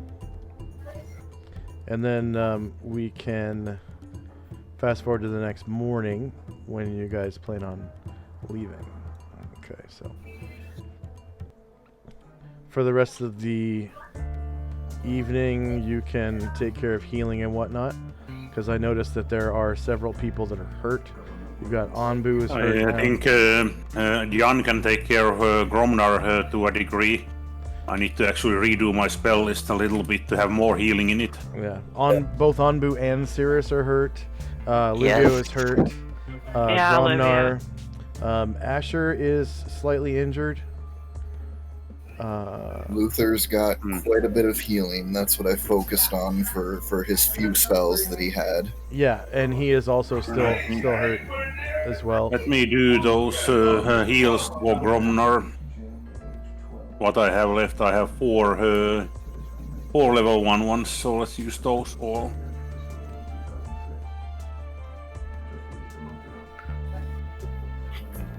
Speaker 1: And then we can fast forward to the next morning when you guys plan on leaving. Okay, so for the rest of the evening, you can take care of healing and whatnot, because I noticed that there are several people that are hurt. You've got Anbu is hurt now.
Speaker 4: I think Jan can take care of Gromnar to a degree. I need to actually redo my spell list a little bit to have more healing in it.
Speaker 1: Yeah, both Anbu and Cirrus are hurt. Livio is hurt. Gromnar. Asher is slightly injured.
Speaker 5: Luther's got quite a bit of healing. That's what I focused on for his few spells that he had.
Speaker 1: Yeah, and he is also still hurt as well.
Speaker 4: Let me do those heals for Gromnar. What I have left, I have 4 level 1 ones, so let's use those all.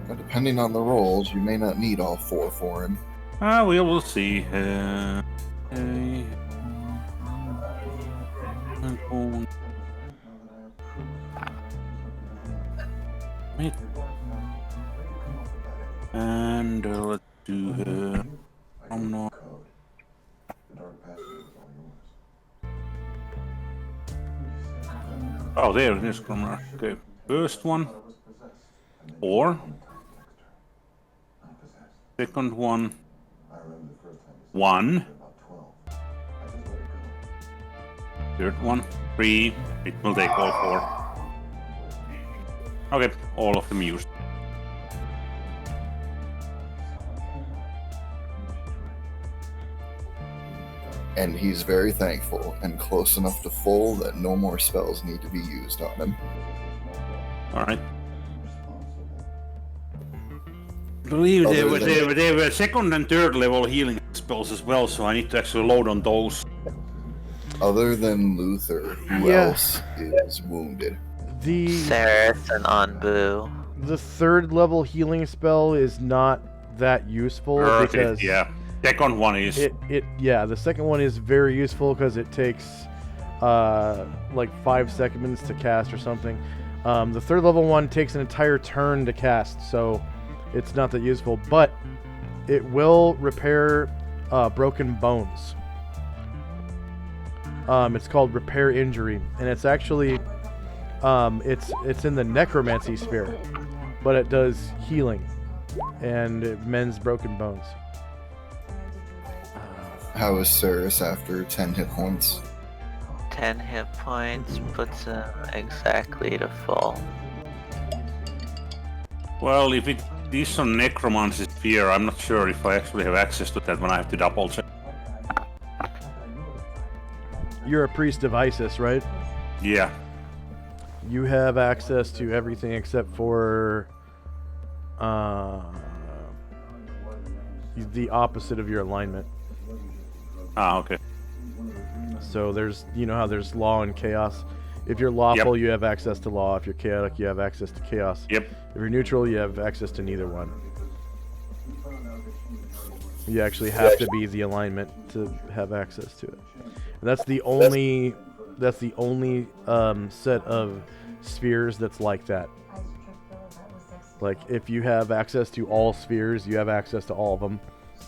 Speaker 5: But depending on the rolls, you may not need all 4 for him.
Speaker 4: We will see. And let's do I'm not. Oh, there it is, Gromnar. Okay, first one, 4. Second one, 1. Third one, 3. It will take all 4. Okay, all of them used.
Speaker 5: And he's very thankful and close enough to full that no more spells need to be used on him.
Speaker 4: Alright. I believe they were 2nd and 3rd level healing spells as well, so I need to actually load on those.
Speaker 5: Other than Luther, who else is wounded?
Speaker 6: Cirrus and Anbu.
Speaker 1: The 3rd level healing spell is not that useful
Speaker 4: Perfect,
Speaker 1: because
Speaker 4: yeah, second one is.
Speaker 1: Yeah, the second one is very useful because it takes like 5 seconds to cast or something. The third level one takes an entire turn to cast, so it's not that useful, but it will repair broken bones. It's called Repair Injury, and it's actually it's in the Necromancy sphere, but it does healing and it mends broken bones.
Speaker 5: How is Cirrus after 10 hit points?
Speaker 6: 10 hit points puts him exactly to full.
Speaker 4: Well, if it is on Necromancy Sphere, I'm not sure if I actually have access to that when I have to double check.
Speaker 1: You're a priest of Isis, right?
Speaker 4: Yeah.
Speaker 1: You have access to everything except for the opposite of your alignment.
Speaker 4: Ah, okay.
Speaker 1: So there's, you know how there's law and chaos. If you're lawful, you have access to law. If you're chaotic, you have access to chaos.
Speaker 4: Yep.
Speaker 1: If you're neutral, you have access to neither one. You actually have to be the alignment to have access to it. And that's the only set of spheres that's like that. Like, if you have access to all spheres, you have access to all of them,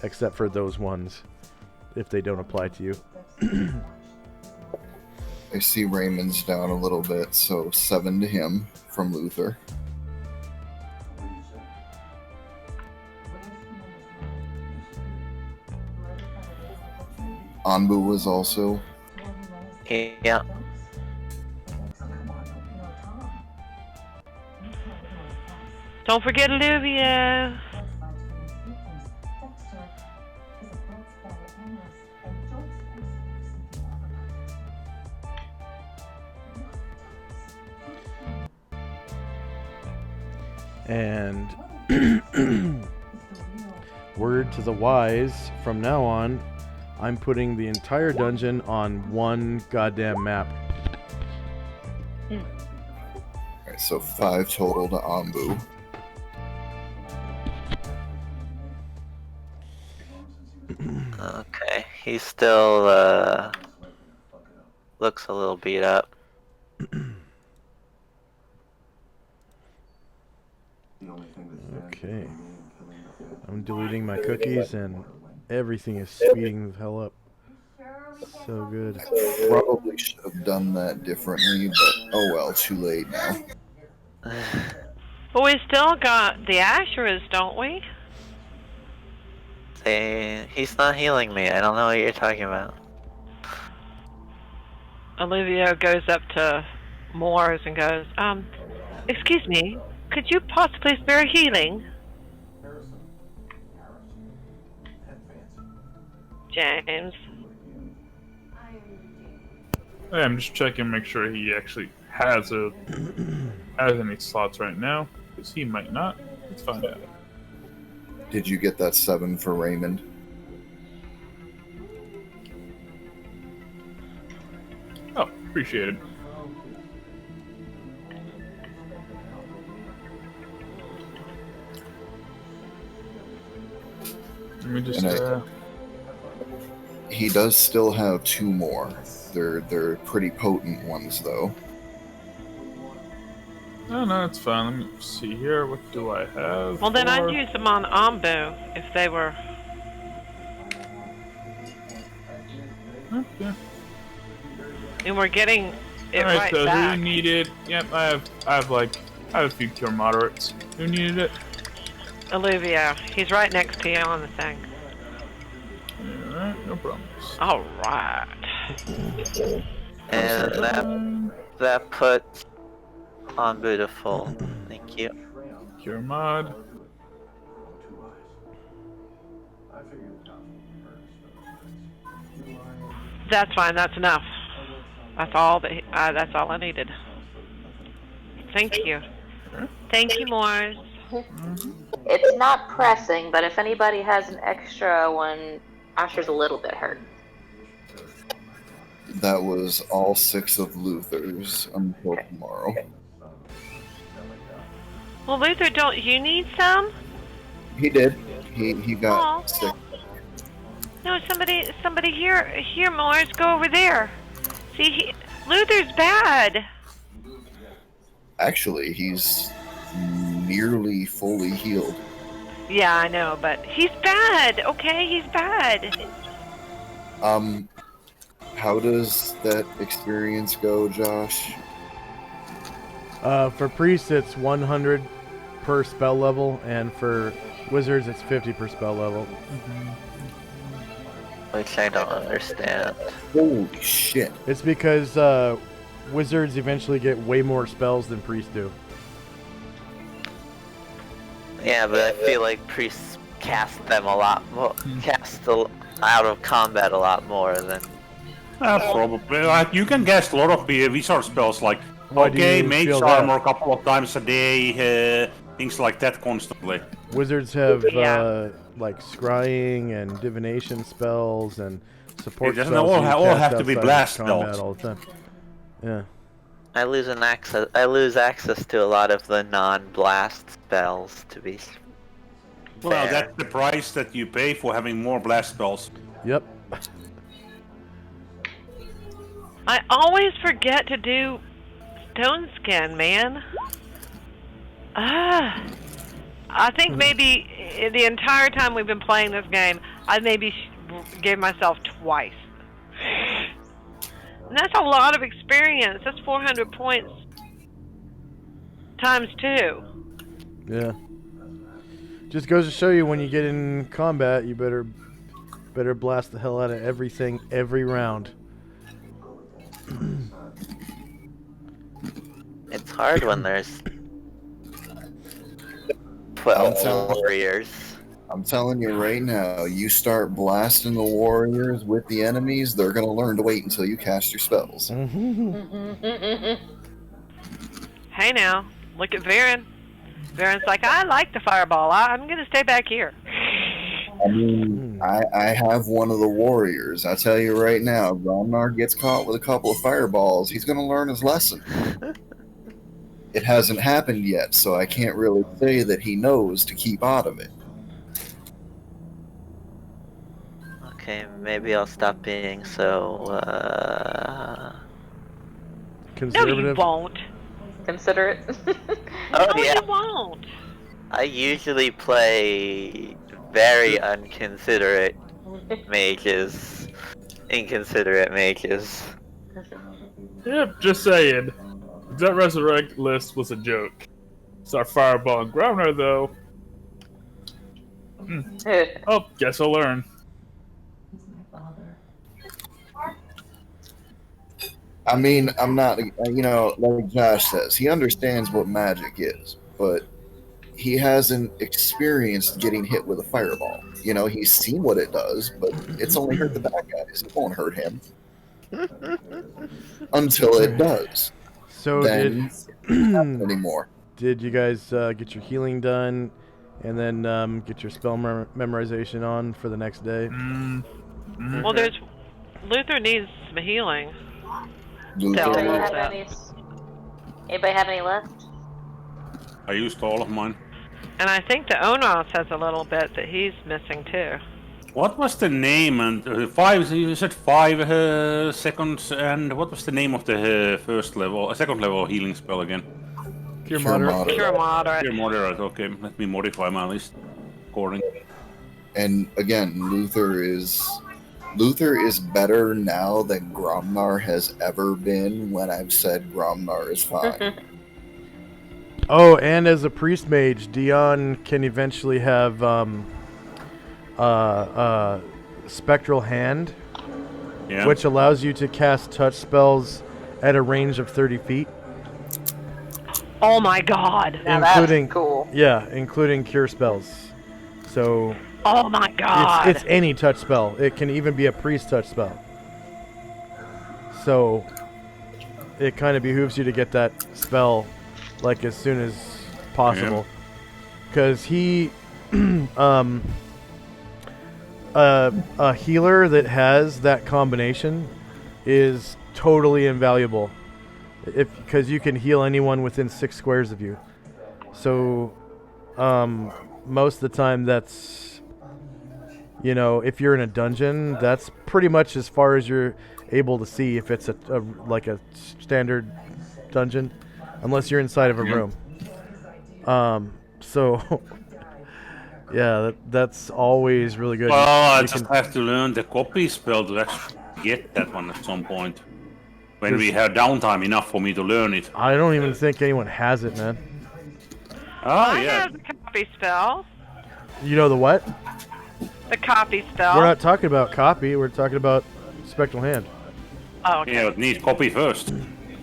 Speaker 1: except for those ones, if they don't apply to you.
Speaker 5: I see Raymond's down a little bit, so 7 to him from Luther. Anbu was also.
Speaker 6: Yeah.
Speaker 3: Don't forget Olivia.
Speaker 1: And word to the wise, from now on, I'm putting the entire dungeon on one goddamn map.
Speaker 5: Alright, so 5 total to Anbu.
Speaker 6: Okay, he still looks a little beat up.
Speaker 1: Okay. I'm deleting my cookies and everything is speeding the hell up. So good.
Speaker 5: Probably should have done that differently, but oh well, too late now.
Speaker 3: But we still got the Asherahs, don't we?
Speaker 6: He's not healing me. I don't know what you're talking about.
Speaker 3: Olivia goes up to Moores and goes, excuse me, could you possibly spare healing? James.
Speaker 9: Hey, I'm just checking to make sure he actually has any slots right now, because he might not. Let's find out.
Speaker 5: Did you get that 7 for Raymond?
Speaker 9: Oh, appreciate it. Let me just.
Speaker 5: He does still have 2 more. They're pretty potent ones, though.
Speaker 9: Oh, no, it's fine. Let me see here. What do I have?
Speaker 3: Well, then I'd use them on Ambu if they were.
Speaker 9: Okay.
Speaker 3: And we're getting it
Speaker 9: Alright,
Speaker 3: right
Speaker 9: so
Speaker 3: back.
Speaker 9: who needed? Yep, I have a few cure moderates. Who needed it?
Speaker 3: Olivia, he's right next to you on the thing.
Speaker 9: Alright, no problems.
Speaker 3: All right.
Speaker 6: And that puts Anbu to full. Thank you.
Speaker 9: Cure mod.
Speaker 3: That's fine. That's enough. That's all that. That's all I needed. Thank you. Thank you, Morris.
Speaker 2: It's not pressing, but if anybody has an extra one, Asher's a little bit hurt.
Speaker 5: That was all 6 of Luther's until tomorrow.
Speaker 3: Well, Luther, don't you need some?
Speaker 5: He did. He got
Speaker 3: Aw.
Speaker 5: 6.
Speaker 3: No, somebody here, Morris, go over there. See, Luther's bad.
Speaker 5: Actually, he's nearly fully healed.
Speaker 3: Yeah, I know, but he's bad. Okay, he's bad.
Speaker 5: How does that experience go, Josh?
Speaker 1: For priests, it's 100 per spell level, and for wizards, it's 50 per spell level.
Speaker 6: Which I don't understand.
Speaker 5: Holy shit.
Speaker 1: It's because wizards eventually get way more spells than priests do.
Speaker 6: Yeah, but I feel like priests cast them a lot more, out of combat a lot more than.
Speaker 4: Probably. Like, you can cast a lot of wizard spells, like
Speaker 1: Why do you
Speaker 4: mage
Speaker 1: feel
Speaker 4: armor
Speaker 1: that?
Speaker 4: a couple of times a day, things like that constantly.
Speaker 1: Wizards have
Speaker 3: Yeah.
Speaker 1: like scrying and divination spells and support
Speaker 4: It doesn't
Speaker 1: spells.
Speaker 4: all
Speaker 1: that you
Speaker 4: all
Speaker 1: cast
Speaker 4: have to be
Speaker 1: outside of
Speaker 4: blast
Speaker 1: combat
Speaker 4: spells.
Speaker 1: all the time. Yeah.
Speaker 6: I lose access to a lot of the non-blast spells. To be
Speaker 4: Well,
Speaker 6: fair.
Speaker 4: that's the price that you pay for having more blast spells.
Speaker 1: Yep.
Speaker 3: I always forget to do stone skin, man. I think maybe the entire time we've been playing this game, I maybe gave myself twice. And that's a lot of experience. That's 400 points times 2.
Speaker 1: Yeah. Just goes to show you when you get in combat, you better blast the hell out of everything every round.
Speaker 6: It's hard when there's 12 warriors.
Speaker 5: I'm telling you right now, you start blasting the warriors with the enemies, they're gonna learn to wait until you cast your spells.
Speaker 3: Hey now, look at Varen. Varen's like, I like the fireball. I'm going to stay back here.
Speaker 5: I mean, I have one of the warriors. I tell you right now, if Romnar gets caught with a couple of fireballs, he's gonna learn his lesson. It hasn't happened yet, so I can't really say that he knows to keep out of it.
Speaker 6: Okay, maybe I'll stop being so.
Speaker 3: No, you
Speaker 1: Conservative.
Speaker 3: won't.
Speaker 2: Consider it.
Speaker 6: Oh
Speaker 3: No,
Speaker 6: yeah,
Speaker 3: you won't.
Speaker 6: I usually play very inconsiderate mages.
Speaker 9: Yep, just saying. That resurrect list was a joke. It's our fireball and Growner, though. Oh, guess I'll learn.
Speaker 5: I mean, I'm not, like Josh says, he understands what magic is, but he hasn't experienced getting hit with a fireball. You know, he's seen what it does, but it's only hurt the bad guys. It won't hurt him. Until it does.
Speaker 1: So
Speaker 5: Then it doesn't happen anymore.
Speaker 1: did you guys get your healing done, and then get your spell memorization on for the next day?
Speaker 3: Well, Luther needs some healing.
Speaker 2: Anybody
Speaker 5: Luther,
Speaker 2: have any left?
Speaker 4: I used all of mine.
Speaker 3: And I think the Onos has a little bit that he's missing too.
Speaker 4: What was the name? And five? You said 5 seconds. And what was the name of the second level healing spell again?
Speaker 1: Cure moderate.
Speaker 3: Pure moderate.
Speaker 4: Pure moderate. Okay, let me modify my list according.
Speaker 5: and again, Luther is better now than Gromnar has ever been when I've said Gromnar is fine.
Speaker 1: Oh, and as a priest mage, Dion can eventually have spectral hand,
Speaker 4: Yeah.
Speaker 1: which allows you to cast touch spells at a range of 30 feet,
Speaker 3: Oh my god.
Speaker 2: Now
Speaker 1: including
Speaker 2: that's cool.
Speaker 1: including cure spells. So
Speaker 3: Oh my god.
Speaker 1: it's any touch spell. It can even be a priest touch spell. So it kind of behooves you to get that spell like as soon as possible, because he a healer that has that combination is totally invaluable, because you can heal anyone within 6 squares of you. So most of the time that's You know, if you're in a dungeon, that's pretty much as far as you're able to see if it's like a standard dungeon, unless you're inside of a room. So yeah, that's always really good.
Speaker 4: Well, I
Speaker 1: You
Speaker 4: just
Speaker 1: can-
Speaker 4: have to learn the copy spell to actually get that one at some point. When we
Speaker 1: Does-
Speaker 4: have downtime enough for me to learn it.
Speaker 1: I don't even think anyone has it, man.
Speaker 4: Oh,
Speaker 3: I
Speaker 4: yeah.
Speaker 3: have the copy spell.
Speaker 1: You know the what?
Speaker 3: The copy spell.
Speaker 1: We're not talking about copy. We're talking about spectral hand.
Speaker 3: Oh, okay.
Speaker 4: Yeah, but need copy first.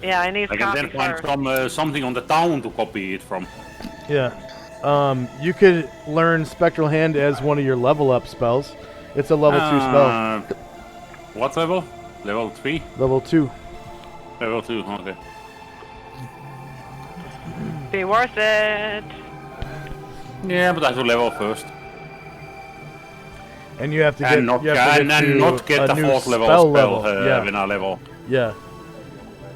Speaker 3: Yeah, I need
Speaker 4: I can
Speaker 3: copy
Speaker 4: then find
Speaker 3: first.
Speaker 4: something on the town to copy it from.
Speaker 1: Yeah. You could learn spectral hand as one of your level up spells. It's a level 2 spell.
Speaker 4: What level? Level 3?
Speaker 1: Level 2.
Speaker 4: Level 2, okay.
Speaker 3: Be worth it.
Speaker 4: Yeah, but I have to level first.
Speaker 1: And you have to get
Speaker 4: And not,
Speaker 1: you have to
Speaker 4: and
Speaker 1: to
Speaker 4: not get
Speaker 1: a
Speaker 4: the
Speaker 1: new
Speaker 4: 4th level
Speaker 1: spell
Speaker 4: spell when I level.
Speaker 1: Yeah.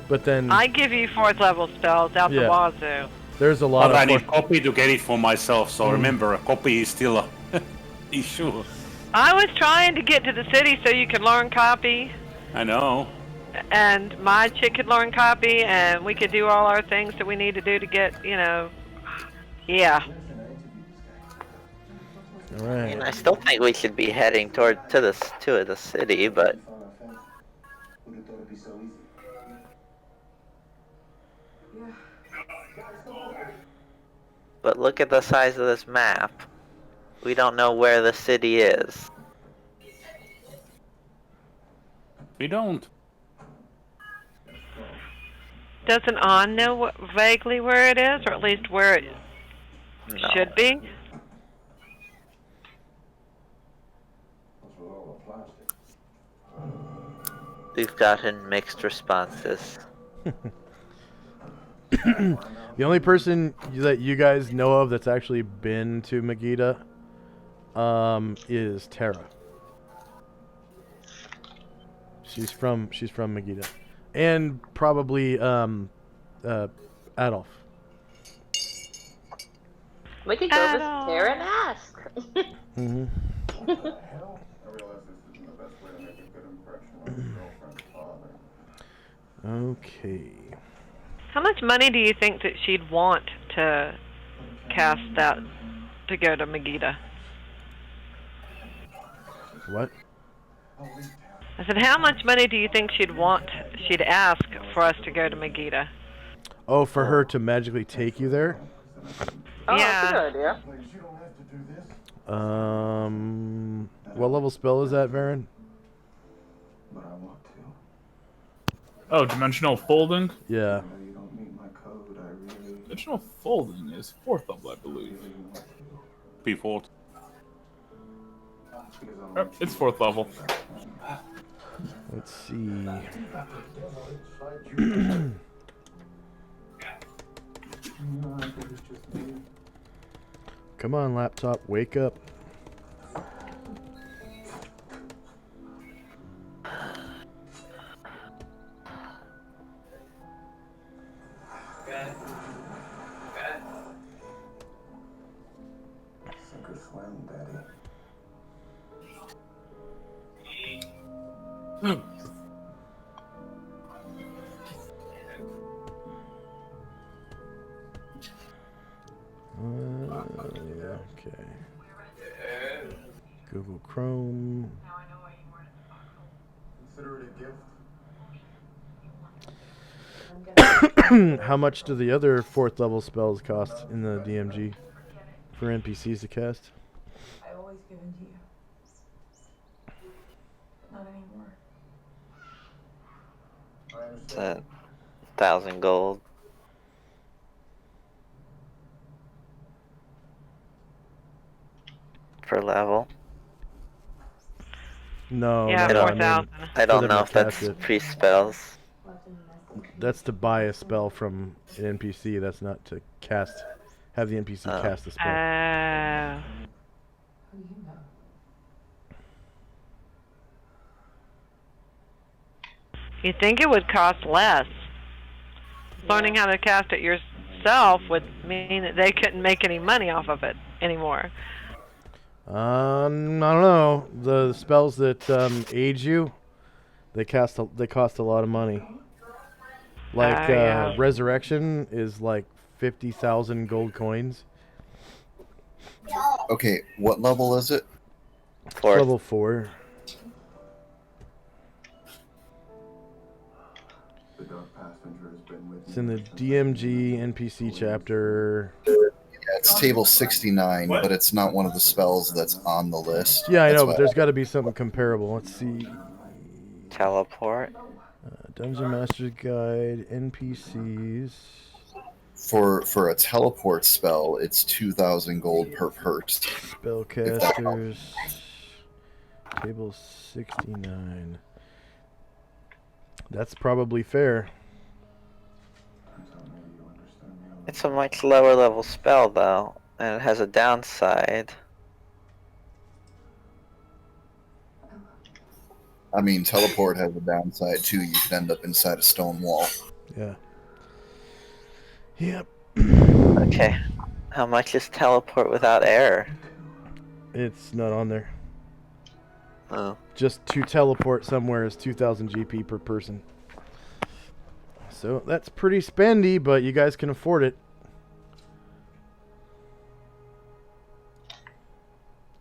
Speaker 1: But then
Speaker 3: I give you 4th level spells out the
Speaker 1: Yeah.
Speaker 3: wazoo.
Speaker 1: there's a lot
Speaker 4: But I
Speaker 1: of
Speaker 4: need copy to get it for myself, so remember, a copy is still a issue.
Speaker 3: I was trying to get to the city so you could learn copy,
Speaker 4: I know.
Speaker 3: and my chick could learn copy, and we could do all our things that we need to do to get, you know. Yeah.
Speaker 1: All
Speaker 6: I
Speaker 1: right.
Speaker 6: mean, I still think we should be heading to the city, but look at the size of this map. We don't know where the city is.
Speaker 4: We don't.
Speaker 3: Doesn't On know vaguely where it is, or at least where it
Speaker 6: No.
Speaker 3: should be?
Speaker 6: We've gotten mixed responses.
Speaker 1: The only person that you guys know of that's actually been to Megiddo is Tara. She's from Megiddo. And probably Adolf.
Speaker 2: We could go visit
Speaker 3: Adolf.
Speaker 2: Tara and ask.
Speaker 1: Mm-hmm.
Speaker 8: I realize this isn't the best way to make a good impression on your girlfriend's father.
Speaker 1: Okay.
Speaker 3: How much money do you think that she'd want to cast that to go to Megiddo?
Speaker 1: What?
Speaker 3: I said, how much money do you think she'd ask for us to go to Megiddo?
Speaker 1: Oh, for her to magically take you there?
Speaker 2: Oh,
Speaker 3: Yeah.
Speaker 2: that's a good idea.
Speaker 8: Please, you don't have to do this.
Speaker 1: What level spell is that, Varen?
Speaker 8: But I want to.
Speaker 9: Oh, dimensional folding?
Speaker 1: Yeah.
Speaker 8: I know you don't meet my code. I really,
Speaker 9: Dimensional folding is 4th level, I believe.
Speaker 8: really want to.
Speaker 4: P4.
Speaker 8: Because I'm
Speaker 9: Oh, it's 4th level.
Speaker 1: Let's see. Come on, laptop, wake up.
Speaker 8: Sink or swim, Daddy.
Speaker 1: Okay. Google Chrome.
Speaker 8: Consider it a gift.
Speaker 1: How much do the other 4th level spells cost in the DMG for NPCs to cast?
Speaker 7: I always give in to you. But not anymore.
Speaker 8: I
Speaker 6: It's
Speaker 8: understand.
Speaker 6: 1,000 gold. Per level.
Speaker 1: No,
Speaker 3: Yeah,
Speaker 1: no, I
Speaker 3: 4,000.
Speaker 6: I don't
Speaker 1: them
Speaker 6: know
Speaker 1: to
Speaker 6: if that's
Speaker 1: cast it.
Speaker 6: pre-spells.
Speaker 1: That's to buy a spell from an NPC. That's not to cast. Have the NPC
Speaker 6: Oh.
Speaker 1: cast the spell.
Speaker 3: Oh.
Speaker 7: Who do you know?
Speaker 3: You'd think it would cost less. Learning how to cast it yourself would mean that they couldn't make any money off of it anymore.
Speaker 1: I don't know. The spells that age you, they cost a lot of money. Like
Speaker 3: Yeah.
Speaker 1: resurrection is like 50,000 gold coins.
Speaker 5: Okay, what level is it?
Speaker 1: It's
Speaker 6: Fourth.
Speaker 1: level 4.
Speaker 8: The dark passenger has been with
Speaker 1: It's in the DMG NPC chapter.
Speaker 5: Yeah, it's table 69, but it's not one of the spells that's on the list.
Speaker 1: Yeah, I
Speaker 5: That's
Speaker 1: know,
Speaker 5: why
Speaker 1: but there's got to be something comparable. Let's see.
Speaker 6: Teleport.
Speaker 1: Dungeon Master's Guide, NPCs.
Speaker 5: For a teleport spell, it's 2,000 gold per person.
Speaker 1: Spellcasters. Table 69. That's probably fair.
Speaker 6: It's a much lower level spell though, and it has a downside.
Speaker 5: I mean, teleport has a downside too. You could end up inside a stone wall.
Speaker 1: Yeah. Yep.
Speaker 6: Okay. How much is teleport without error?
Speaker 1: It's not on there.
Speaker 6: Oh.
Speaker 1: Just to teleport somewhere is 2,000 GP per person. So that's pretty spendy, but you guys can afford it.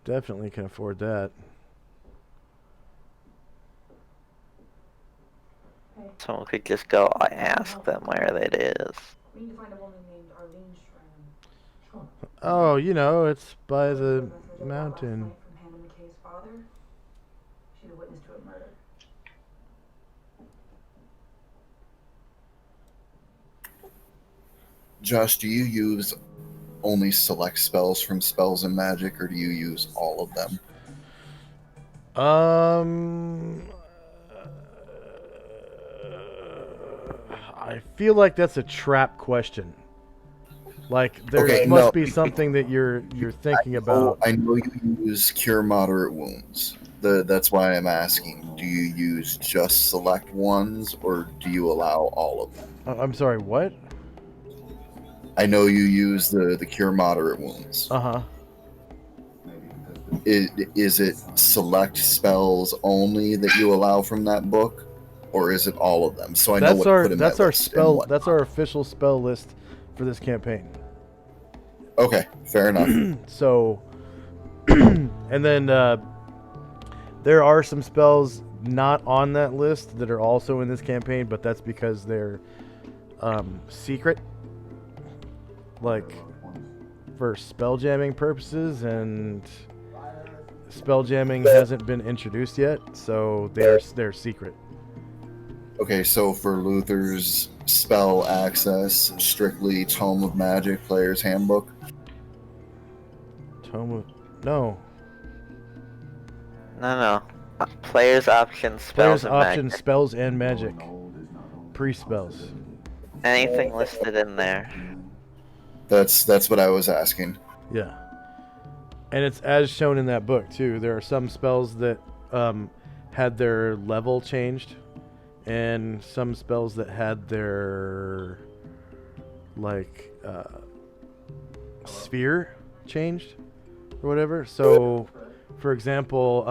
Speaker 1: Definitely can afford that.
Speaker 6: Someone could just go ask them where it is.
Speaker 7: We need to find a woman named Arlene Strand.
Speaker 1: Oh, you know, it's by the mountain.
Speaker 7: From Hannah McKay's father. She's a witness to a murder.
Speaker 5: Josh, do you use only select spells from Spells and Magic, or do you use all of them?
Speaker 1: I feel like that's a trap question. Like there
Speaker 5: Okay,
Speaker 1: must
Speaker 5: no.
Speaker 1: be something that you're thinking about.
Speaker 5: I know you use Cure Moderate Wounds. That's why I'm asking. Do you use just select ones, or do you allow all of them?
Speaker 1: I'm sorry, what?
Speaker 5: I know you use the Cure Moderate Wounds.
Speaker 1: Uh-huh.
Speaker 5: Is it select spells only that you allow from that book, or is it all of them? So I know what to put in
Speaker 1: That's
Speaker 5: that
Speaker 1: our
Speaker 5: list and
Speaker 1: spell.
Speaker 5: what
Speaker 1: That's our official spell list for this campaign.
Speaker 5: Okay, fair enough.
Speaker 1: So, and then there are some spells not on that list that are also in this campaign, but that's because they're secret, like for spell jamming purposes, and spell jamming hasn't been introduced yet, so they're secret.
Speaker 5: Okay, so for Luther's spell access, strictly Tome of Magic Player's Handbook.
Speaker 1: Tome of no.
Speaker 6: No. Player's options,
Speaker 1: Player's
Speaker 6: spells, and
Speaker 1: option
Speaker 6: magic.
Speaker 1: spells and magic. Pre-spells.
Speaker 6: Anything listed in there.
Speaker 5: That's what I was asking.
Speaker 1: Yeah. And it's as shown in that book too. There are some spells that had their level changed, and some spells that had their sphere changed or whatever. So, for example,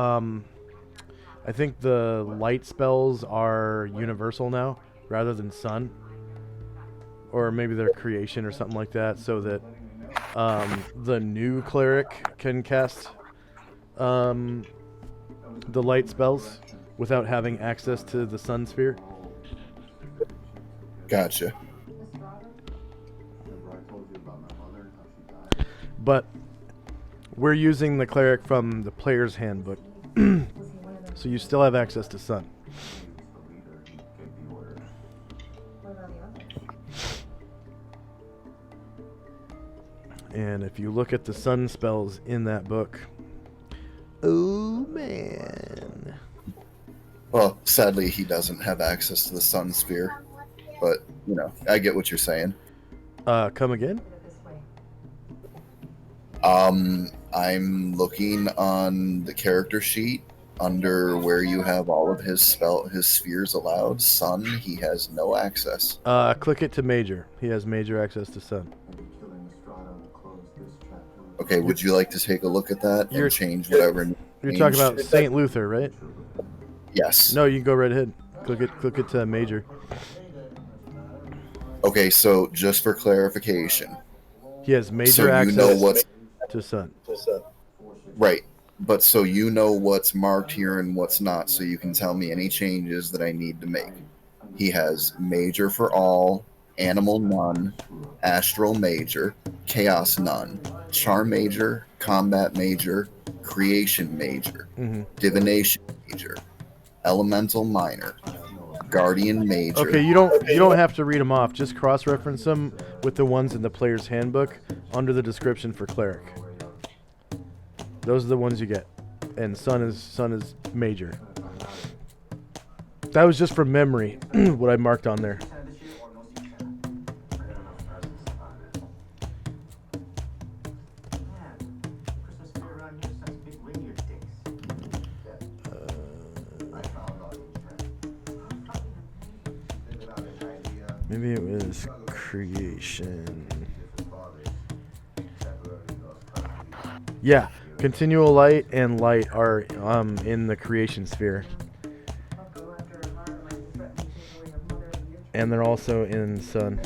Speaker 1: I think the light spells are universal now rather than sun, or maybe they're creation or something like that, so that the new cleric can cast the light spells without having access to the sun sphere.
Speaker 5: Gotcha.
Speaker 1: But we're using the cleric from the player's handbook, so you still have access to sun.
Speaker 7: What about the others?
Speaker 1: And if you look at the sun spells in that book, oh man.
Speaker 5: Well, sadly, he doesn't have access to the Sun Sphere, but I get what you're saying.
Speaker 1: Come again?
Speaker 7: Put it this way.
Speaker 5: I'm looking on the character sheet under where you have all of his spheres allowed. Sun, he has no access.
Speaker 1: Click it to major. He has major access to sun.
Speaker 8: Maybe killing Estrada will close this chapter of
Speaker 5: Okay, would you like to take a look at that
Speaker 1: You're-
Speaker 5: and change whatever?
Speaker 1: You're talking
Speaker 5: changed?
Speaker 1: about Saint Luther, right?
Speaker 5: Yes.
Speaker 1: No, you can go right ahead. Click it to major.
Speaker 5: Okay, so just for clarification,
Speaker 1: He has major
Speaker 5: so you
Speaker 1: access
Speaker 5: know what's
Speaker 1: to Sun.
Speaker 5: right, but so you know what's marked here and what's not, so you can tell me any changes that I need to make. He has major for all, animal none, astral major, chaos none, charm major, combat major, creation major,
Speaker 1: Mm-hmm.
Speaker 5: divination major, elemental minor, guardian major.
Speaker 1: Okay, you don't have to read them off. Just cross-reference them with the ones in the player's handbook under the description for cleric. Those are the ones you get, and Sun is major. That was just from memory, what I marked on there. Maybe it was creation. Yeah, continual light and light are in the creation sphere. And they're also in Sun.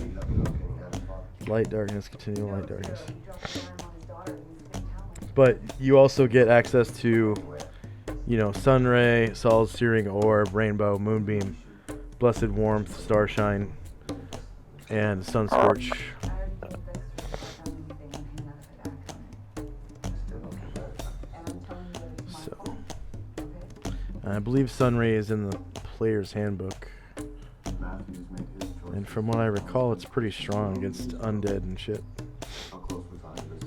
Speaker 1: Light, darkness, continual light, darkness. But you also get access to, sun ray, solid searing orb, rainbow, moonbeam, blessed warmth, starshine, and sun scorch. So, I believe Sunray is in the player's handbook. And from what I recall, it's pretty strong against undead and shit.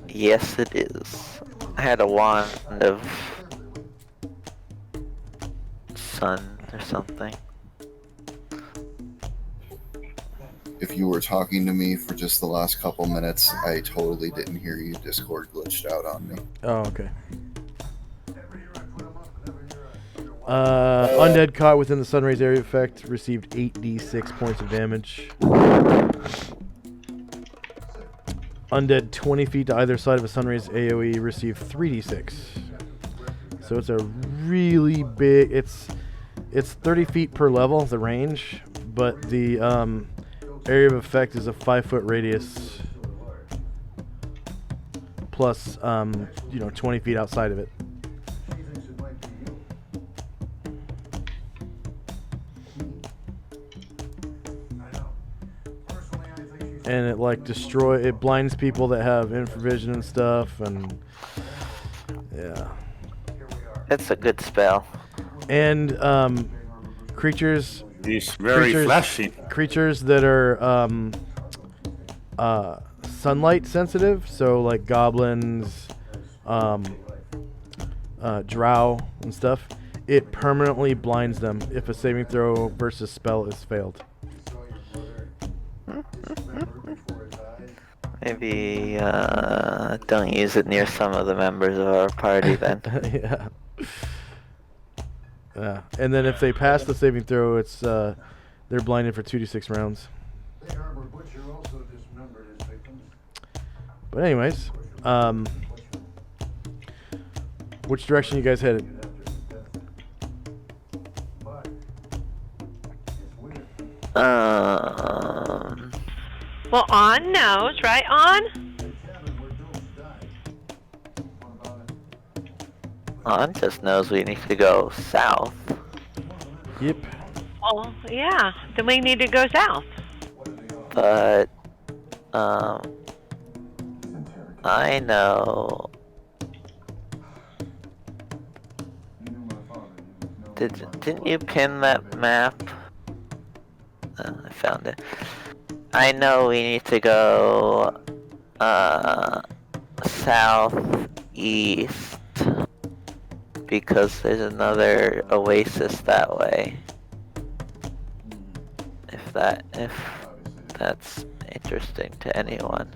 Speaker 6: Yes, it is. I had a wand of sun or something.
Speaker 5: If you were talking to me for just the last couple minutes, I totally didn't hear you. Discord glitched out on me.
Speaker 1: Oh, okay. Undead caught within the Sunrays area effect received 8d6 points of damage. Undead 20 feet to either side of a Sunrays AoE received 3d6. So it's a really big. It's 30 feet per level, the range, but the area of effect is a 5-foot radius plus 20 feet outside of it. And it it blinds people that have infravision and stuff, and yeah.
Speaker 6: It's a good spell.
Speaker 1: And creatures.
Speaker 4: He's very flashy.
Speaker 1: Creatures that are sunlight sensitive, so like goblins, drow and stuff. It permanently blinds them if a saving throw versus spell is failed.
Speaker 6: Maybe don't use it near some of the members of our party then.
Speaker 1: Yeah. Yeah. And then if they pass the saving throw, it's they're blinded for 2d6 rounds. But anyways, which direction you guys headed?
Speaker 3: Well, On knows, right, On?
Speaker 6: On just knows we need to go south.
Speaker 1: Yep.
Speaker 3: Well, yeah. Then we need to go south.
Speaker 6: But, I know. Didn't you pin that map? I found it. I know we need to go southeast because there's another oasis that way. If that's interesting to anyone.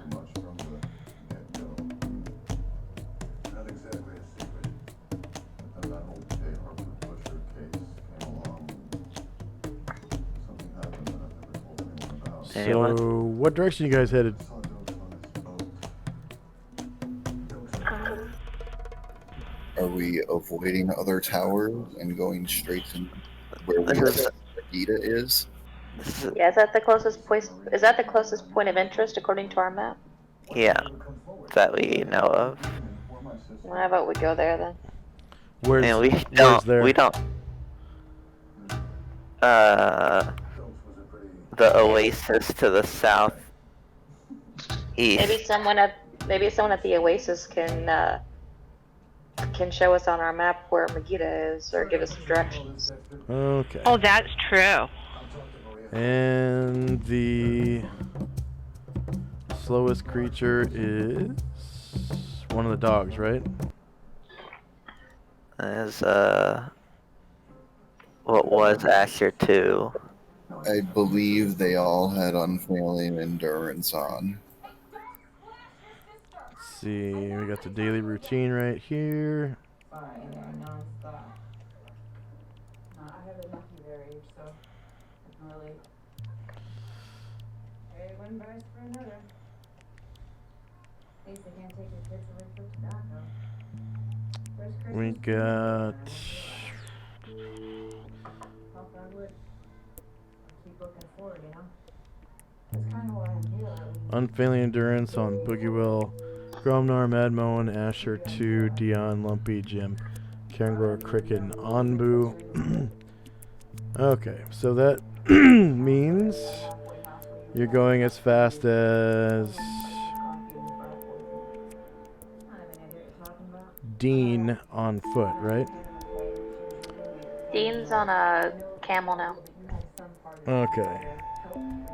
Speaker 1: So, what direction you guys headed?
Speaker 5: we avoiding other towers and going straight to where we
Speaker 6: This is
Speaker 5: Magita is?
Speaker 2: Yeah, is that the closest point? Is that the closest point of interest according to our map?
Speaker 6: yeah, that we know of.
Speaker 2: Well, how about we go there then?
Speaker 1: Where's
Speaker 6: And we
Speaker 1: where's
Speaker 6: don't.
Speaker 1: there?
Speaker 6: We don't. The oasis to the south east.
Speaker 2: Maybe someone at the Oasis can show us on our map where Megiddo is, or give us some directions.
Speaker 1: Okay.
Speaker 3: Oh, that's true.
Speaker 1: And the slowest creature is one of the dogs, right?
Speaker 6: Is what was Asher 2.
Speaker 5: I believe they all had unfailing endurance on.
Speaker 1: Let's see, we got the daily routine right here.
Speaker 7: Fine, yeah, non-stop. I have a nephew their age, so I can relate. Hey, one buys for another. At least they can't take your kids away for tobacco. Where's Christmas?
Speaker 1: We got
Speaker 7: Knock on wood. Keep looking forward, you know? That's kind of why I'm here.
Speaker 1: unfailing endurance on Boogie Will, Gromnar, Madmoan, Asher 2, Dion, Lumpy, Jim, Kangor, Cricket, and Anbu. Okay, so that means you're going as fast as Dean on foot, right?
Speaker 2: Dean's on a camel now.
Speaker 1: Okay. Dean's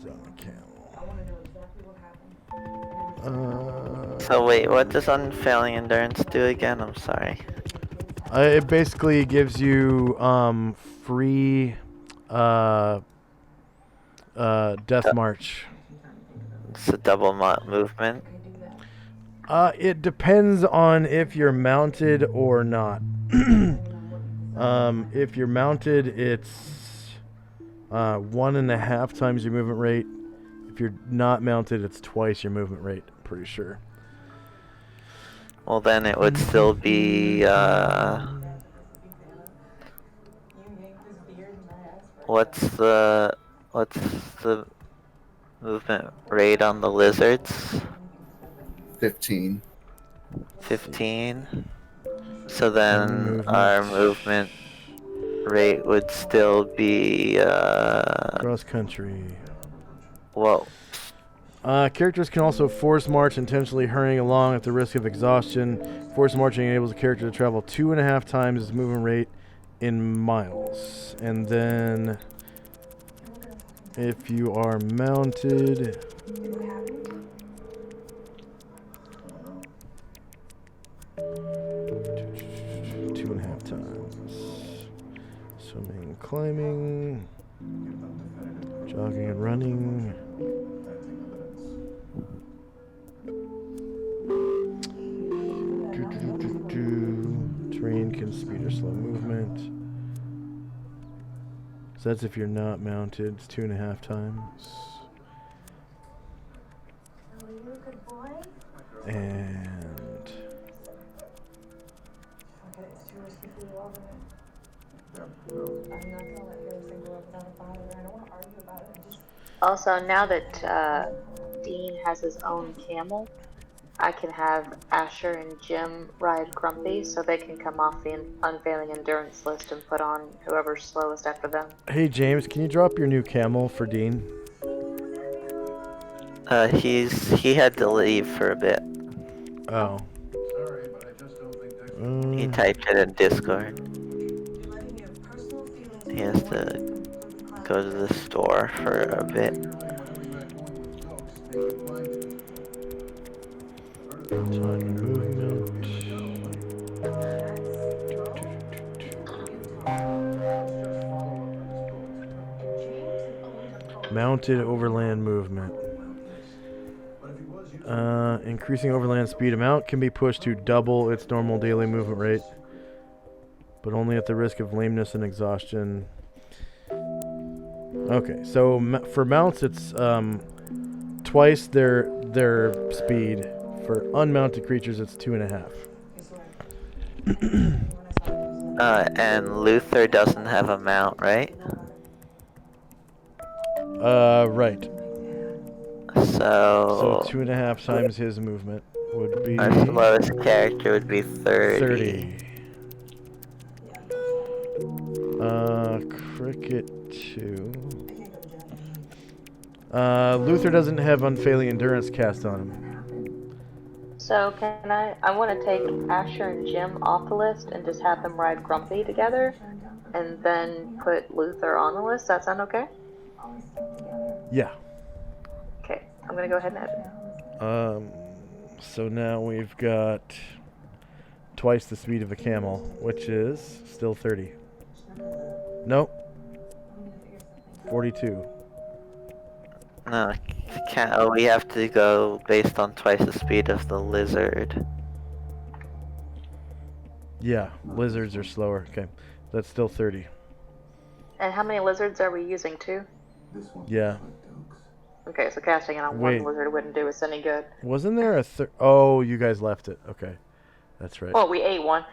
Speaker 1: on a camel.
Speaker 6: So wait, what does unfailing endurance do again? I'm sorry.
Speaker 1: It basically gives you free death march.
Speaker 6: It's a double movement.
Speaker 1: It depends on if you're mounted or not. If you're mounted, it's 1.5 times your movement rate. If you're not mounted, it's twice your movement rate. I'm pretty sure.
Speaker 6: Well, then it would still be what's the movement rate on the lizards?
Speaker 5: 15.
Speaker 6: 15. So then our movement rate would still be
Speaker 1: Cross country.
Speaker 6: Whoa.
Speaker 1: Characters can also force march, intentionally hurrying along at the risk of exhaustion. Force marching enables a character to travel 2.5 times his movement rate in miles. And then, if you are mounted, two and a half times. Swimming, climbing, jogging and running. Terrain can speed or slow movement. So that's if you're not mounted. It's 2.5 times. And
Speaker 2: Also, now that Dean has his own camel, I can have Asher and Jim ride Grumpy so they can come off the unfailing endurance list and put on whoever's slowest after them.
Speaker 1: hey James, can you drop your new camel for Dean?
Speaker 6: He had to leave for a bit.
Speaker 1: Oh.
Speaker 6: He typed it in Discord. He has to go to the store for a bit.
Speaker 1: Time movement. Mounted overland movement. Increasing overland speed amount can be pushed to double its normal daily movement rate, but only at the risk of lameness and exhaustion. Okay, so for mounts, it's twice their speed. For unmounted creatures, it's 2.5.
Speaker 6: And Luther doesn't have a mount, right?
Speaker 1: Right. So
Speaker 6: So
Speaker 1: 2.5 times his movement would be
Speaker 6: our slowest character would be 30.
Speaker 1: 30. Cricket 2. Luther doesn't have Unfailing Endurance cast on him.
Speaker 2: So can I want to take Asher and Jim off the list and just have them ride Grumpy together, and then put Luther on the list. That sound okay?
Speaker 1: Yeah.
Speaker 2: Okay, I'm gonna go ahead and add it.
Speaker 1: So now we've got twice the speed of a camel, which is still 30. Nope. 42.
Speaker 6: No, can't. Oh, we have to go based on twice the speed of the lizard.
Speaker 1: Yeah, lizards are slower. Okay, that's still 30.
Speaker 2: And how many lizards are we using? 2?
Speaker 1: Yeah.
Speaker 2: Okay, so casting it on
Speaker 1: Wait.
Speaker 2: one lizard wouldn't do us any good.
Speaker 1: Wasn't there a third? Oh, you guys left it. Okay, that's right.
Speaker 2: Well, we ate one.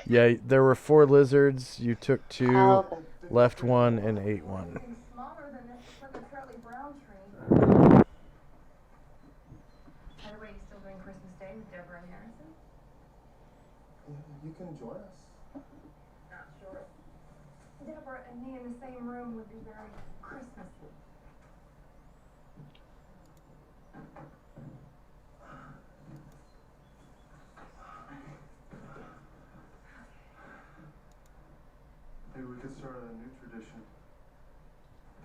Speaker 1: Yeah, there were 4 lizards. You took 2,
Speaker 2: Oh, okay.
Speaker 1: left 1, and ate 1.
Speaker 7: Smaller than this, it's like a Charlie Brown tree. By the way, you still doing Christmas Day with Deborah and Harrison?
Speaker 8: You can join us.
Speaker 7: Not sure. Deborah and me in the same room would be very Christmassy.
Speaker 8: Maybe we could start a new tradition.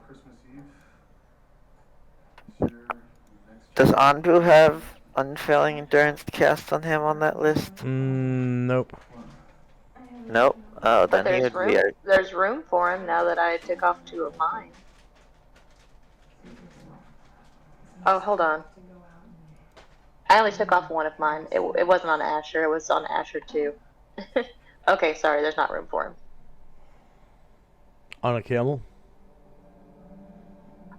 Speaker 8: Christmas Eve. This year, next
Speaker 6: Does
Speaker 8: year.
Speaker 6: Anbu have Unfailing Endurance cast on him on that list?
Speaker 1: Nope.
Speaker 6: Nope. Oh,
Speaker 2: But
Speaker 6: then he
Speaker 2: there's
Speaker 6: would be.
Speaker 2: room. There's room for him now that I took off 2 of mine. Oh, hold on. I only took off 1 of mine. It wasn't on Asher. It was on Asher 2. Okay, sorry. There's not room for him.
Speaker 1: On a camel?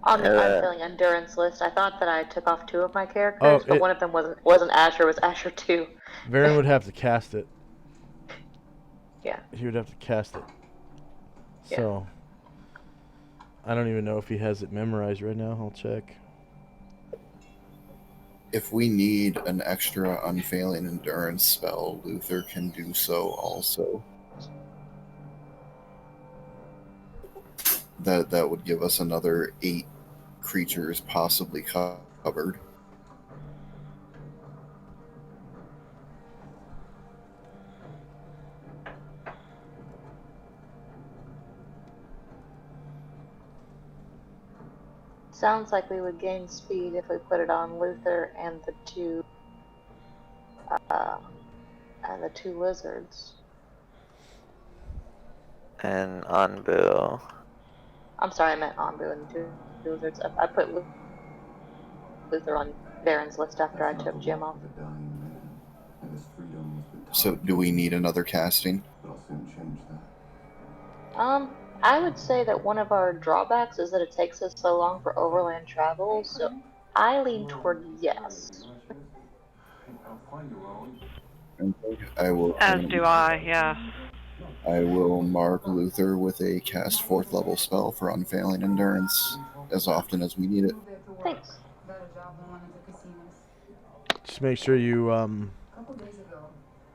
Speaker 2: On the Unfailing Endurance list, I thought that I took off 2 of my characters,
Speaker 1: Oh,
Speaker 2: but one of them wasn't Asher. It was Asher 2.
Speaker 1: Varen would have to cast it.
Speaker 2: Yeah.
Speaker 1: He would have to cast it.
Speaker 2: Yeah.
Speaker 1: So, I don't even know if he has it memorized right now. I'll check.
Speaker 5: If we need an extra Unfailing Endurance spell, Luther can do so also. That would give us another 8 creatures possibly covered.
Speaker 2: Sounds like we would gain speed if we put it on Luther and the 2 lizards.
Speaker 6: And Anbu.
Speaker 2: I'm sorry, I meant Anbu and the 2 lizards. I put Luther on Varen's list after I took Jim off.
Speaker 5: So do we need another casting?
Speaker 2: I would say that one of our drawbacks is that it takes us so long for overland travel, so I lean toward yes.
Speaker 5: I will.
Speaker 3: As do I, yeah.
Speaker 5: I will mark Luther with a cast 4th level spell for Unfailing Endurance as often as we need it.
Speaker 2: Thanks.
Speaker 1: Just make sure you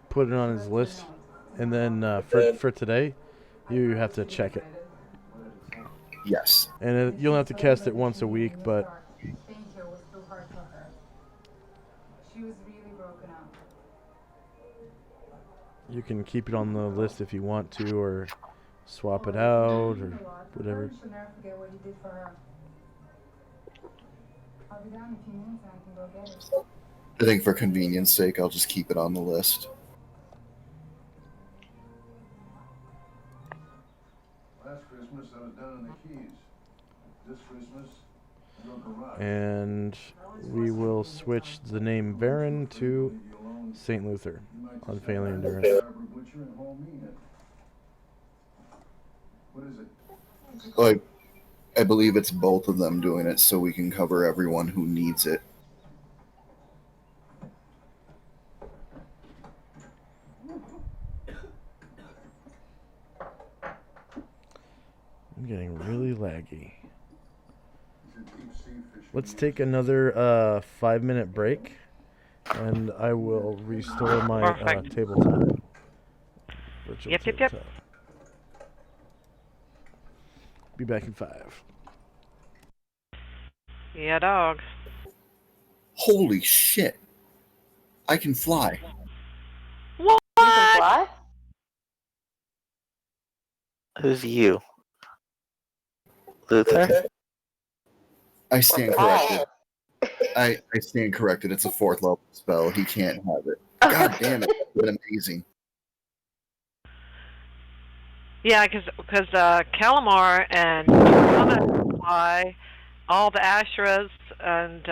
Speaker 1: put it on his list, and then for today, you have to check it.
Speaker 5: Yes.
Speaker 1: And you'll have to cast it once a week, but
Speaker 7: She was really broken up.
Speaker 1: you can keep it on the list if you want to, or swap it out, or whatever.
Speaker 7: She'll never forget what he did for her. I'll be down in a few minutes and I can go get it.
Speaker 5: I think for convenience sake, I'll just keep it on the list.
Speaker 8: Last Christmas, I was down in the Keys. This Christmas, I'm on the rock.
Speaker 1: And we will switch the name Varen to St. Luther. Unfailing Endurance.
Speaker 8: What is it?
Speaker 5: Like, I believe it's both of them doing it so we can cover everyone who needs it.
Speaker 1: I'm getting really laggy. Let's take another 5-minute break, and I will restore my
Speaker 3: Perfect.
Speaker 1: tabletop. Virtual
Speaker 3: Yep.
Speaker 1: tabletop. Be back in 5.
Speaker 3: Yeah, dog.
Speaker 5: Holy shit! I can fly.
Speaker 3: What?
Speaker 2: You can fly?
Speaker 6: Who's you? Luther?
Speaker 5: I stand corrected. I stand corrected. It's a 4th level spell. He can't have it. God damn it! That's been amazing.
Speaker 3: Yeah, because Calamar and Joanna can fly, all the Asheras and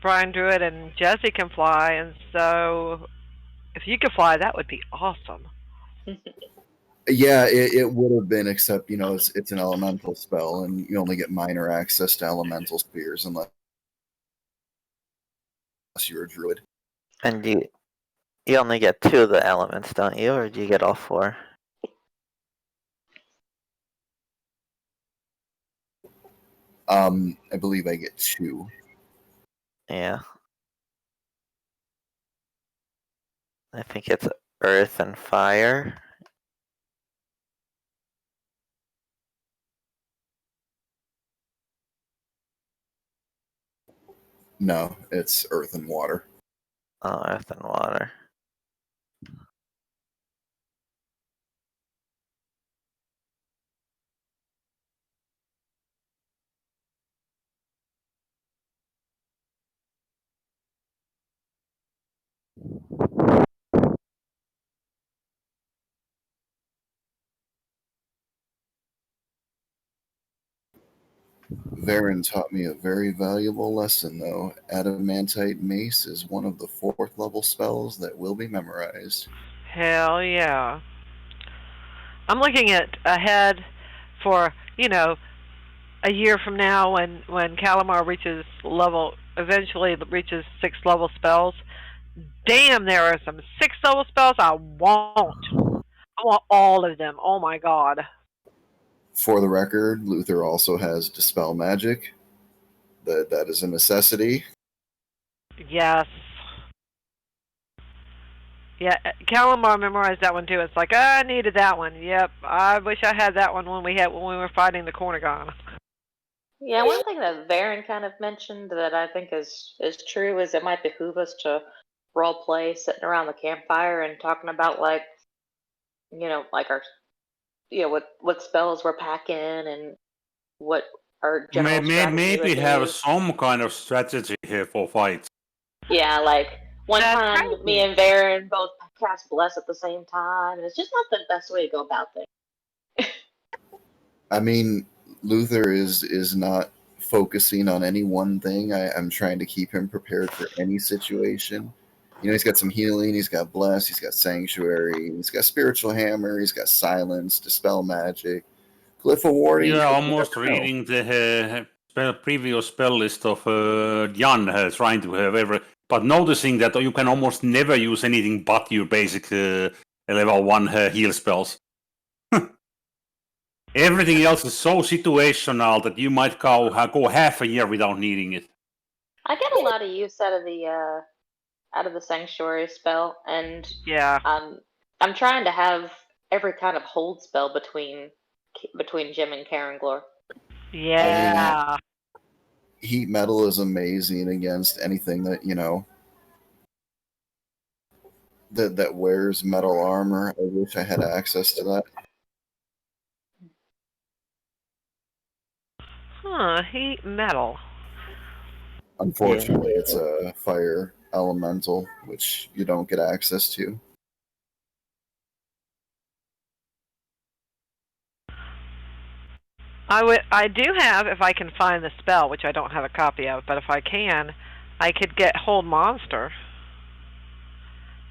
Speaker 3: Brian Druid and Jesse can fly, and so if you could fly, that would be awesome.
Speaker 5: Yeah, it would have been, except it's an elemental spell, and you only get minor access to elemental spheres unless you're a druid.
Speaker 6: And you only get 2 of the elements, don't you? Or do you get all 4?
Speaker 5: I believe I get 2.
Speaker 6: Yeah. I think it's earth and fire.
Speaker 5: No, it's earth and water.
Speaker 6: Oh, earth and water.
Speaker 5: Varen taught me a very valuable lesson, though. Adamantite Mace is one of the 4th level spells that will be memorized.
Speaker 3: Hell yeah. I'm looking ahead for, a year from now when Calamar eventually reaches 6th level spells. Damn, there are some 6th level spells I want. I want all of them. Oh my god.
Speaker 5: For the record, Luther also has Dispel Magic. That is a necessity.
Speaker 3: Yes. Yeah, Calamar memorized that one too. It's like, I needed that one. Yep, I wish I had that one when we were fighting the Cornigon.
Speaker 2: Yeah, one thing that Varen kind of mentioned that I think is true is it might behoove us to role play sitting around the campfire and talking about like our what spells we're packing and what our general strategy
Speaker 4: Maybe
Speaker 2: would
Speaker 4: have
Speaker 2: be.
Speaker 4: some kind of strategy here for fights.
Speaker 2: Yeah, like one
Speaker 3: That's
Speaker 2: time
Speaker 3: crazy.
Speaker 2: me and Varen both cast Bless at the same time, and it's just not the best way to go about things.
Speaker 5: I mean, Luther is not focusing on any one thing. I'm trying to keep him prepared for any situation. He's got some healing, he's got Bless, he's got Sanctuary, he's got Spiritual Hammer, he's got Silence, Dispel Magic, Glyph of Warding.
Speaker 4: You're almost reading the previous spell list of Jan trying to have but noticing that you can almost never use anything but your basic level 1 heal spells. Everything else is so situational that you might go half a year without needing it.
Speaker 2: I get a lot of use out of the Sanctuary spell, and
Speaker 3: Yeah.
Speaker 2: I'm trying to have every kind of hold spell between Jim and Caranglor.
Speaker 3: Yeah.
Speaker 5: Heat Metal is amazing against anything that that wears metal armor. I wish I had access to that.
Speaker 3: Huh, heat metal.
Speaker 5: Unfortunately, it's a fire elemental, which you don't get access to.
Speaker 3: I do have, if I can find the spell, which I don't have a copy of, but if I can, I could get Hold Monster.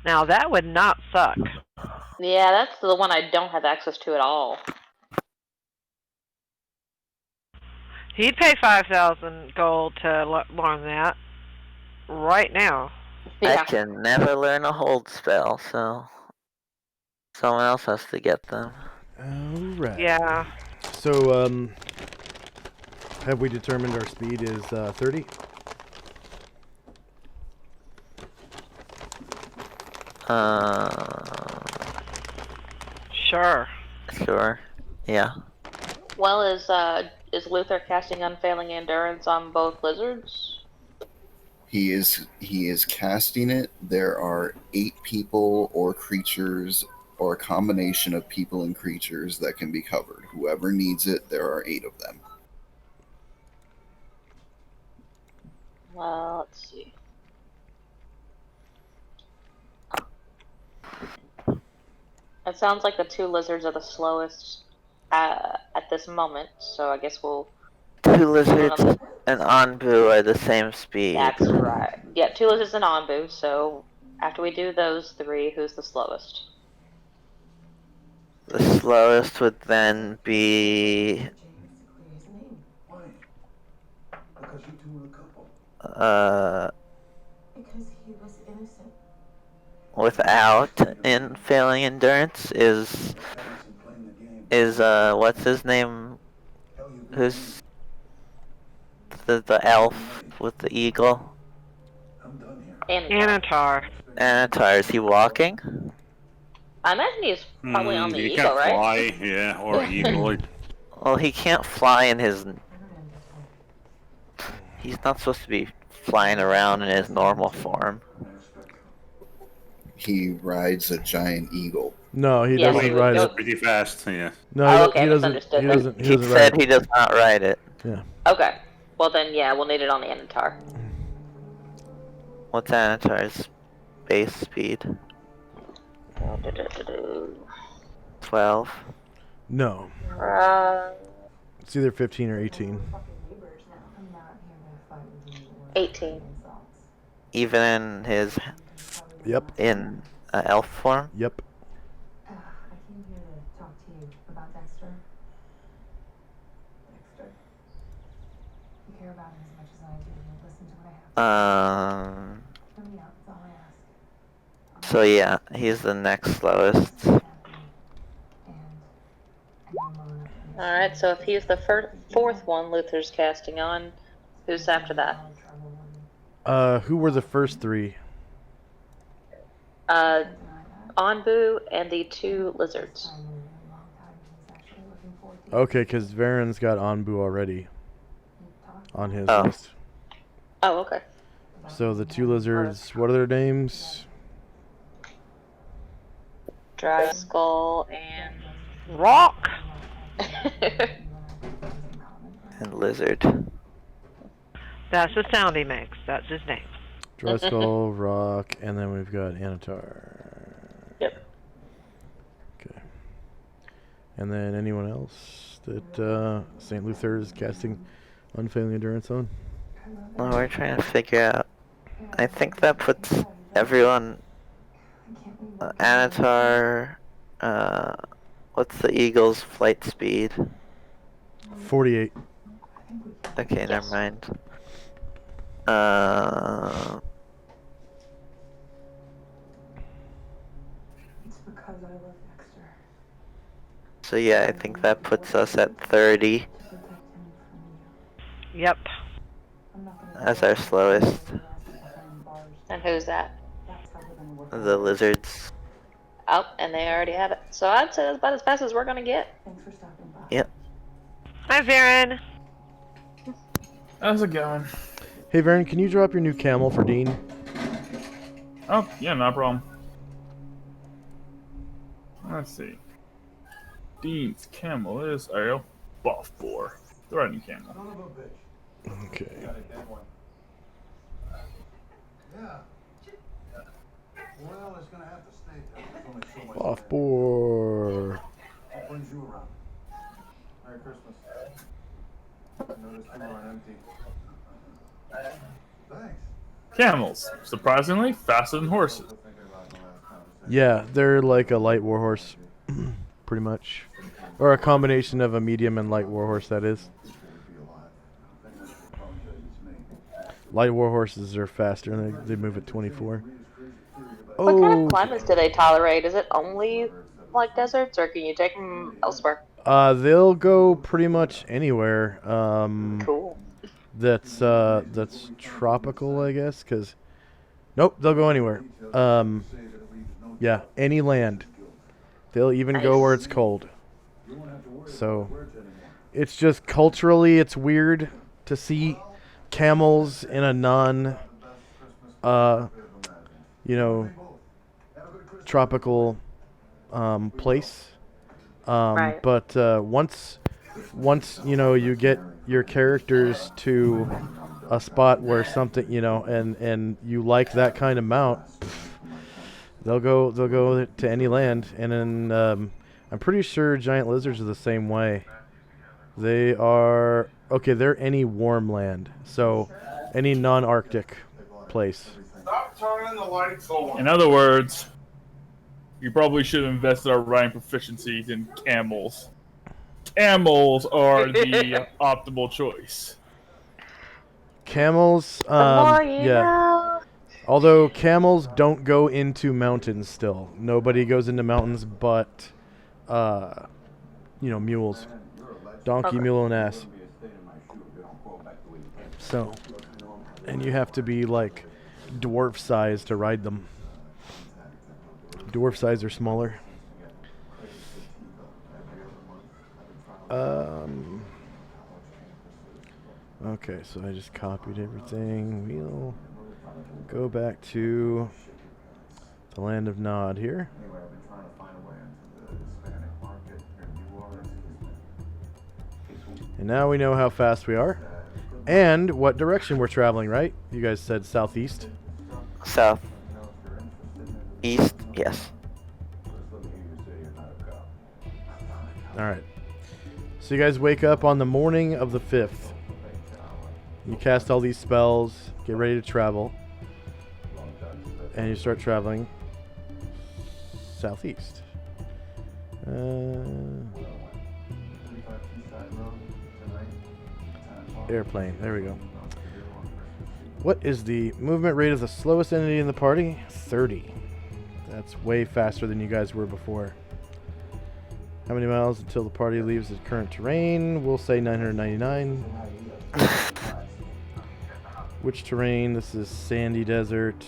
Speaker 3: Now that would not suck.
Speaker 2: Yeah, that's the one I don't have access to at all.
Speaker 3: He'd pay 5,000 gold to learn that right now.
Speaker 2: Yeah.
Speaker 6: I can never learn a hold spell, so someone else has to get them.
Speaker 1: Alright.
Speaker 3: Yeah.
Speaker 1: So, have we determined our speed is 30?
Speaker 3: Sure.
Speaker 6: Sure. Yeah.
Speaker 2: Well, is Luther casting unfailing endurance on both lizards?
Speaker 5: He is casting it. There are 8 people or creatures or a combination of people and creatures that can be covered. Whoever needs it, there are 8 of them.
Speaker 2: Let's see. It sounds like the 2 lizards are the slowest at this moment, so I guess we'll.
Speaker 6: 2 lizards and Anbu are the same speed.
Speaker 2: That's right. Yeah, 2 lizards and Anbu, so after we do those 3, who's the slowest?
Speaker 6: The slowest would then be
Speaker 8: Why? Because you two were a couple.
Speaker 7: Because he was innocent.
Speaker 6: without in failing endurance is what's his name? Who's the elf with the eagle?
Speaker 3: Anatar.
Speaker 6: Anatar, is he walking?
Speaker 2: I imagine he's probably on the
Speaker 4: he
Speaker 2: eagle,
Speaker 4: can
Speaker 2: right?
Speaker 4: fly, yeah, or eagle.
Speaker 6: Well, he can't fly in his... He's not supposed to be flying around in his normal form.
Speaker 5: He rides a giant eagle.
Speaker 1: No, he
Speaker 2: Yeah,
Speaker 1: doesn't
Speaker 2: he
Speaker 1: ride
Speaker 2: was-
Speaker 1: it.
Speaker 4: Pretty fast, yeah.
Speaker 1: No,
Speaker 2: Oh,
Speaker 1: he,
Speaker 2: okay,
Speaker 1: he doesn't.
Speaker 2: misunderstood
Speaker 1: He
Speaker 2: then.
Speaker 1: doesn't. He
Speaker 6: He
Speaker 1: doesn't
Speaker 6: said
Speaker 1: ride
Speaker 6: he
Speaker 1: it.
Speaker 6: does not ride it.
Speaker 1: Yeah.
Speaker 2: Okay. Well then, yeah, we'll need it on the Anatar.
Speaker 6: What's Anatar's base speed? 12.
Speaker 1: No,
Speaker 2: Uh,
Speaker 1: it's either 15 or 18.
Speaker 2: 18.
Speaker 6: Even in his...
Speaker 1: Yep.
Speaker 6: in elf form?
Speaker 1: Yep.
Speaker 7: I came here to talk to you about Dexter. Dexter. You care about him as much as I do. You listen to what I have to say. Hear me out, that's all I ask.
Speaker 6: So yeah, he's the next slowest.
Speaker 2: Alright, so if he's the fourth one Luther's casting on, who's after that?
Speaker 1: Who were the first 3?
Speaker 2: Anbu and the 2 lizards.
Speaker 1: Okay, because Varen's got Anbu already on his
Speaker 6: Oh.
Speaker 1: list.
Speaker 2: Oh, okay.
Speaker 1: So the 2 lizards, what are their names?
Speaker 2: Dry Skull and...
Speaker 3: Rock.
Speaker 6: And lizard.
Speaker 3: That's the sound he makes. That's his name.
Speaker 1: Dry Skull, Rock, and then we've got Anatar.
Speaker 2: Yep.
Speaker 1: Okay. And then anyone else that St. Luther is casting Unfailing Endurance on?
Speaker 6: Well, we're trying to figure out. I think that puts everyone. Anatar. What's the eagle's flight speed?
Speaker 1: 48.
Speaker 6: Okay, never mind.
Speaker 7: It's because I love Dexter.
Speaker 6: So yeah, I think that puts us at 30
Speaker 7: To protect him from you.
Speaker 3: Yep.
Speaker 7: I'm not gonna
Speaker 6: as our slowest.
Speaker 2: And who's that?
Speaker 7: That's how we're gonna work.
Speaker 6: The lizards.
Speaker 2: Oh, and they already have it. So I'd say that's about as fast as we're gonna get.
Speaker 7: Thanks for stopping by.
Speaker 6: Yep.
Speaker 3: Hi, Varen.
Speaker 9: How's it going?
Speaker 1: Hey, Varen, can you drop your new camel for Dean?
Speaker 9: Oh, yeah, no problem. Let's see. Dean's camel is a buff boar. The riding camel.
Speaker 8: Son of a bitch.
Speaker 1: Okay.
Speaker 8: Got a dead one. Yeah. Well, it's gonna have to stay there. There's only so much
Speaker 1: Off
Speaker 8: time.
Speaker 1: board.
Speaker 8: What brings you around? Merry Christmas. I noticed you aren't empty. Thanks.
Speaker 9: Camels, surprisingly faster than horses.
Speaker 8: Thinking about the last conversation.
Speaker 1: Yeah, they're like a light warhorse, pretty much. Or a combination of a medium and light warhorse, that is.
Speaker 8: Be alive. I think I should apologize. It's me.
Speaker 1: Light warhorses are faster and they move at 24.
Speaker 2: What kind
Speaker 1: Oh,
Speaker 2: of climates do they tolerate? Is it only like deserts, or can you take them elsewhere?
Speaker 1: They'll go pretty much anywhere.
Speaker 2: Cool.
Speaker 1: That's tropical, I guess. Cause nope, they'll go anywhere. Yeah, any land. They'll even go where it's cold. So it's just culturally, it's weird to see camels in a non, tropical place.
Speaker 2: Right.
Speaker 1: But once you get your characters to a spot where something, and you like that kind of mount, they'll go to any land. And then I'm pretty sure giant lizards are the same way. They are okay. They're any warm land, so any non-Arctic place.
Speaker 4: Stop turning the lights on.
Speaker 9: In other words, you probably should have invested our riding proficiencies in camels. Camels are the optimal choice.
Speaker 1: Camels,
Speaker 2: The more you
Speaker 1: yeah.
Speaker 2: know.
Speaker 1: Although camels don't go into mountains still. Nobody goes into mountains but, mules. Donkey, mule, and ass. So, and you have to be like dwarf size to ride them. Dwarf size or smaller. Okay, so I just copied everything. We'll go back to the land of Nod here. And now we know how fast we are. And what direction we're traveling, right? You guys said southeast?
Speaker 6: South. East, yes.
Speaker 1: Alright. So you guys wake up on the morning of the 5th. You cast all these spells, get ready to travel. And you start traveling southeast. Airplane, there we go. What is the movement rate of the slowest entity in the party? 30. That's way faster than you guys were before. How many miles until the party leaves the current terrain? We'll say 999. Which terrain? This is sandy desert.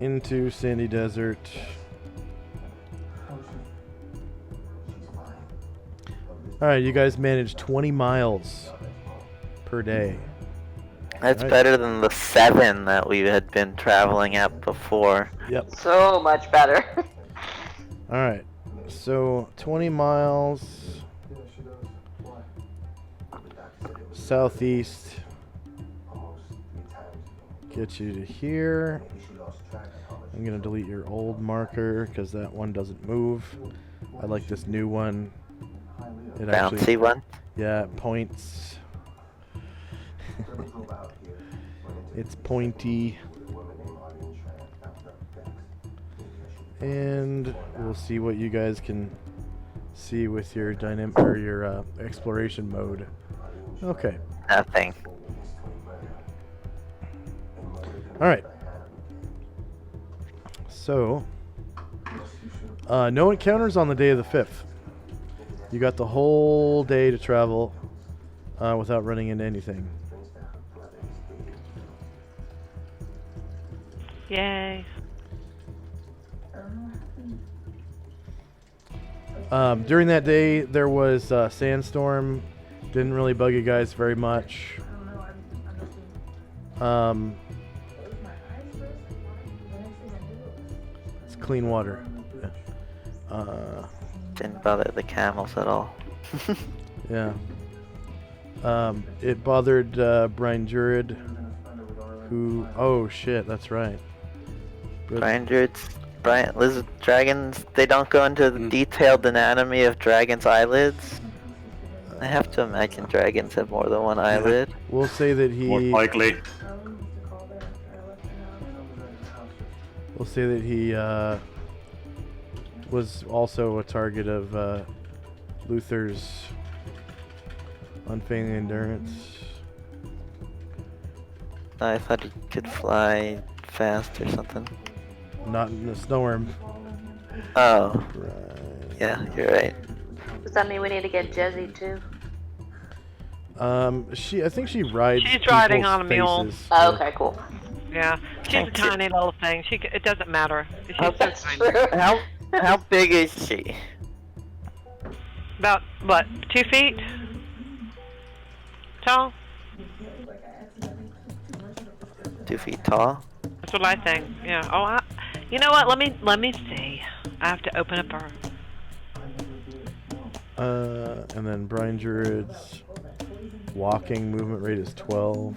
Speaker 1: Into sandy desert. Alright, you guys managed 20 miles per day.
Speaker 6: That's
Speaker 1: Right.
Speaker 6: better than the 7 that we had been traveling at before.
Speaker 1: Yep.
Speaker 2: So much better.
Speaker 1: Alright. So 20 miles southeast. Get you to here. I'm going to delete your old marker because that one doesn't move. I like this new one. It
Speaker 6: Bouncy one.
Speaker 1: Yeah, it points. It's pointy. And we'll see what you guys can see with your dynamic or your exploration mode. Okay.
Speaker 6: Nothing.
Speaker 1: All right. So, no encounters on the day of the 5th. You got the whole day to travel without running into anything.
Speaker 3: Yay.
Speaker 1: During that day, there was a sandstorm. Didn't really bug you guys very much. It's clean water. Yeah.
Speaker 6: Didn't bother the camels at all.
Speaker 1: Yeah. It bothered Brian Jurid, who... Oh, shit, that's right. But
Speaker 6: Brian, lizard dragons, they don't go into the detailed anatomy of dragons' eyelids. I have to imagine dragons have more than one eyelid.
Speaker 1: we'll say that
Speaker 4: More likely.
Speaker 1: We'll say that he was also a target of Luther's unfailing endurance.
Speaker 6: I thought he could fly fast or something.
Speaker 1: Not in the storm.
Speaker 6: Oh,
Speaker 1: Right.
Speaker 6: yeah, you're right.
Speaker 2: Does that mean we need to get Jezzy too?
Speaker 1: I think she rides.
Speaker 3: She's riding
Speaker 1: people's
Speaker 3: on a mule.
Speaker 1: faces,
Speaker 2: Oh,
Speaker 1: so-
Speaker 2: okay, cool.
Speaker 3: Yeah, she's a
Speaker 6: Thank you.
Speaker 3: tiny little thing. It doesn't matter. She's so
Speaker 2: That's
Speaker 3: tiny.
Speaker 2: true.
Speaker 6: How big is she?
Speaker 3: About what? 2 feet tall.
Speaker 6: 2 feet tall?
Speaker 3: That's what I think. Yeah. Oh, you know what? Let me see. I have to open up her.
Speaker 1: And then Brian Druid's walking movement rate is 12.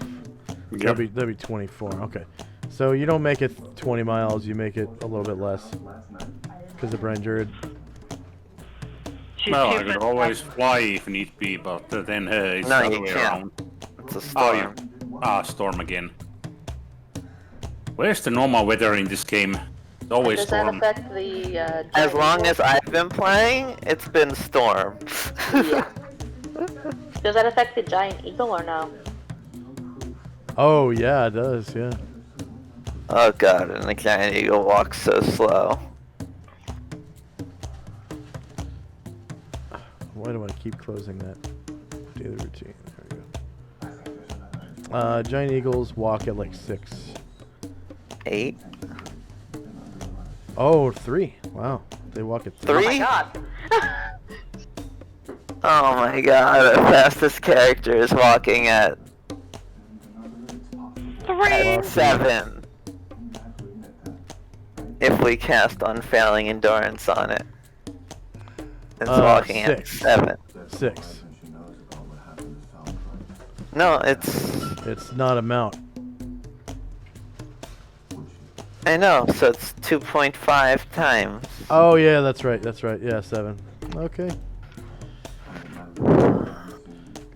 Speaker 4: Yep.
Speaker 1: That'd be 24. Okay. So you don't make it 20 miles, you make it a little bit less. Because of Brian Druid.
Speaker 3: She's
Speaker 4: Well, I
Speaker 3: 2
Speaker 4: could
Speaker 3: foot
Speaker 4: always fly if need be, but then it's
Speaker 6: No,
Speaker 4: the
Speaker 6: you
Speaker 4: other way
Speaker 6: can't.
Speaker 4: around.
Speaker 6: It's a
Speaker 4: Oh,
Speaker 6: storm.
Speaker 4: yeah. Storm again. Where's the normal weather in this game? It's always
Speaker 2: Does that
Speaker 4: storm.
Speaker 2: affect the?
Speaker 6: As
Speaker 2: giant
Speaker 6: long
Speaker 2: eagle?
Speaker 6: as I've been playing, it's been storm.
Speaker 2: Yeah. Does that affect the giant eagle or no?
Speaker 1: Oh, yeah, it does, yeah.
Speaker 6: Oh god, and the giant eagle walks so slow.
Speaker 1: Why do I keep closing that? Daily routine. There we go. Giant eagles walk at like 6.
Speaker 6: 8?
Speaker 1: Oh, 3. Wow. They walk at 3.
Speaker 2: Oh my
Speaker 6: 3?
Speaker 2: god.
Speaker 6: Oh my god, the fastest character is walking at
Speaker 3: 3.
Speaker 6: 7. If we cast Unfailing Endurance on it. It's walking at
Speaker 1: 6.
Speaker 6: 7.
Speaker 1: 6.
Speaker 6: No, it's...
Speaker 1: It's not a mount.
Speaker 6: I know, so it's 2.5 times.
Speaker 1: Oh, yeah, that's right. That's right. Yeah, 7. Okay.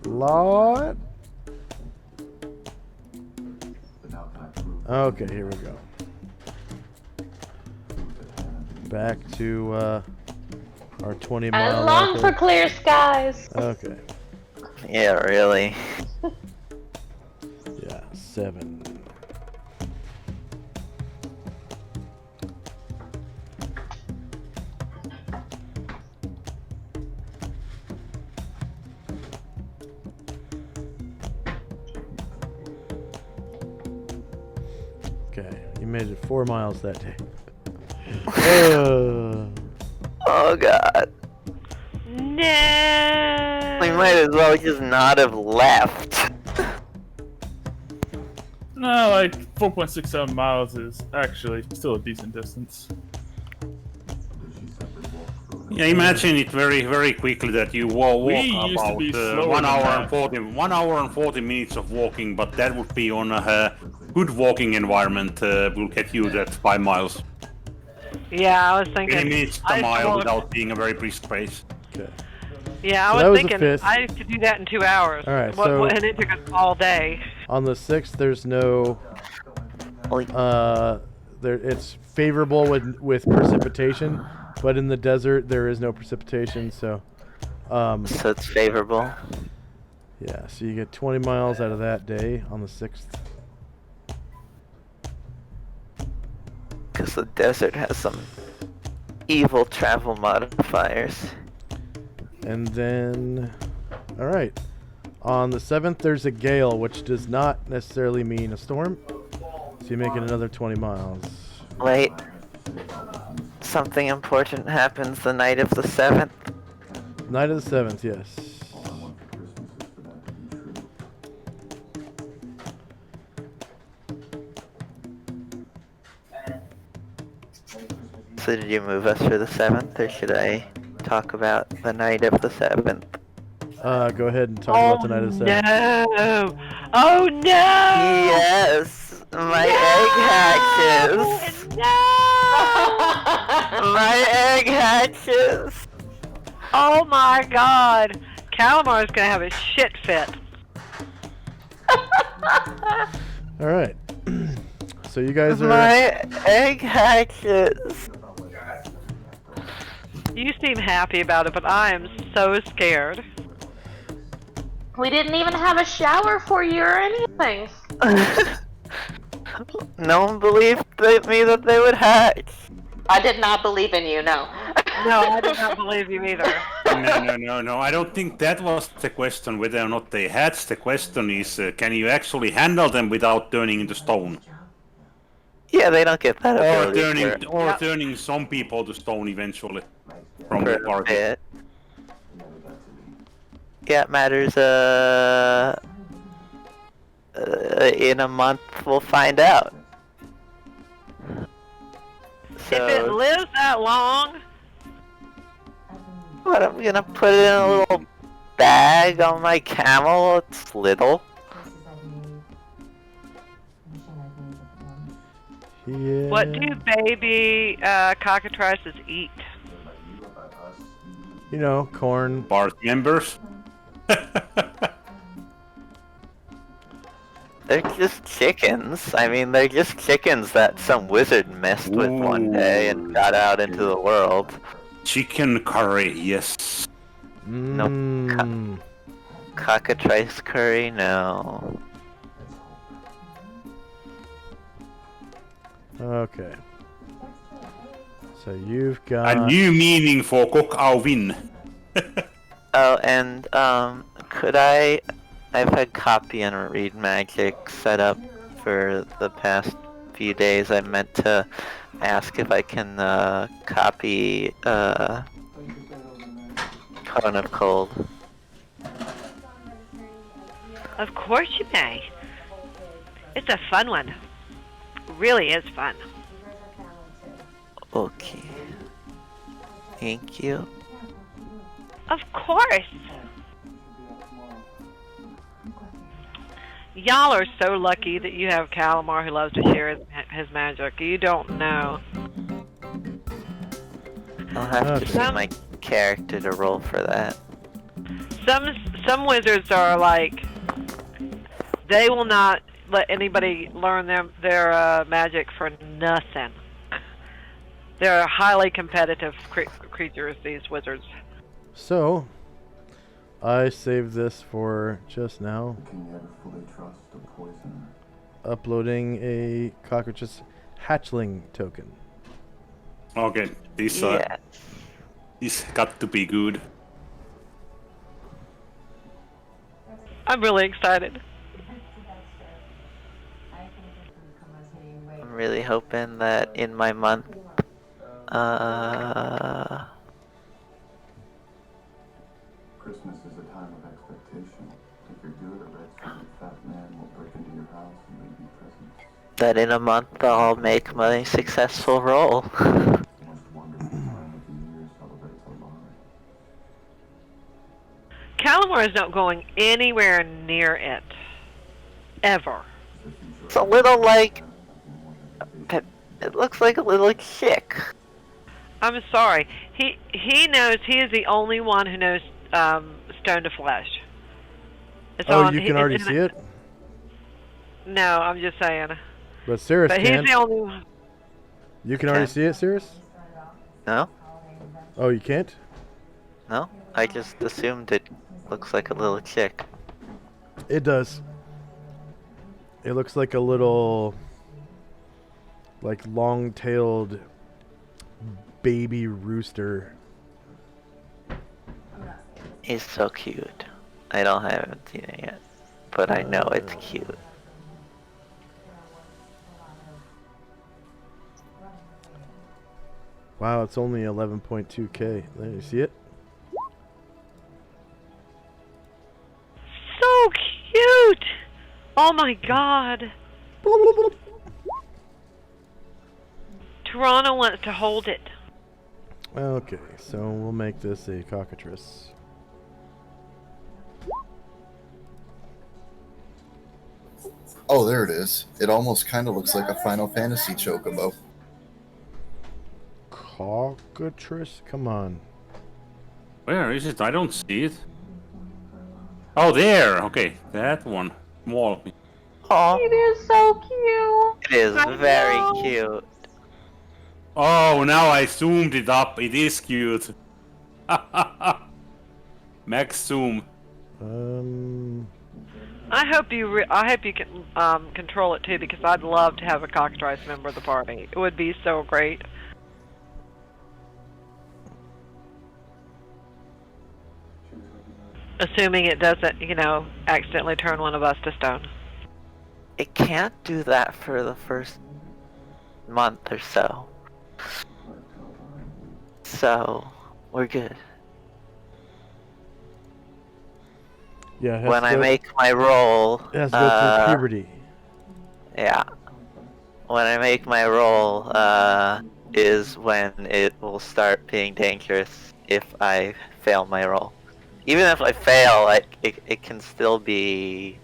Speaker 1: Lot. Okay, here we go. Back to our 20
Speaker 2: I
Speaker 1: mile
Speaker 2: long for
Speaker 1: marker.
Speaker 2: clear skies.
Speaker 1: Okay.
Speaker 6: Yeah, really.
Speaker 1: Yeah, 7. Okay, you made it 4 miles that day.
Speaker 6: Oh god.
Speaker 3: No.
Speaker 6: We might as well just not have left.
Speaker 9: No, like 4.67 miles is actually still a decent distance.
Speaker 4: Yeah, imagine it very, very quickly that you walk
Speaker 9: We used to
Speaker 4: about
Speaker 9: be slower
Speaker 4: 1
Speaker 9: than
Speaker 4: hour
Speaker 9: that.
Speaker 4: and 1 hour and 40 minutes of walking, but that would be on a good walking environment. Will get you that 5 miles.
Speaker 3: Yeah, I was
Speaker 4: 20
Speaker 3: thinking.
Speaker 4: minutes
Speaker 3: I
Speaker 4: a
Speaker 3: used to
Speaker 4: mile
Speaker 3: walk-
Speaker 4: without being a very brisk pace.
Speaker 1: Okay.
Speaker 3: Yeah,
Speaker 1: So
Speaker 3: I
Speaker 1: that
Speaker 3: was
Speaker 1: was the
Speaker 3: thinking
Speaker 1: 5th.
Speaker 3: I used to do that in 2 hours.
Speaker 1: All right, so-
Speaker 3: and it took us all day.
Speaker 1: On the 6th, there's no.
Speaker 6: Like,
Speaker 1: It's favorable with precipitation, but in the desert there is no precipitation. So,
Speaker 6: so it's favorable.
Speaker 1: yeah. So you get 20 miles out of that day on the 6th.
Speaker 6: Because the desert has some evil travel modifiers.
Speaker 1: And then, all right. On the 7th, there's a gale, which does not necessarily mean a storm. So you make it another 20 miles.
Speaker 6: Wait. Something important happens the night of the 7th.
Speaker 1: Night of the 7th, yes.
Speaker 6: So did you move us for the 7th, or should I talk about the night of the 7th?
Speaker 1: Go ahead and talk about the night of the 7th.
Speaker 3: No! Oh no!
Speaker 6: Yes! My egg hatches!
Speaker 3: No!
Speaker 6: My egg hatches!
Speaker 3: Oh my god! Calamar's gonna have a shit fit.
Speaker 1: All right. So you guys are.
Speaker 6: My egg hatches!
Speaker 3: You seem happy about it, but I am so scared.
Speaker 2: We didn't even have a shower for you or anything.
Speaker 6: No one believed me that they would hatch.
Speaker 2: I did not believe in you, no.
Speaker 3: No, I did not believe you either.
Speaker 4: No. I don't think that was the question, whether or not they hatch. The question is, can you actually handle them without turning into stone?
Speaker 6: Yeah, they don't get that
Speaker 4: Or
Speaker 6: ability
Speaker 4: turning some people to stone eventually from
Speaker 6: for
Speaker 4: the
Speaker 6: a
Speaker 4: party.
Speaker 6: bit. Yeah, it matters. In a month we'll find out.
Speaker 3: If it
Speaker 6: So,
Speaker 3: lives that long,
Speaker 6: what, I'm gonna put it in a little bag on my camel. It's little.
Speaker 1: Yeah.
Speaker 3: what do baby cockatrices eat?
Speaker 1: You know, corn.
Speaker 4: Part members.
Speaker 6: They're just chickens. I mean, they're just chickens that some wizard messed with one day and got out into the world.
Speaker 4: Chicken curry, yes.
Speaker 1: Mmm.
Speaker 6: Cockatrice curry, no.
Speaker 1: Okay. So you've got
Speaker 4: A new meaning for cook our win.
Speaker 6: Oh, and, could I've had copy and read magic set up for the past few days. I meant to ask if I can, copy, Cone of Cold.
Speaker 3: Of course you may. It's a fun one. Really is fun.
Speaker 6: Okay. Thank you.
Speaker 3: Of course. Y'all are so lucky that you have Calamar who loves to share his magic. You don't know.
Speaker 6: I'll have to see
Speaker 3: Some-
Speaker 6: my character to roll for that.
Speaker 3: Some wizards are like, they will not let anybody learn their magic for nothing. They're highly competitive creatures, these wizards.
Speaker 1: So, I saved this for just now.
Speaker 8: Can you ever fully trust a poisoner?
Speaker 1: Uploading a cockroach's hatchling token.
Speaker 4: Okay, this
Speaker 6: Yeah.
Speaker 4: this got to be good.
Speaker 3: I'm really excited.
Speaker 6: I'm really hoping that in my month,
Speaker 8: Christmas is a time of expectation. If you're good, a red-shirted fat man will break into your house and leave you presents.
Speaker 6: that in a month I'll make my successful roll.
Speaker 8: The most wonderful time of the year celebrates our lives.
Speaker 3: Calamar is not going anywhere near it. Ever.
Speaker 6: It's a little like, it looks like a little chick.
Speaker 3: I'm sorry. He knows, he is the only one who knows Stone to Flesh. It's
Speaker 1: Oh,
Speaker 3: on-
Speaker 1: you can already see it?
Speaker 3: No, I'm just saying.
Speaker 1: But Cirrus
Speaker 3: But he's
Speaker 1: can't.
Speaker 3: the only one.
Speaker 1: You can already see it, Cirrus?
Speaker 6: No?
Speaker 1: Oh, you can't?
Speaker 6: No? I just assumed it looks like a little chick.
Speaker 1: It does. It looks like a little, like, long-tailed baby rooster.
Speaker 6: He's so cute. I haven't seen it yet, but I know it's cute.
Speaker 1: Wow, it's only 11.2K. There, you see it?
Speaker 3: So cute! Oh my god. Toronto wants to hold it.
Speaker 1: Okay, so we'll make this a cockatrice.
Speaker 5: Oh, there it is. It almost kind of looks like a Final Fantasy chocobo.
Speaker 1: Cockatrice? Come on.
Speaker 4: Where is it? I don't see it. Oh, there. Okay, that one. Small.
Speaker 6: Aw,
Speaker 2: It is so cute.
Speaker 6: it is
Speaker 3: I
Speaker 6: very
Speaker 3: know.
Speaker 6: cute.
Speaker 4: Oh, now I zoomed it up. It is cute. Max zoom.
Speaker 3: I hope you can control it too, because I'd love to have a cockatrice member of the party. It would be so great. Assuming it doesn't, accidentally turn one of us to stone.
Speaker 6: It can't do that for the first month or so. So, we're good.
Speaker 1: Yeah, it has
Speaker 6: When
Speaker 1: to
Speaker 6: I
Speaker 1: go,
Speaker 6: make my roll,
Speaker 1: it has to go through puberty.
Speaker 6: yeah. When I make my roll, is when it will start being dangerous if I fail my roll. Even if I fail, it can still be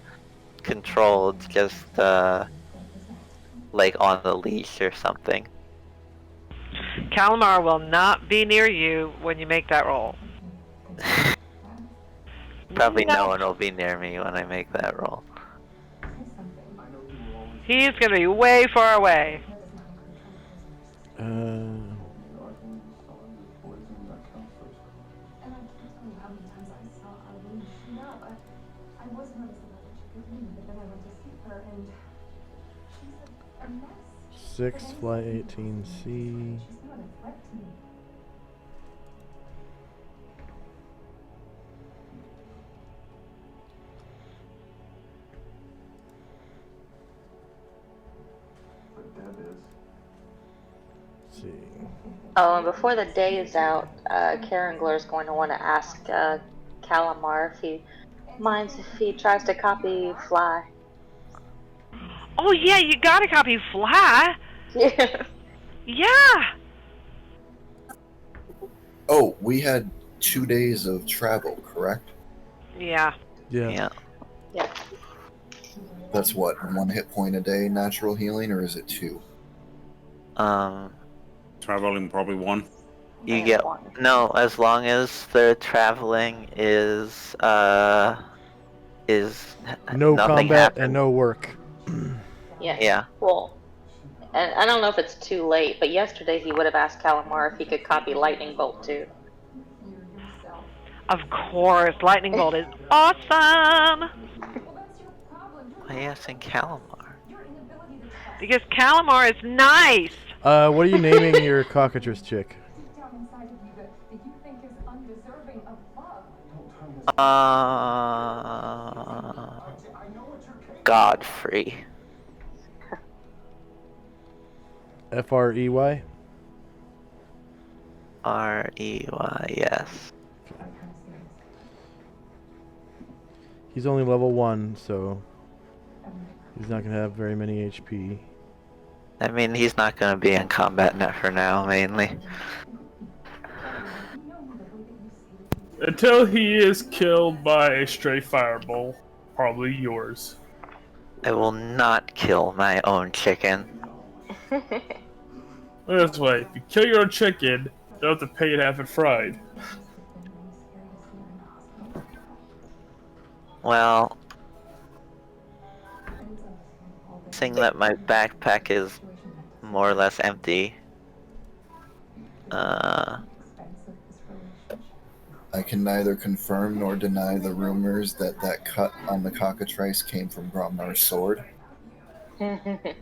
Speaker 6: controlled, just like on the leash or something.
Speaker 3: Calamar will not be near you when you make that roll.
Speaker 6: Probably no one will be near me when I make that roll.
Speaker 3: He's gonna be way far away.
Speaker 7: And I can't tell you how many times I saw Eileen shoot up. I was nervous about what she could mean, but then I went to see her and she's a mess.
Speaker 1: 6, fly 18C.
Speaker 7: She's not a threat to me.
Speaker 8: But Deb is.
Speaker 1: Let's see.
Speaker 2: Oh, and before the day is out, Karengler is going to want to ask Calamar if he minds if he tries to copy Fly.
Speaker 3: Oh yeah, you gotta copy Fly.
Speaker 2: Yeah.
Speaker 3: Yeah.
Speaker 5: Oh, we had 2 days of travel, correct?
Speaker 3: Yeah.
Speaker 1: Yeah.
Speaker 6: Yeah.
Speaker 2: Yeah.
Speaker 5: That's what, 1 hit point a day natural healing, or is it 2?
Speaker 4: Traveling probably 1.
Speaker 6: You
Speaker 2: And
Speaker 6: get
Speaker 2: one.
Speaker 6: no, as long as the traveling is
Speaker 1: No
Speaker 6: nothing
Speaker 1: combat
Speaker 6: happens.
Speaker 1: and no work.
Speaker 2: Yeah.
Speaker 6: Yeah.
Speaker 2: Well, and I don't know if it's too late, but yesterday he would have asked Calamar if he could copy Lightning Bolt too.
Speaker 7: You're yourself.
Speaker 3: Of course, Lightning Bolt is awesome.
Speaker 7: Well, that's your problem.
Speaker 6: Why are you asking Calamar?
Speaker 7: Your inability to trust.
Speaker 3: Because Calamar is nice.
Speaker 1: What are you naming your cockatrice chick?
Speaker 7: Deep down inside of you that you think is undeserving of love.
Speaker 6: Godfrey.
Speaker 1: Frey?
Speaker 6: Rey, yes.
Speaker 1: He's only level 1, so he's not gonna have very many HP.
Speaker 6: I mean, he's not gonna be in combat net for now, mainly.
Speaker 9: Until he is killed by a stray fireball, probably yours.
Speaker 6: I will not kill my own chicken.
Speaker 9: This way, if you kill your own chicken, you don't have to pay to have it fried.
Speaker 6: Well, seeing that my backpack is more or less empty,
Speaker 5: I can neither confirm nor deny the rumors that that cut on the cockatrice came from Gromnar's sword.
Speaker 1: Okay.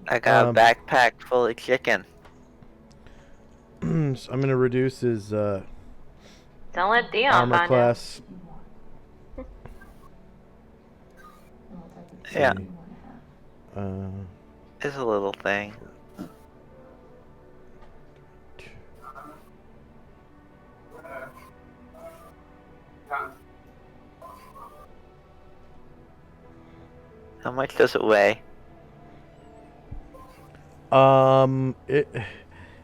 Speaker 6: I got a backpack full of chicken.
Speaker 1: So I'm gonna reduce his
Speaker 2: Don't let Dion
Speaker 1: armor
Speaker 2: find
Speaker 1: class.
Speaker 6: Yeah,
Speaker 1: Uh,
Speaker 6: it's a little thing. How much does it weigh?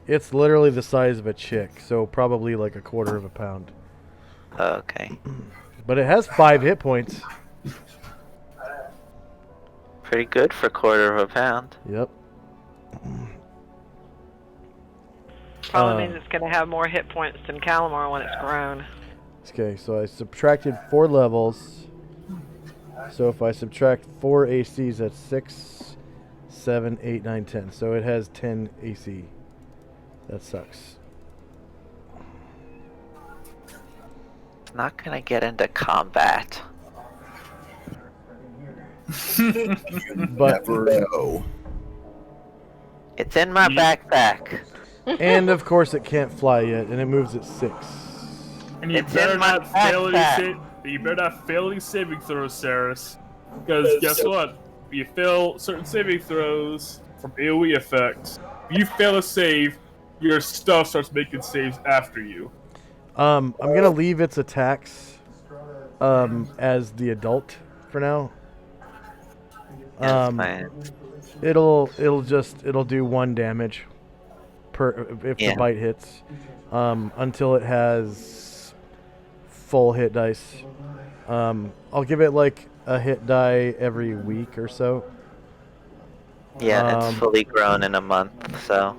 Speaker 1: it's literally the size of a chick, so probably like a quarter of a pound.
Speaker 6: Okay.
Speaker 1: But it has 5 hit points.
Speaker 6: Pretty good for a quarter of a pound.
Speaker 1: Yep.
Speaker 3: Probably means it's going to have more hit points than Calamar when it's grown.
Speaker 1: Okay, so I subtracted 4 levels. So if I subtract 4 ACs, that's 6, 7, 8, 9, 10. So it has 10 AC. That sucks.
Speaker 6: It's not gonna get into combat.
Speaker 1: But
Speaker 5: Never know.
Speaker 6: It's in my backpack.
Speaker 1: and of course it can't fly yet, and it moves at 6.
Speaker 9: And you
Speaker 6: It's
Speaker 9: better
Speaker 6: in my
Speaker 9: not fail any
Speaker 6: backpack.
Speaker 9: you better not fail any saving throws, Saris. Because guess what? If you fail certain saving throws from AoE effects, if you fail a save, your stuff starts making saves after you.
Speaker 1: I'm gonna leave its attacks as the adult for now.
Speaker 6: That's fine.
Speaker 1: It'll do 1 damage per if
Speaker 6: Yeah.
Speaker 1: the bite hits, until it has full hit dice. I'll give it like a hit die every week or so.
Speaker 6: Yeah, it's fully grown in a month, so.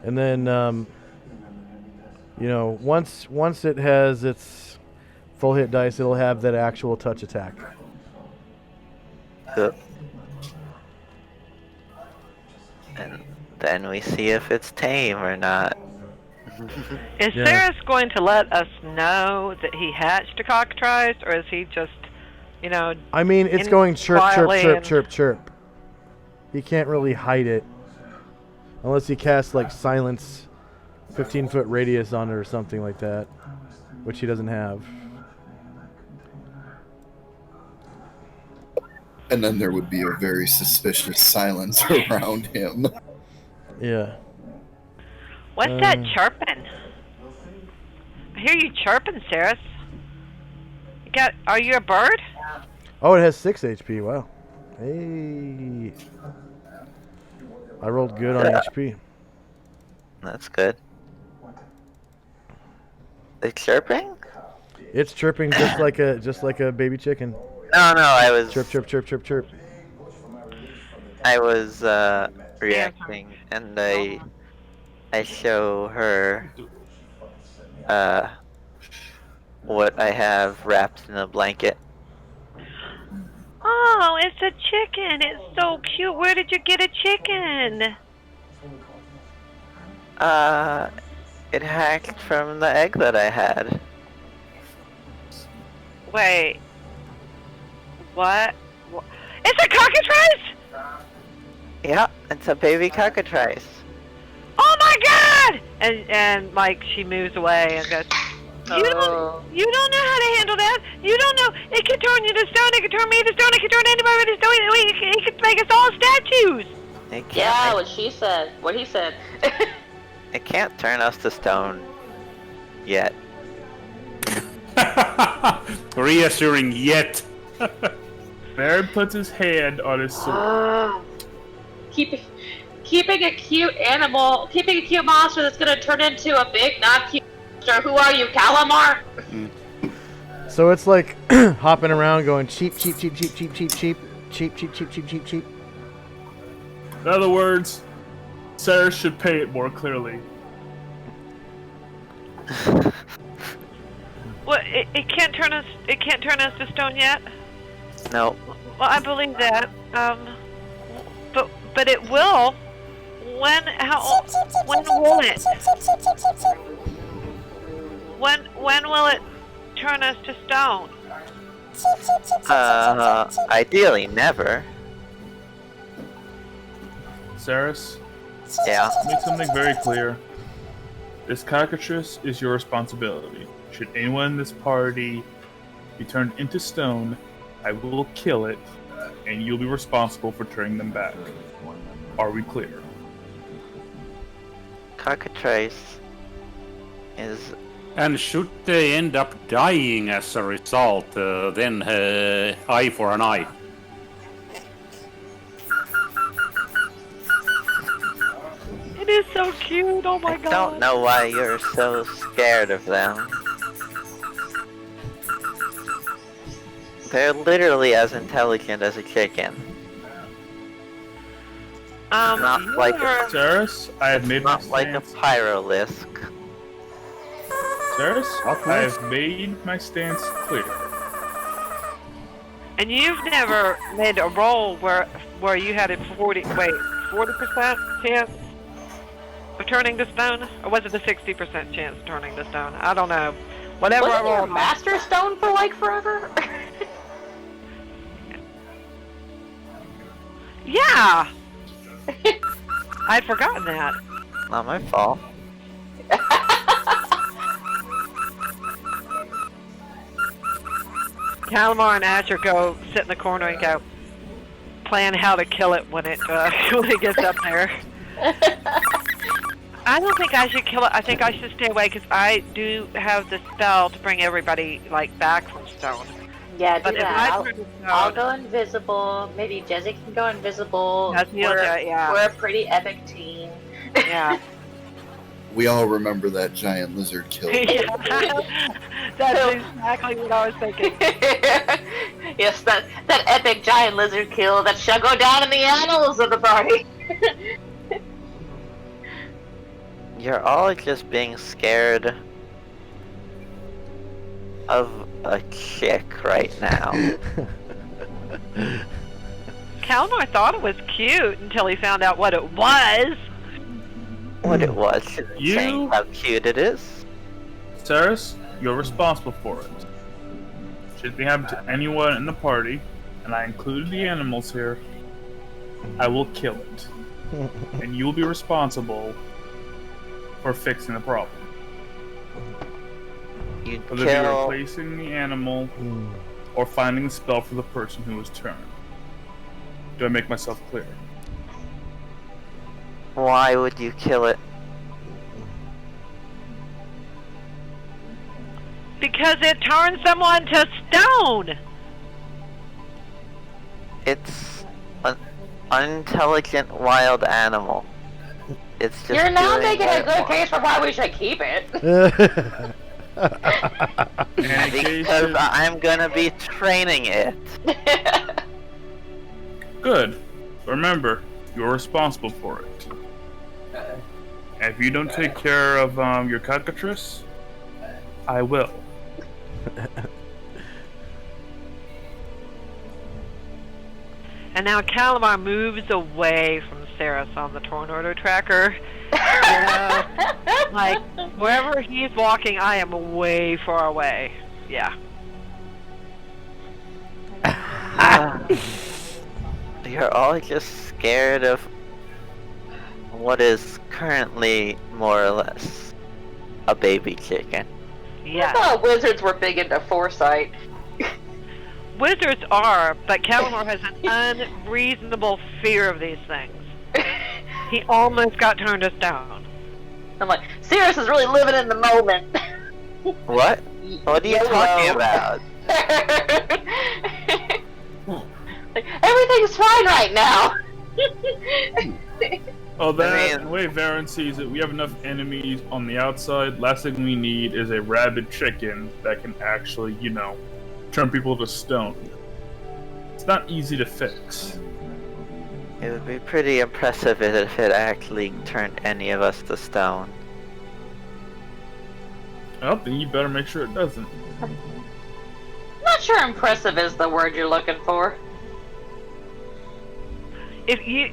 Speaker 1: And then, once it has its full hit dice, it'll have that actual touch attack.
Speaker 6: Good. And then we see if it's tame or not.
Speaker 3: Is
Speaker 1: Yeah.
Speaker 3: Saris going to let us know that he hatched a cockatrice, or is he just,
Speaker 1: I mean, it's
Speaker 3: in
Speaker 1: going chirp, chirp,
Speaker 3: quietly
Speaker 1: chirp,
Speaker 3: and-
Speaker 1: chirp, chirp. He can't really hide it. Unless he casts, like, silence 15-foot radius on it or something like that. Which he doesn't have.
Speaker 5: And then there would be a very suspicious silence around him.
Speaker 1: Yeah.
Speaker 3: What's that chirping? I hear you chirping, Saris. Are you a bird?
Speaker 1: Oh, it has 6 HP. Wow. Hey. I rolled good on HP.
Speaker 6: That's good. The chirping?
Speaker 1: It's chirping just like a baby chicken.
Speaker 6: No, I was
Speaker 1: Chirp, chirp, chirp, chirp, chirp.
Speaker 6: I was reacting, and I show her what I have wrapped in a blanket.
Speaker 3: Oh, it's a chicken. It's so cute. Where did you get a chicken?
Speaker 6: It hatched from the egg that I had.
Speaker 3: Wait. What? It's a cockatrice?
Speaker 6: Yeah, it's a baby cockatrice.
Speaker 3: Oh my god! And like she moves away and goes, you don't know how to handle that. You don't know. It can turn you to stone. It can turn me to stone. It can turn anybody to stone. It can make us all statues.
Speaker 6: It can't,
Speaker 2: Yeah, what she said. What he said.
Speaker 6: it can't turn us to stone yet.
Speaker 4: Reassuring yet.
Speaker 9: Baron puts his hand on his sword.
Speaker 2: Keeping a cute animal, keeping a cute monster that's gonna turn into a big, not cute monster. Who are you, Calamar?
Speaker 1: So it's like hopping around going cheap, cheap, cheap, cheap, cheap, cheap, cheap, cheap, cheap, cheap, cheap, cheap, cheap.
Speaker 9: In other words, Saris should pay it more clearly.
Speaker 3: Well, it can't turn us. It can't turn us to stone yet.
Speaker 6: No.
Speaker 3: Well, I believe that. But it will. When will it? When will it turn us to stone?
Speaker 6: Ideally never.
Speaker 9: Saris,
Speaker 6: Yeah.
Speaker 9: make something very clear. This cockatrice is your responsibility. Should anyone in this party be turned into stone, I will kill it, and you'll be responsible for turning them back. Are we clear?
Speaker 6: Cockatrice is...
Speaker 4: And should they end up dying as a result, then eye for an eye.
Speaker 3: It is so cute. Oh my
Speaker 6: I
Speaker 3: god.
Speaker 6: don't know why you're so scared of them. They're literally as intelligent as a chicken. Not like a,
Speaker 9: Saris, I have made my
Speaker 6: not like a
Speaker 9: stance.
Speaker 6: pyrolisk.
Speaker 9: Saris, I have made my stance clear.
Speaker 3: And you've never made a roll where you had a 40% chance of turning to stone? Or was it a 60% chance of turning to stone? I don't know. Whatever
Speaker 2: Wasn't
Speaker 3: I
Speaker 2: your
Speaker 3: rolled.
Speaker 2: master stone for like forever?
Speaker 3: Yeah! I'd forgotten that.
Speaker 6: Not my fault.
Speaker 3: Calamar and Asher go sit in the corner and go plan how to kill it when it when it gets up there. I don't think I should kill it. I think I should stay away because I do have the spell to bring everybody like back from stone.
Speaker 2: Yeah, do
Speaker 3: But if
Speaker 2: that.
Speaker 3: I turn to
Speaker 2: I'll
Speaker 3: stone,
Speaker 2: go invisible. Maybe Jesse can go invisible.
Speaker 3: Yes, you'll do it, yeah.
Speaker 2: We're a pretty epic team.
Speaker 3: yeah.
Speaker 5: We all remember that giant lizard kill.
Speaker 3: That's exactly what I was thinking.
Speaker 2: Yes, that epic giant lizard kill that shall go down in the annals of the party.
Speaker 6: You're all just being scared of a chick right now.
Speaker 3: Calamar thought it was cute until he found out what it was.
Speaker 6: What it was, isn't
Speaker 9: You-
Speaker 6: saying how cute it is.
Speaker 9: Saris, you're responsible for it. Should it happen to anyone in the party, and I included the animals here, I will kill it. And you'll be responsible for fixing the problem.
Speaker 6: You
Speaker 9: Whether it be
Speaker 6: kill.
Speaker 9: replacing the animal or finding a spell for the person who was turned. Do I make myself clear?
Speaker 6: Why would you kill it?
Speaker 3: Because it turns someone to stone.
Speaker 6: It's an unintelligent wild animal. It's just
Speaker 2: You're now
Speaker 6: doing
Speaker 2: making
Speaker 6: what
Speaker 2: a
Speaker 6: it
Speaker 2: good
Speaker 6: wants.
Speaker 2: case for why we should keep it.
Speaker 9: In any case,
Speaker 6: Because I'm gonna be training it.
Speaker 9: good. Remember, you're responsible for it. And if you don't take care of your cockatrice, I will.
Speaker 3: And now Calamar moves away from Saris on the Tornado tracker. You know, like, wherever he's walking, I am way far away. Yeah.
Speaker 6: You're all just scared of what is currently more or less a baby chicken.
Speaker 2: I
Speaker 3: Yeah.
Speaker 2: thought wizards were big into foresight.
Speaker 3: Wizards are, but Calamar has an unreasonable fear of these things. He almost got turned to stone.
Speaker 2: I'm like, Sirius is really living in the moment.
Speaker 6: What? What are you talking about?
Speaker 2: Like, everything's fine right now.
Speaker 9: Oh, that
Speaker 6: mean-
Speaker 9: the way Varen sees it, we have enough enemies on the outside. Last thing we need is a rabid chicken that can actually, turn people to stone. It's not easy to fix.
Speaker 6: It would be pretty impressive if it actually turned any of us to stone.
Speaker 9: Well, then you better make sure it doesn't.
Speaker 2: Not sure impressive is the word you're looking for.
Speaker 3: If you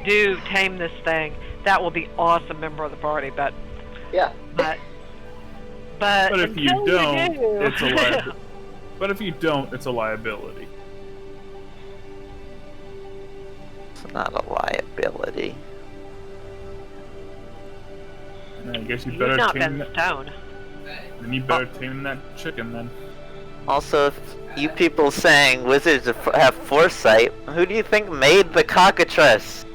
Speaker 3: do tame this thing, that will be awesome member of the party. But
Speaker 2: Yeah.
Speaker 3: but
Speaker 9: But if you
Speaker 3: until
Speaker 9: don't,
Speaker 3: do-
Speaker 9: it's a liability. But if you don't, it's a liability.
Speaker 6: It's not a liability.
Speaker 9: And I guess you
Speaker 3: You've
Speaker 9: better
Speaker 3: not
Speaker 9: tame
Speaker 3: been
Speaker 9: that.
Speaker 3: stone.
Speaker 9: Then you better tame that chicken then.
Speaker 6: Also, if you people saying wizards have foresight, who do you think made the cockatrice?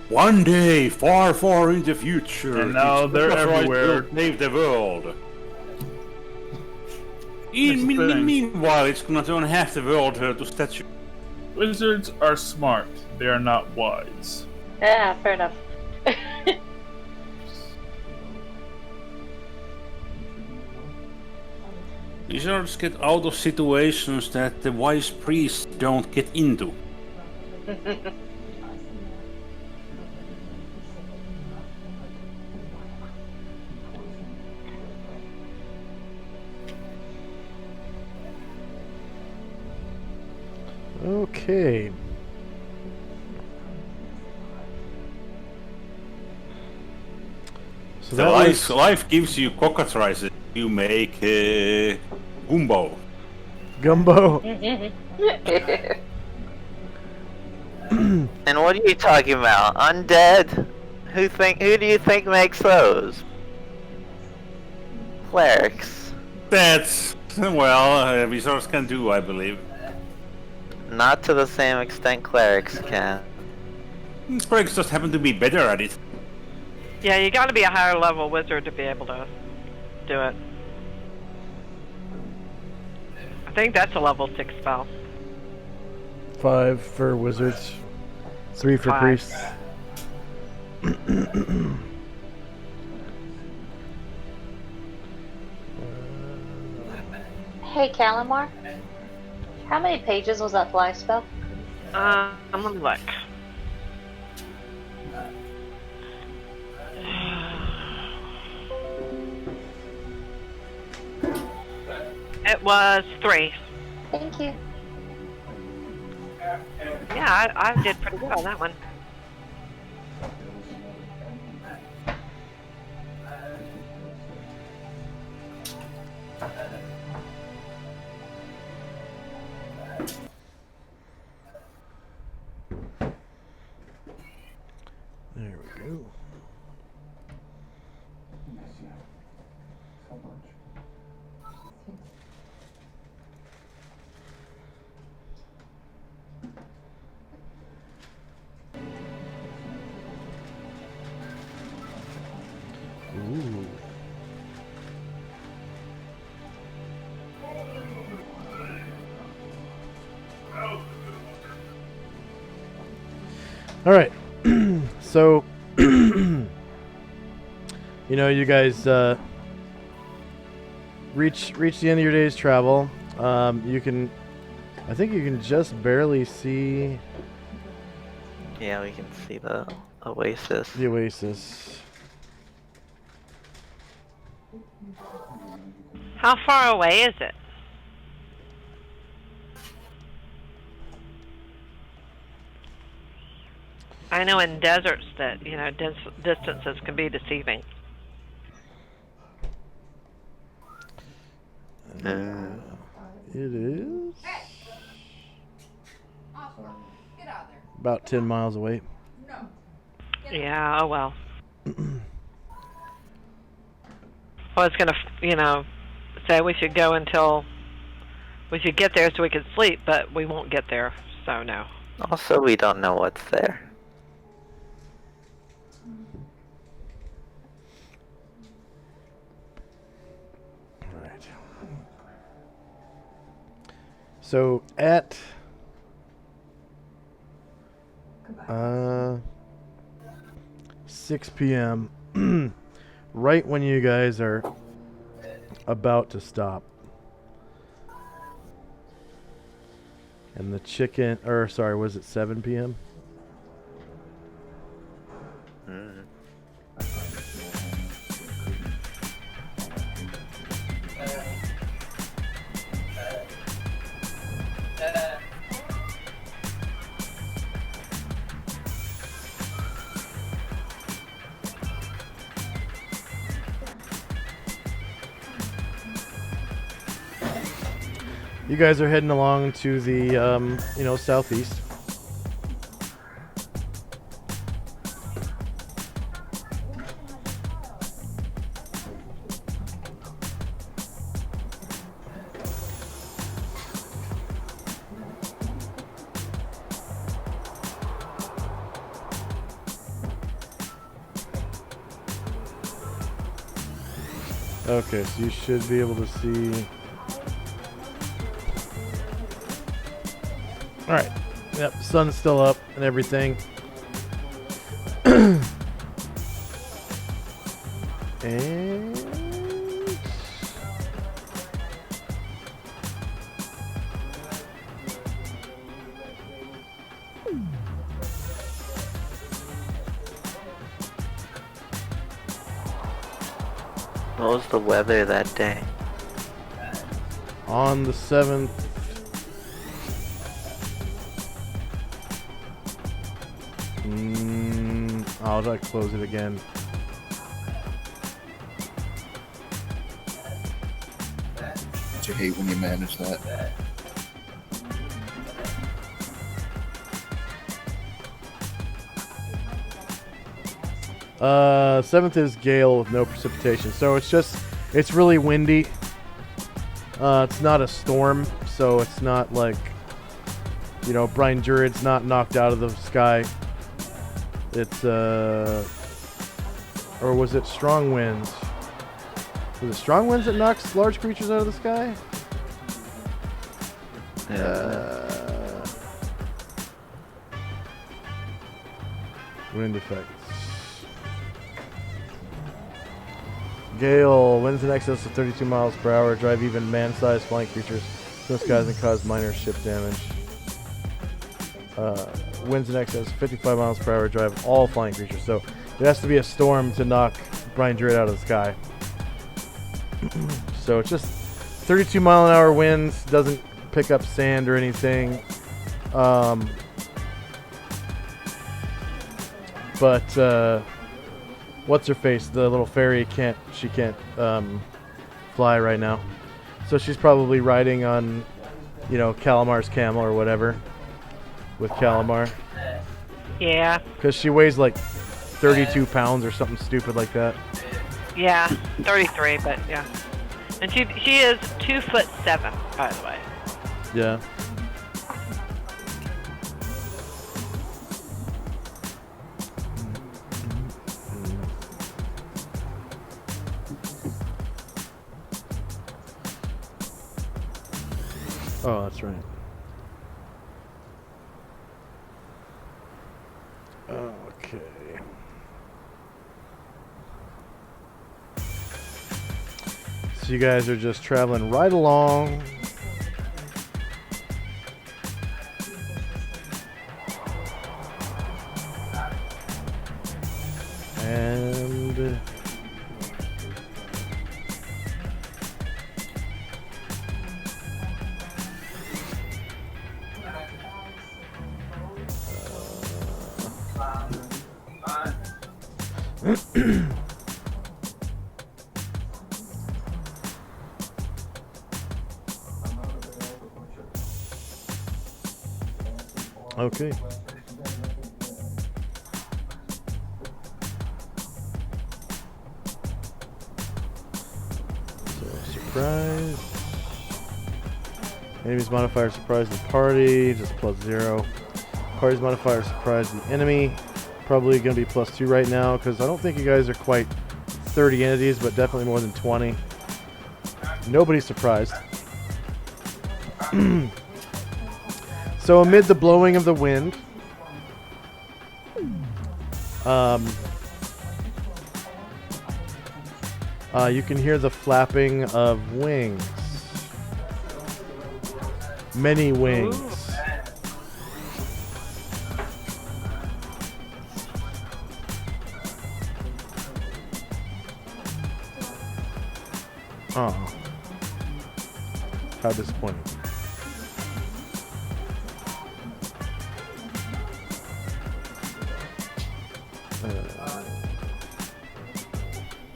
Speaker 4: One day, far, far in the future,
Speaker 9: And now
Speaker 4: it's
Speaker 9: they're
Speaker 4: Ultra's right
Speaker 9: everywhere.
Speaker 4: will save the world.
Speaker 9: That's the thing.
Speaker 4: Meanwhile, it's gonna turn half the world to statue.
Speaker 9: Wizards are smart. They are not wise.
Speaker 2: Yeah, fair enough.
Speaker 4: Wizards get out of situations that the wise priests don't get into.
Speaker 1: Okay. So
Speaker 4: The
Speaker 1: that
Speaker 4: life,
Speaker 1: was
Speaker 4: life gives you cockatrices. You make gumbo.
Speaker 1: gumbo.
Speaker 6: And what are you talking about? Undead? Who do you think makes those? Clerics.
Speaker 4: That's well, resource can do, I believe.
Speaker 6: Not to the same extent clerics can.
Speaker 4: Clerics just happen to be better at it.
Speaker 3: Yeah, you gotta be a higher level wizard to be able to do it. I think that's a level 6 spell.
Speaker 1: 5 for wizards, 3 for
Speaker 3: 5.
Speaker 1: priests.
Speaker 2: Hey, Calamar. How many pages was that fly spell?
Speaker 3: I'm gonna look. It was 3.
Speaker 2: Thank you.
Speaker 3: Yeah, I did pretty good on that one.
Speaker 1: There we go. Ooh. All right. So, you know, you guys reach the end of your day's travel. You can, I think you can just barely see
Speaker 6: Yeah, we can see the oasis.
Speaker 1: the oasis.
Speaker 3: How far away is it? I know in deserts that, you know, distances can be deceiving.
Speaker 1: It is about 10 miles away.
Speaker 3: Yeah, oh well. I was gonna, you know, say we should go until we should get there so we can sleep, but we won't get there, so no.
Speaker 6: Also, we don't know what's there.
Speaker 1: Right. So at 6 p.m., right when you guys are about to stop, and the chicken, or sorry, was it 7 p.m.? You guys are heading along to the, you know, southeast. Okay, so you should be able to see. All right. Yep, sun's still up and everything. And
Speaker 6: What was the weather that day?
Speaker 1: on the 7th, How do I close it again?
Speaker 5: Don't you hate when you manage that?
Speaker 1: Seventh is gale with no precipitation, so it's really windy. It's not a storm, so it's not like, you know, Brian Druid's not knocked out of the sky. It's or was it strong winds? Was it strong winds that knocks large creatures out of the sky? Wind effects. Gale, winds in excess of 32 miles per hour, drive even man-sized flying creatures to the skies and cause minor ship damage. Winds in excess of 55 miles per hour, drive all flying creatures. So it has to be a storm to knock Brian Druid out of the sky. So it's just 32 mile an hour winds, doesn't pick up sand or anything. But what's her face? The little fairy can't fly right now. So she's probably riding on, you know, Calamar's camel or whatever with Calamar.
Speaker 3: Yeah.
Speaker 1: Because she weighs like 32 pounds or something stupid like that.
Speaker 3: Yeah, 33, but yeah. And she is 2'7", by the way.
Speaker 1: Yeah. Oh, that's right. Okay. So you guys are just traveling right along. And okay. So surprise. Enemy's modifier surprise the party, just +0. Party's modifier surprise the enemy. Probably going to be +2 right now because I don't think you guys are quite 30 entities, but definitely more than 20. Nobody's surprised. So amid the blowing of the wind, you can hear the flapping of wings. Many wings. Oh. How disappointing.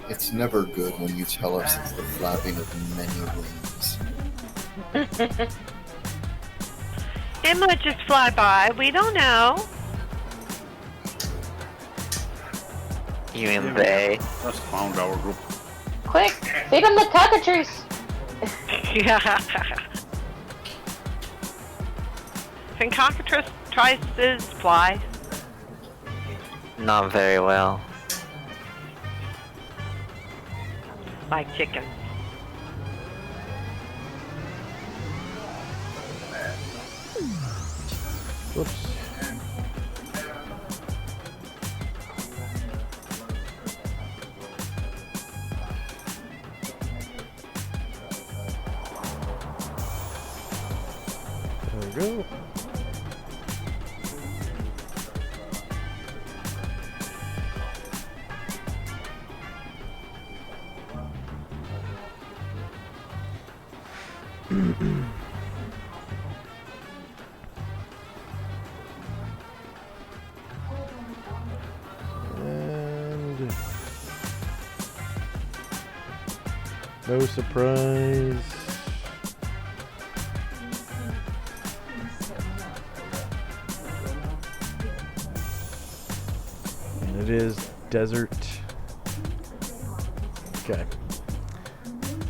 Speaker 5: It's never good when you tell us it's the flapping of many wings.
Speaker 3: It might just fly by. We don't know.
Speaker 6: You mean they?
Speaker 4: Just found our group.
Speaker 2: Quick, feed them the cockatrice.
Speaker 3: Yeah. Can cockatrices fly?
Speaker 6: Not very well.
Speaker 3: Like chickens.
Speaker 1: Whoops. There we go. No surprise. And it is desert. Okay.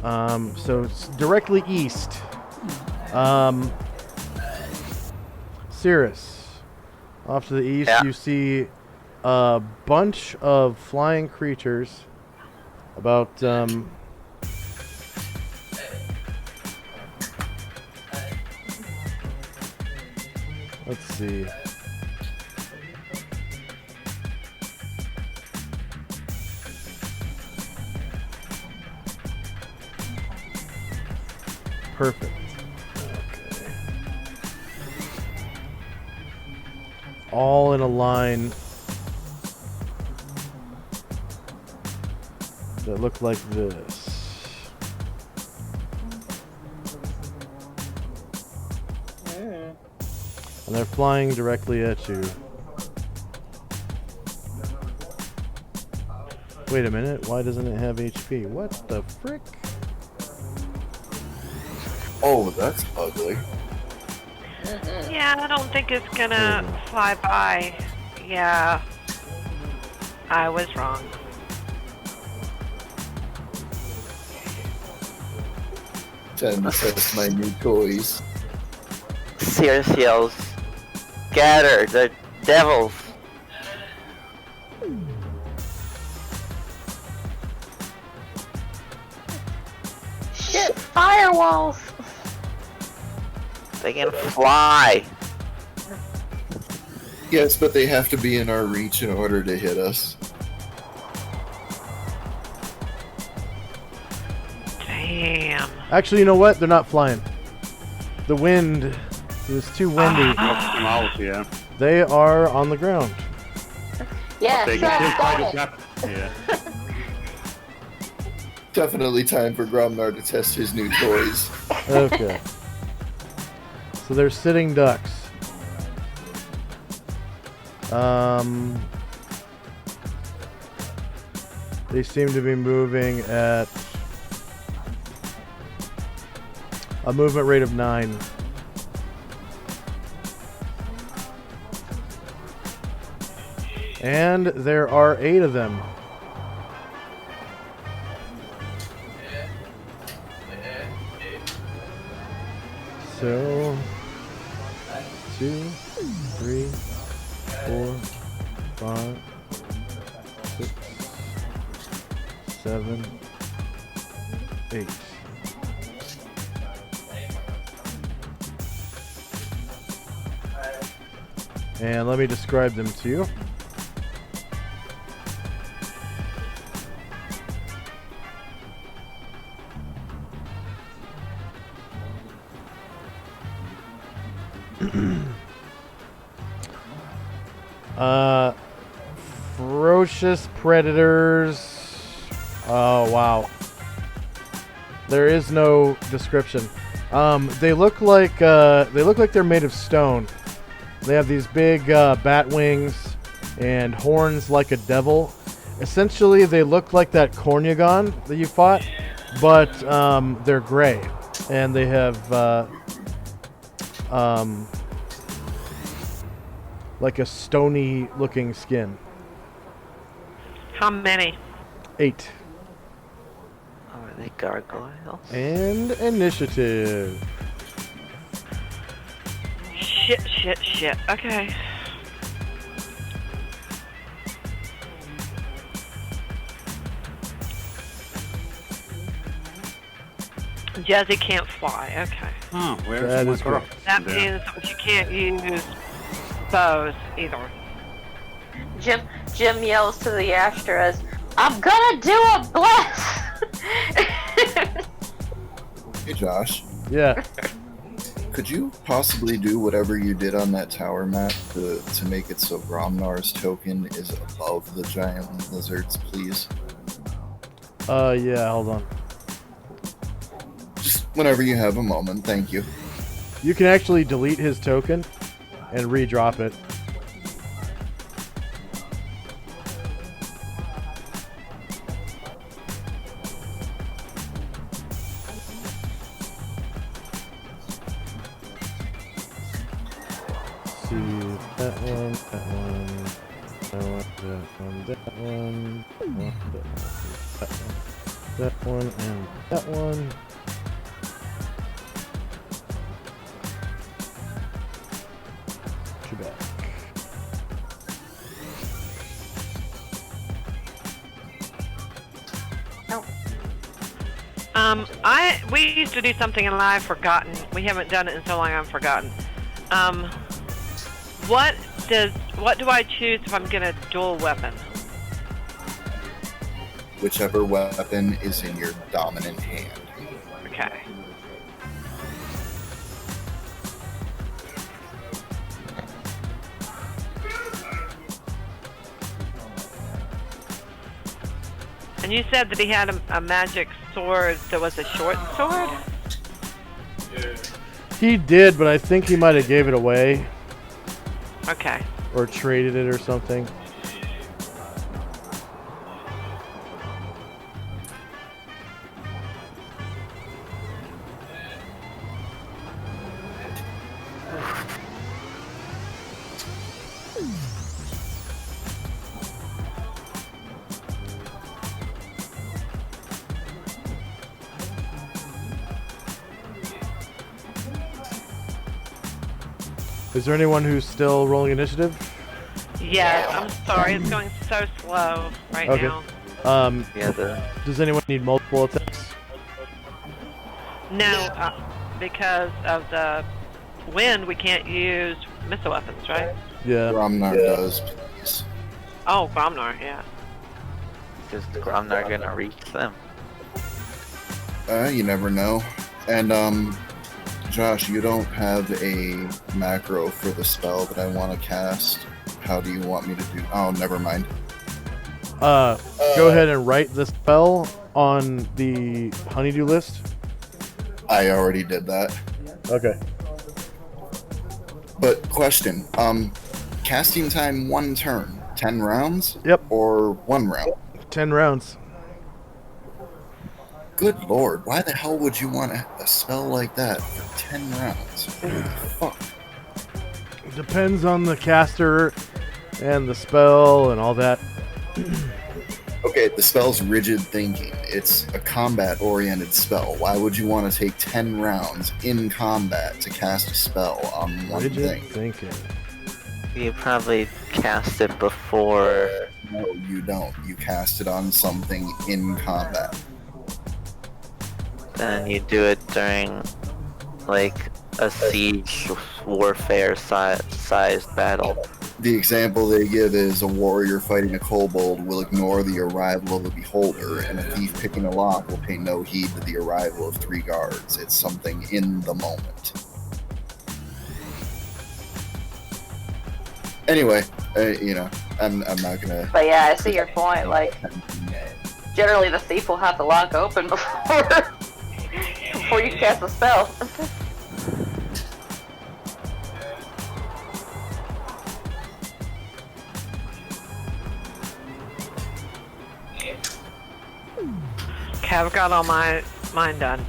Speaker 1: So it's directly east. Cirrus. Off to the east,
Speaker 6: Yeah.
Speaker 1: you see a bunch of flying creatures. About let's see. Perfect. Okay. All in a line that look like this. And they're flying directly at you. Wait a minute, why doesn't it have HP? What the frick?
Speaker 5: Oh, that's ugly.
Speaker 3: Yeah, I don't think it's gonna fly by. Yeah. I was wrong.
Speaker 5: Time to test my new toys.
Speaker 6: Cirrus yells, "Scatter the devils!"
Speaker 2: Shit, firewalls!
Speaker 6: They can fly.
Speaker 5: Yes, but they have to be in our reach in order to hit us.
Speaker 3: Damn.
Speaker 1: Actually, you know what? They're not flying. The wind, it was too windy.
Speaker 4: Knocked them out, yeah.
Speaker 1: They are on the ground.
Speaker 2: Yeah,
Speaker 4: They
Speaker 2: sure,
Speaker 4: can
Speaker 2: got
Speaker 4: still
Speaker 2: it.
Speaker 4: try to yeah.
Speaker 5: Definitely time for Gromnar to test his new toys.
Speaker 1: Okay. So they're sitting ducks. They seem to be moving at a movement rate of 9. And there are 8 of them. So 2, 3, 4, 5, 6, 7, 8. And let me describe them to you. Ferocious predators. Oh wow. There is no description. They look like they're made of stone. They have these big bat wings and horns like a devil. Essentially, they look like that Cornugon that you fought, but they're gray, and they have like a stony-looking skin.
Speaker 3: How many?
Speaker 1: 8.
Speaker 6: Oh, are they gargoyles?
Speaker 1: And initiative.
Speaker 3: Shit. Okay. Jazzy can't fly. Okay.
Speaker 4: Oh, where's
Speaker 1: That
Speaker 4: my
Speaker 1: is
Speaker 4: corrupt?
Speaker 1: correct.
Speaker 3: That
Speaker 4: there?
Speaker 3: means that you can't use bows either.
Speaker 2: Jim yells to the Astras, "I'm gonna do a bless!"
Speaker 5: Hey Josh,
Speaker 1: Yeah.
Speaker 5: could you possibly do whatever you did on that tower map to make it so Gromnar's token is above the giant lizards, please?
Speaker 1: Yeah, hold on.
Speaker 5: Just whenever you have a moment, thank you.
Speaker 1: You can actually delete his token and redrop it. see that one, that one, that one, that one, that one, and that one. Too bad.
Speaker 3: We used to do something and I've forgotten. We haven't done it in so long I've forgotten. What do I choose if I'm gonna dual weapon?
Speaker 5: Whichever weapon is in your dominant hand.
Speaker 3: Okay. And you said that he had a magic sword that was a short sword?
Speaker 1: He did, but I think he might have gave it away
Speaker 3: Okay.
Speaker 1: or traded it or something. Is there anyone who's still rolling initiative?
Speaker 3: Yes, I'm sorry, it's going so slow right
Speaker 1: Okay.
Speaker 3: now.
Speaker 1: Does anyone need multiple attacks?
Speaker 3: No, because of the wind, we can't use missile weapons, right?
Speaker 1: Yeah.
Speaker 5: Gromnar does, please.
Speaker 3: Oh, Gromnar, yeah.
Speaker 6: Is Gromnar gonna reach them?
Speaker 5: You never know. And, Josh, you don't have a macro for the spell that I want to cast. How do you want me to do? Oh, never mind.
Speaker 1: Go ahead and write the spell on the honeydew list.
Speaker 5: I already did that.
Speaker 1: Okay.
Speaker 5: But question, casting time 1 turn, 10 rounds?
Speaker 1: Yep.
Speaker 5: Or 1 round?
Speaker 1: 10 rounds.
Speaker 5: Good lord, why the hell would you want a spell like that for 10 rounds? Holy fuck.
Speaker 1: Depends on the caster and the spell and all that.
Speaker 5: Okay, the spell's rigid thinking. It's a combat-oriented spell. Why would you want to take 10 rounds in combat to cast a spell on one
Speaker 1: Rigid
Speaker 5: thing?
Speaker 1: thinking.
Speaker 6: You probably cast it before.
Speaker 5: No, you don't. You cast it on something in combat.
Speaker 6: Then you do it during, like, a siege warfare sized battle.
Speaker 5: The example they give is a warrior fighting a kobold will ignore the arrival of the beholder, and a thief picking a lock will pay no heed to the arrival of 3 guards. It's something in the moment. Anyway, I'm not gonna.
Speaker 2: But yeah, I see your point. Like, generally the thief will have the lock open before you cast the spell.
Speaker 3: Okay, I've got all mine done.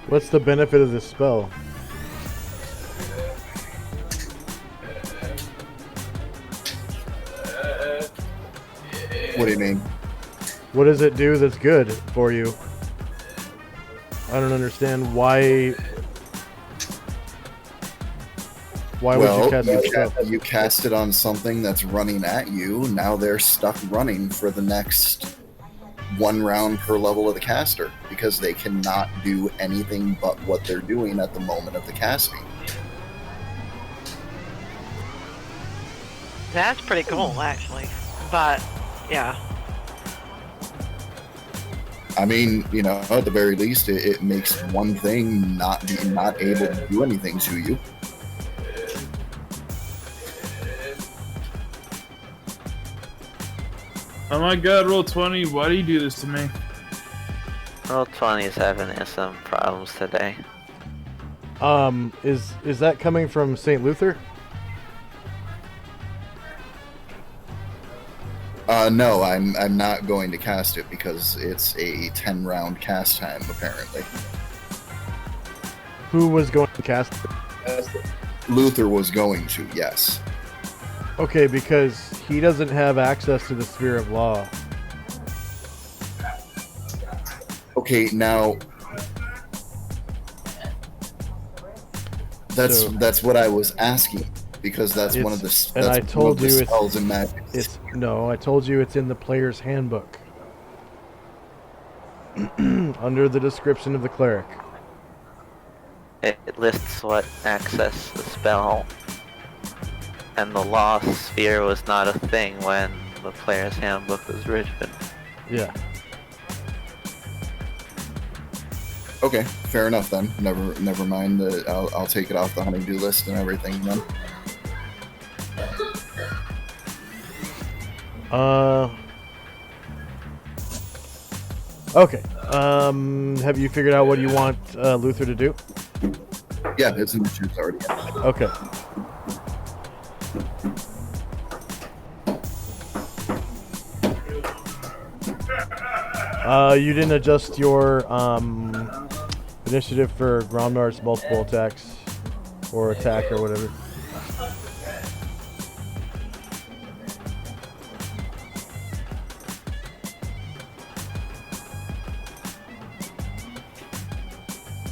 Speaker 1: What's the benefit of this spell?
Speaker 5: What do you mean?
Speaker 1: What does it do that's good for you? I don't understand why. Why would you cast this spell?
Speaker 5: You cast it on something that's running at you. Now they're stuck running for the next 1 round per level of the caster because they cannot do anything but what they're doing at the moment of the casting.
Speaker 3: That's pretty cool, actually. But, yeah.
Speaker 5: I mean, at the very least, it makes one thing not able to do anything to you.
Speaker 9: Oh my god, roll 20, why do you do this to me?
Speaker 6: Roll 20 is having some problems today.
Speaker 1: Is that coming from St. Luther?
Speaker 5: No, I'm not going to cast it because it's a 10-round cast time, apparently.
Speaker 1: Who was going to cast it?
Speaker 5: Luther was going to, yes.
Speaker 1: Okay, because he doesn't have access to the Sphere of Law.
Speaker 5: Okay, now that's what I was asking, because that's one of the spells in Magic.
Speaker 1: I told you it's in the player's handbook. Under the description of the cleric.
Speaker 6: It lists what access the spell, and the lost sphere was not a thing when the player's handbook was written.
Speaker 1: Yeah.
Speaker 5: Okay, fair enough then. Never mind. I'll take it off the honey-do list and everything then.
Speaker 1: Okay. Have you figured out what you want Luther to do?
Speaker 5: Yeah, it's in the shoots already.
Speaker 1: Okay. You didn't adjust your initiative for Gromnar's multiple attacks or attack or whatever.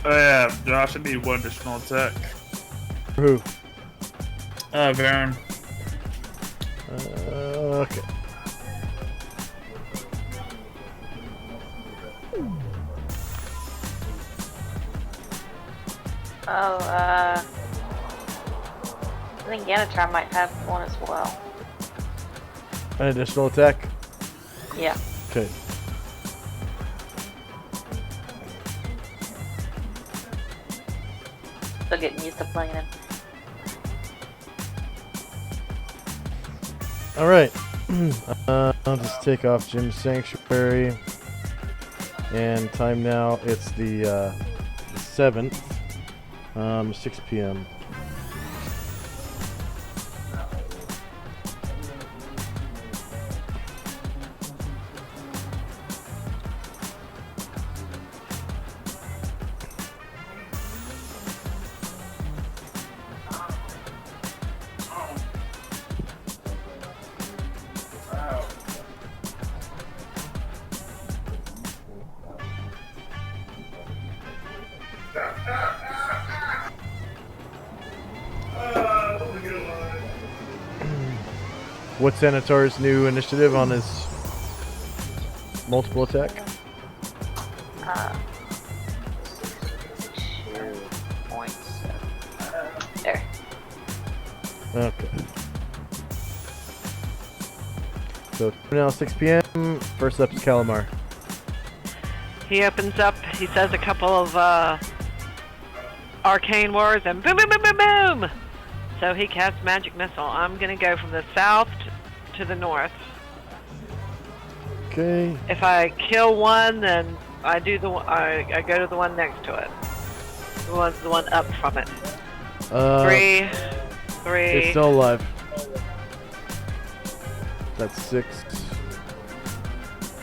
Speaker 9: Oh yeah, Josh, I need one additional attack.
Speaker 1: Who?
Speaker 9: Varen.
Speaker 1: Okay.
Speaker 2: I think Yanatron might have one as well.
Speaker 1: An additional attack?
Speaker 2: Yeah.
Speaker 1: Okay.
Speaker 2: Still getting used to playing him.
Speaker 1: Alright. I'll just take off Jim's Sanctuary. And time now, it's the 7th. 6 p.m. What's Senator's new initiative on his multiple attack?
Speaker 2: 2.7. There.
Speaker 1: Okay. So now 6 p.m. First up is Calamar.
Speaker 3: He opens up, he says a couple of arcane words, and boom, boom, boom, boom, boom! So he casts Magic Missile. I'm going to go from the south to the north.
Speaker 1: Okay.
Speaker 3: If I kill one, then I do I go to the one next to it. The one up from it. 3.
Speaker 1: It's still alive. That's 6.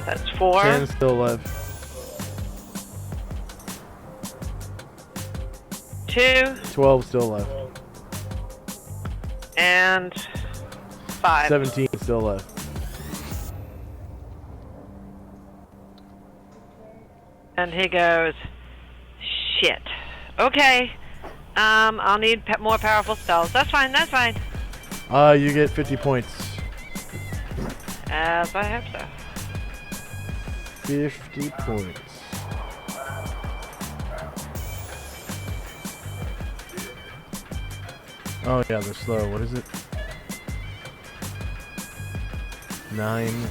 Speaker 3: That's 4.
Speaker 1: 10 still alive.
Speaker 3: 2.
Speaker 1: 12 still alive.
Speaker 3: And 5.
Speaker 1: 17 still alive.
Speaker 3: And he goes, shit. Okay. I'll need more powerful spells. That's fine, that's fine.
Speaker 1: You get 50 points.
Speaker 3: As I hope so.
Speaker 1: 50 points. Oh yeah, they're slow. What is it? 9.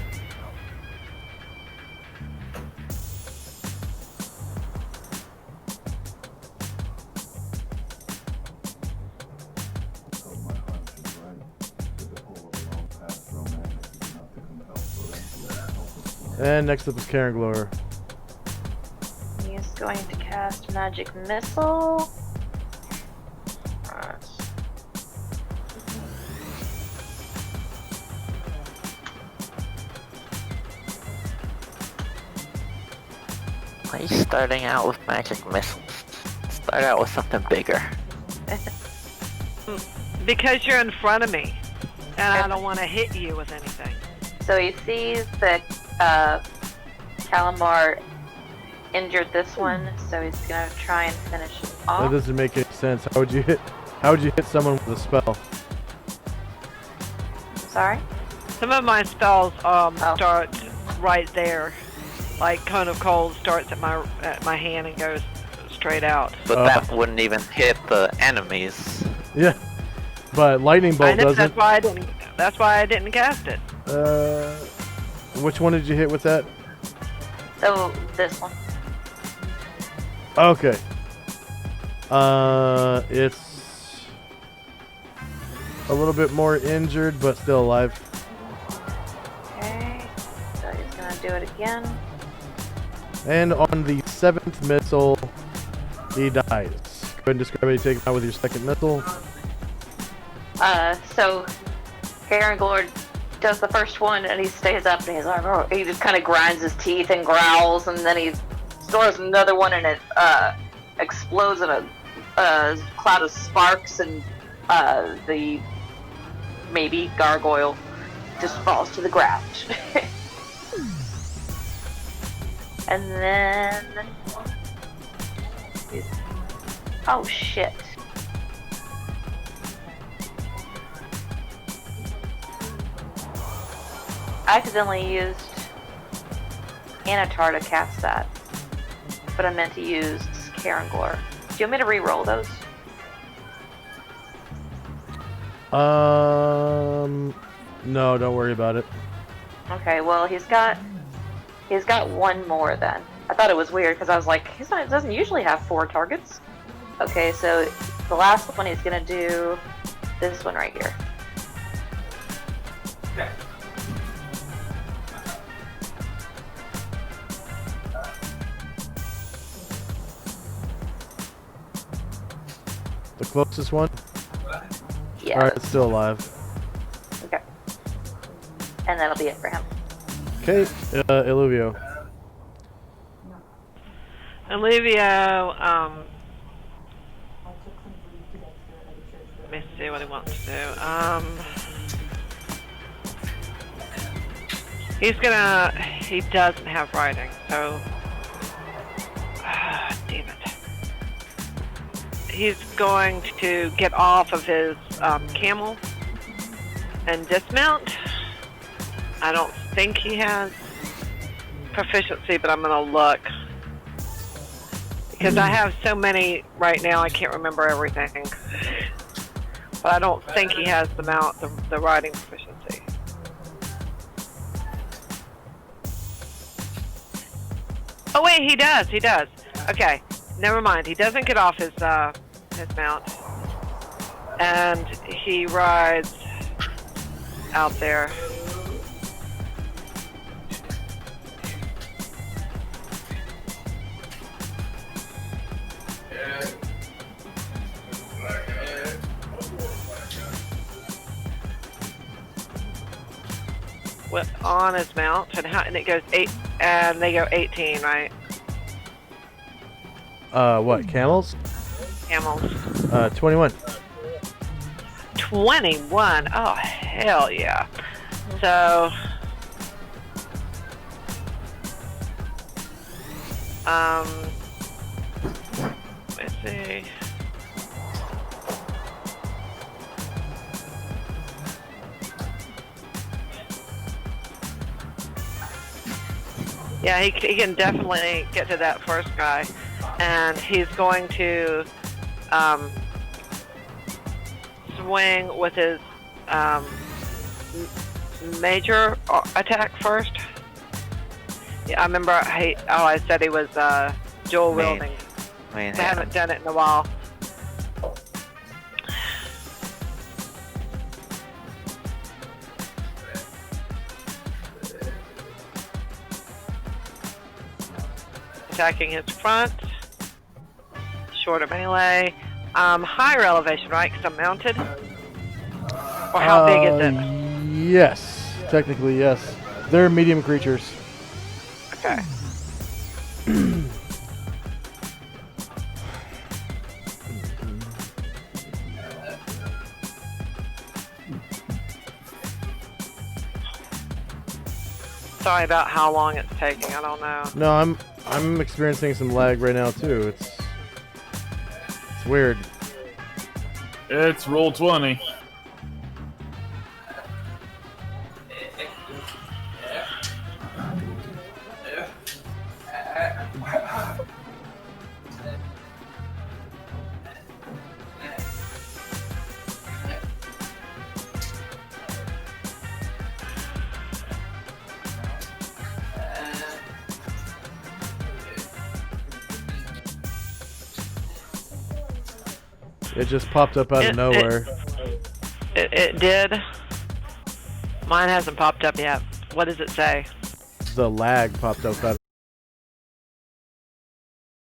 Speaker 1: And next up is Karen Glower.
Speaker 2: He's going to cast Magic Missile. Alright.
Speaker 6: Why are you starting out with magic missiles? Start out with something bigger.
Speaker 3: Because you're in front of me, and I don't want to hit you with anything.
Speaker 2: So he sees that Calamar injured this one, so he's gonna try and finish it
Speaker 1: That
Speaker 2: off.
Speaker 1: doesn't make any sense. How would you hit someone with a spell?
Speaker 2: Sorry?
Speaker 3: Some of my spells start right there. Like Cone of Cold starts at my hand and goes straight out.
Speaker 6: But that wouldn't even hit the enemies.
Speaker 1: Yeah. But lightning bolt doesn't.
Speaker 3: That's why I didn't cast it.
Speaker 1: Which one did you hit with that?
Speaker 2: So this one.
Speaker 1: Okay. It's a little bit more injured, but still alive.
Speaker 2: Okay. So he's gonna do it again.
Speaker 1: And on the 7th missile, he dies. Go ahead and describe how you take him out with your second missile.
Speaker 2: So Karen Glord does the first one and he stays up and he's like, oh, he just kind of grinds his teeth and growls, and then he throws another one and it explodes in a cloud of sparks, and the maybe gargoyle just falls to the ground. And then oh shit. I accidentally used Anatar to cast that, but I meant to use Karangor. Do you want me to re-roll those?
Speaker 1: No, don't worry about it.
Speaker 2: Okay, well he's got one more then. I thought it was weird because I was like, he doesn't usually have 4 targets. Okay, so the last one he's gonna do this one right here.
Speaker 1: The closest one?
Speaker 2: Yeah.
Speaker 1: Alright, it's still alive.
Speaker 2: Okay. And that'll be it for him.
Speaker 1: Okay, Illuvio.
Speaker 3: Olivia, let me see what he wants to do. He doesn't have writing, so, damn it. He's going to get off of his camel and dismount. I don't think he has proficiency, but I'm going to look. Because I have so many right now, I can't remember everything. But I don't think he has the riding proficiency. Oh wait, he does. Okay, never mind. He doesn't get off his mount, and he rides out there. On his mount, and it goes 8, and they go 18, right?
Speaker 1: What, camels?
Speaker 3: Camels.
Speaker 1: 21.
Speaker 3: 21. Oh hell yeah! So, let's see. Yeah, he can definitely get to that first guy, and he's going to swing with his major attack first. Yeah, I remember. I said he was dual wielding. I haven't done it in a while. attacking his front. Shorter melee. Higher elevation, right? Because I'm mounted. Or how big is it?
Speaker 1: Yes, technically yes. They're medium creatures.
Speaker 3: Okay. Sorry about how long it's taking. I don't know.
Speaker 1: No, I'm experiencing some lag right now too. It's weird.
Speaker 9: It's roll 20.
Speaker 1: It just popped up out of nowhere.
Speaker 3: It did. Mine hasn't popped up yet. What does it say?
Speaker 1: The lag popped up out